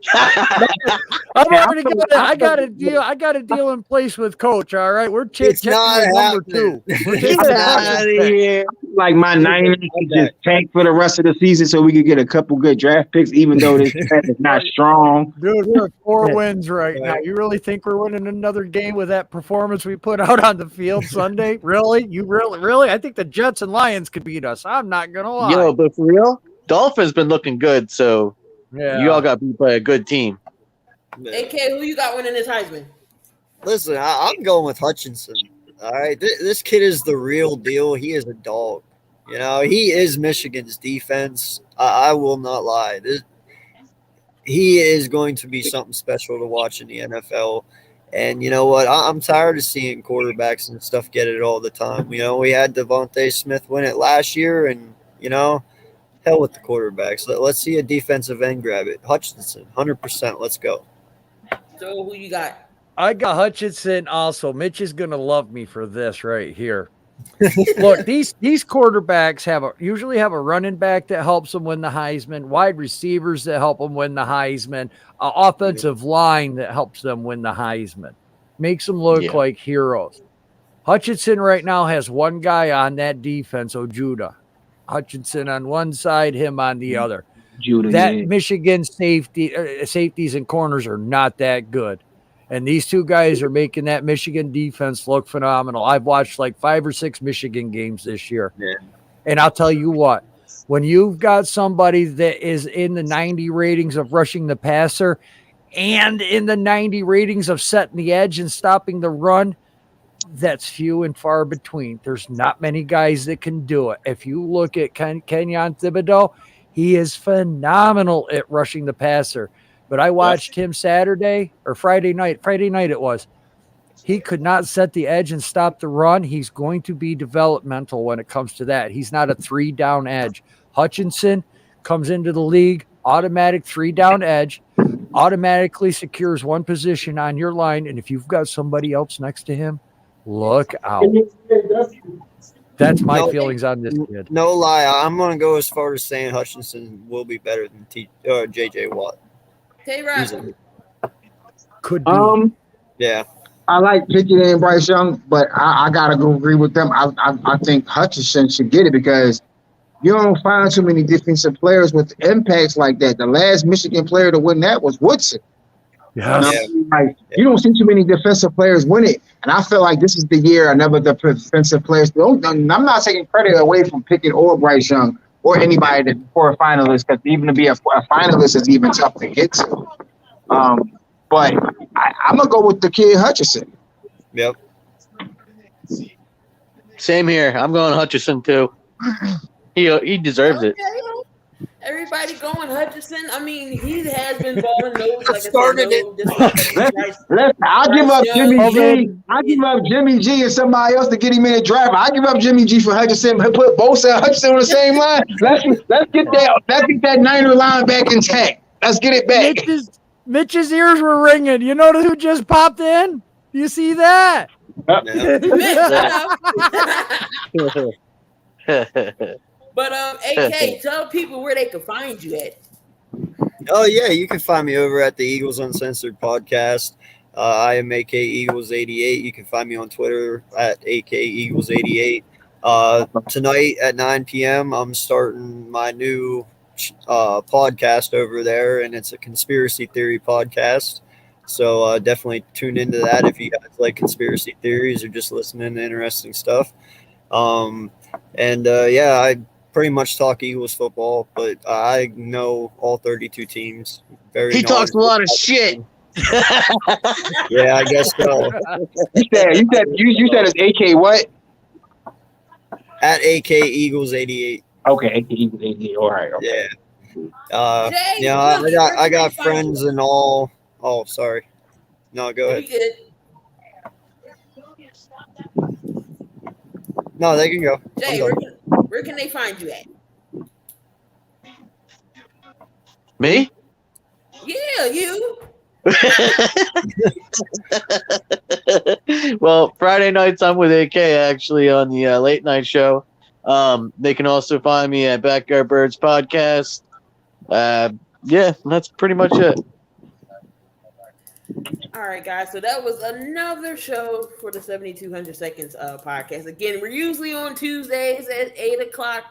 Speaker 5: I got a deal. I got a deal in place with Coach. All right, we're checking number 2.
Speaker 7: Get out of here.
Speaker 4: Like my Niners could just tank for the rest of the season so we could get a couple good draft picks, even though this draft is not strong.
Speaker 5: Dude, we're 4 wins right now. You really think we're winning another game with that performance we put out on the field Sunday? Really? You really? I think the Jets and Lions could beat us. I'm not gonna lie.
Speaker 7: Yo, but for real, Dolphins been looking good, so you all got beat by a good team.
Speaker 1: AK, who you got winning this Heisman?
Speaker 3: Listen, I'm going with Hutchinson. All right, this kid is the real deal. He is a dog. You know, he is Michigan's defense. I will not lie. He is going to be something special to watch in the NFL. And you know what? I'm tired of seeing quarterbacks and stuff get it all the time. You know, we had Devontae Smith win it last year, and you know, hell with the quarterbacks. Let's see a defensive end grab it. Hutchinson, 100%. Let's go.
Speaker 1: So who you got?
Speaker 5: I got Hutchinson also. Mitch is going to love me for this right here. Look, these quarterbacks usually have a running back that helps them win the Heisman, wide receivers that help them win the Heisman, offensive line that helps them win the Heisman. Makes them look like heroes. Hutchinson right now has one guy on that defense, Ojuda. Hutchinson on one side, him on the other. Michigan safeties and corners are not that good. And these two guys are making that Michigan defense look phenomenal. I've watched like 5 or 6 Michigan games this year.
Speaker 3: Yeah.
Speaker 5: And I'll tell you what, when you've got somebody that is in the 90 ratings of rushing the passer and in the 90 ratings of setting the edge and stopping the run, that's few and far between. There's not many guys that can do it. If you look at Kenyon Thibodeau, he is phenomenal at rushing the passer. But I watched him Friday night it was. He could not set the edge and stop the run. He's going to be developmental when it comes to that. He's not a 3-down edge. Hutchinson comes into the league, automatic 3-down edge, automatically secures one position on your line. And if you've got somebody else next to him, look out. That's my feelings on this kid.
Speaker 3: No lie. I'm going to go as far as saying Hutchinson will be better than J.J. Watt.
Speaker 1: Tayrock.
Speaker 5: Could be.
Speaker 3: Yeah.
Speaker 4: I like Pickett and Bryce Young, but I gotta go agree with them. I think Hutchinson should get it because you don't find too many defensive players with impacts like that. The last Michigan player to win that was Woodson.
Speaker 5: Yes.
Speaker 4: You don't see too many defensive players win it, and I feel like this is the year another defensive players. I'm not taking credit away from Pickett or Bryce Young or anybody for a finalist, because even to be a finalist is even tough to get to. But I'm gonna go with the kid Hutchinson.
Speaker 3: Yep.
Speaker 7: Same here. I'm going Hutchinson too. He deserves it.
Speaker 1: Everybody going Hutchinson. I mean, he has been balling those. Like
Speaker 3: Started
Speaker 4: I'll give up Jimmy G. I'll give up Jimmy G and somebody else to get him in the draft. I'll give up Jimmy G for Hutchinson, but put Bosa and Hutchinson on the same line. Let's get that Niner line back intact. Let's get it back.
Speaker 5: Mitch's ears were ringing. You know who just popped in? You see that?
Speaker 1: But AK, tell people where they can find you at.
Speaker 3: Oh yeah, you can find me over at the Eagles Uncensored podcast. I am AK Eagles 88. You can find me on Twitter at AK Eagles 88. Tonight at 9 p.m. I'm starting my new podcast over there, and it's a conspiracy theory podcast. So definitely tune into that if you guys like conspiracy theories or just listening to interesting stuff. I pretty much talk Eagles football, but I know all 32 teams.
Speaker 7: He talks a lot of shit.
Speaker 3: Yeah, I guess so.
Speaker 4: You said it's AK what?
Speaker 3: At AK Eagles 88.
Speaker 4: Okay, AK Eagles 88. All right. Okay.
Speaker 3: Yeah. I got friends and all. Oh, sorry. No, go ahead. No, they can go.
Speaker 1: Jay, where can they find you at?
Speaker 7: Me?
Speaker 1: Yeah, you.
Speaker 7: Well, Friday nights I'm with AK actually on the late night show. They can also find me at Backyard Birds Podcast. That's pretty much it.
Speaker 1: All right, guys. So that was another show for the 7200 Seconds podcast. Again, we're usually on Tuesdays at 8:00,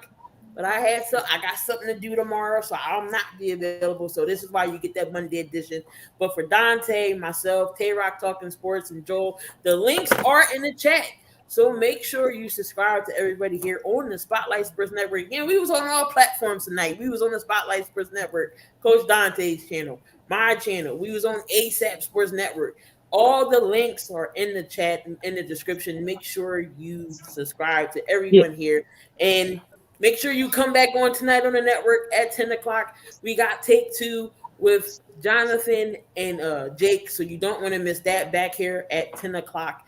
Speaker 1: but I got something to do tomorrow, so I'll not be available. So this is why you get that Monday edition. But for Dante, myself, Tayrock Talking Sports, and Joel, the links are in the chat. So make sure you subscribe to everybody here on the Spotlight Sports Network. Again, we was on all platforms tonight. We was on the Spotlight Sports Network, Coach Dante's channel, my channel. We was on ASAP Sports Network. All the links are in the chat and in the description. Make sure you subscribe to everyone here. And Make sure you come back on tonight on the network at 10 o'clock. We got Take Two with Jonathan and Jake, so you don't want to miss that back here at 10 o'clock.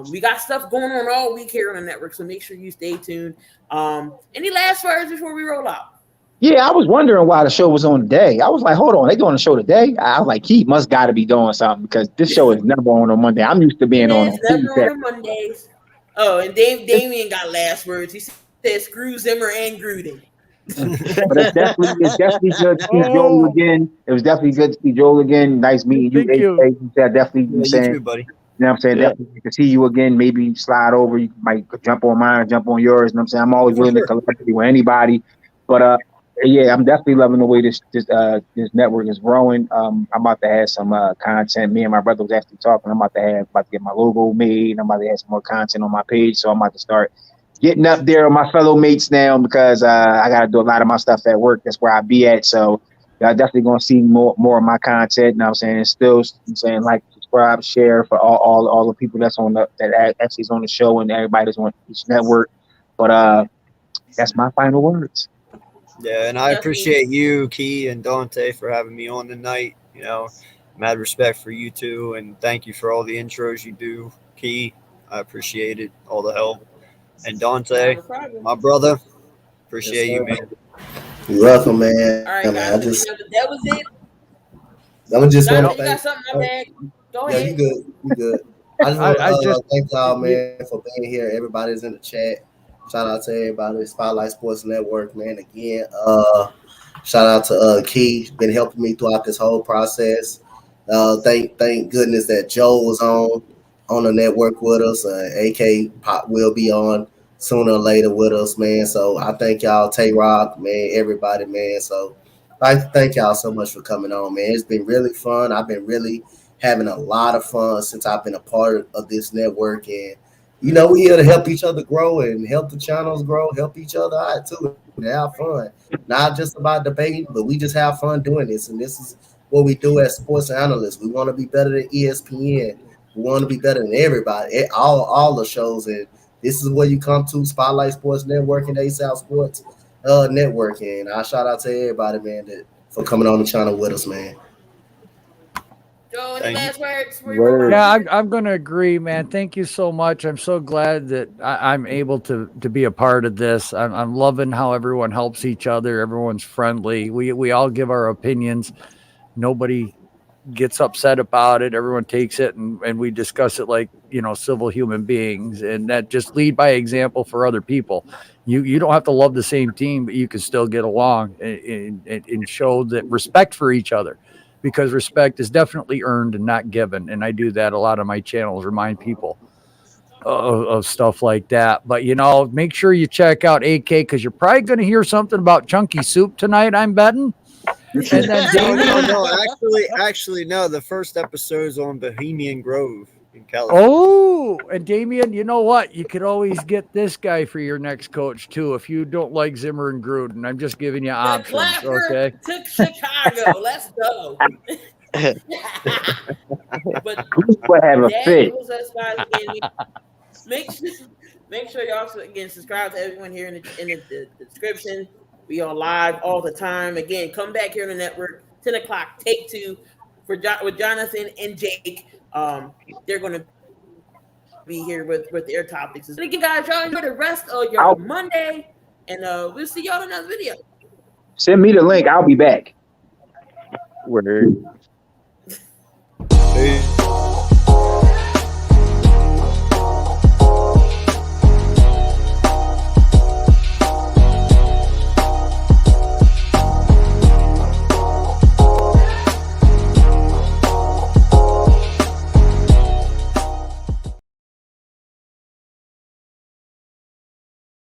Speaker 1: We got stuff going on all week here on the network, so make sure you stay tuned. Any last words before we roll out?
Speaker 4: Yeah, I was wondering why the show was on today. I was like, hold on, they doing the show today? I was like, Keith must got to be doing something because this show is never on Monday. I'm used to being on
Speaker 1: never on Mondays. Oh, and Damien got last words. He said, "Screw Zimmer and Gruden."
Speaker 4: But it's definitely good to see Joel again. It was definitely good to see Joel again. Nice meeting you.
Speaker 5: Thank you.
Speaker 4: Definitely,
Speaker 3: You
Speaker 4: saying,
Speaker 3: too, buddy.
Speaker 4: you know what I'm saying?
Speaker 7: Yeah.
Speaker 4: Definitely to see you again. Maybe slide over. You might jump on mine, jump on yours. You know what I'm saying? I'm always willing to collaborate with anybody. But yeah, I'm definitely loving the way this network is growing. I'm about to have some content. Me and my brother was actually talking. I'm about to get my logo made. I'm about to have some more content on my page. So I'm about to start getting up there with my fellow mates now because I got to do a lot of my stuff at work. That's where I be at. So y'all definitely going to see more of my content. You know what I'm saying? Still I'm saying like, subscribe, share for all the people that's on that actually is on the show and everybody that's on each network. But that's my final words.
Speaker 3: Yeah, and I appreciate you, Key and Dante, for having me on tonight. You know, mad respect for you two, and thank you for all the intros you do, Key. I appreciate it, all the help. And Dante, my brother, appreciate you, man.
Speaker 2: You're welcome, man.
Speaker 1: All right, guys.
Speaker 2: Man,
Speaker 1: that was it.
Speaker 2: I just want to
Speaker 1: you got something in my bag? Go ahead.
Speaker 2: You good. You good. I just want to thank y'all, man, for being here. Everybody's in the chat. Shout out to everybody. Spotlight Sports Network, man. Again, shout out to Key. Been helping me throughout this whole process. Thank goodness that Joe was on the network with us. AK Pop will be on sooner or later with us, man. So I thank y'all, Tayrock, man, everybody, man. So I thank y'all so much for coming on, man. It's been really fun. I've been really having a lot of fun since I've been a part of this network. And, you know, we're here to help each other grow and help the channels grow, help each other out too, and have fun. Not just about debating, but we just have fun doing this. And this is what we do as sports analysts. We want to be better than ESPN. We want to be better than everybody, all the shows. And this is where you come to, Spotlight Sports Network and ASAP Sports Network. And I shout out to everybody, man, for coming on the channel with us, man.
Speaker 1: Joe, any last words?
Speaker 5: Yeah, I'm going to agree, man. Thank you so much. I'm so glad that I'm able to be a part of this. I'm loving how everyone helps each other. Everyone's friendly. We all give our opinions. Nobody gets upset about it. Everyone takes it and we discuss it like, you know, civil human beings, and that just lead by example for other people. You don't have to love the same team, but you can still get along and show that respect for each other, because respect is definitely earned and not given. And I do that a lot on my channels, remind people of stuff like that. But, you know, make sure you check out AK, because you're probably going to hear something about Chunky Soup tonight, I'm betting. And then
Speaker 3: actually, no. The first episode's on Bohemian Grove in California.
Speaker 5: Oh, and Damien, you know what? You could always get this guy for your next coach too if you don't like Zimmer and Gruden. I'm just giving you options, okay?
Speaker 1: To Chicago, let's go. But
Speaker 4: we'll have a fit.
Speaker 1: Make sure y'all again subscribe to everyone here in the description. We are live all the time. Again, come back here on the network, 10 o'clock, Take Two with Jonathan and Jake. They're going to be here with their topics. So again, guys, y'all enjoy the rest of your Monday, and we'll see y'all in another video.
Speaker 4: Send me the link. I'll be back. Word.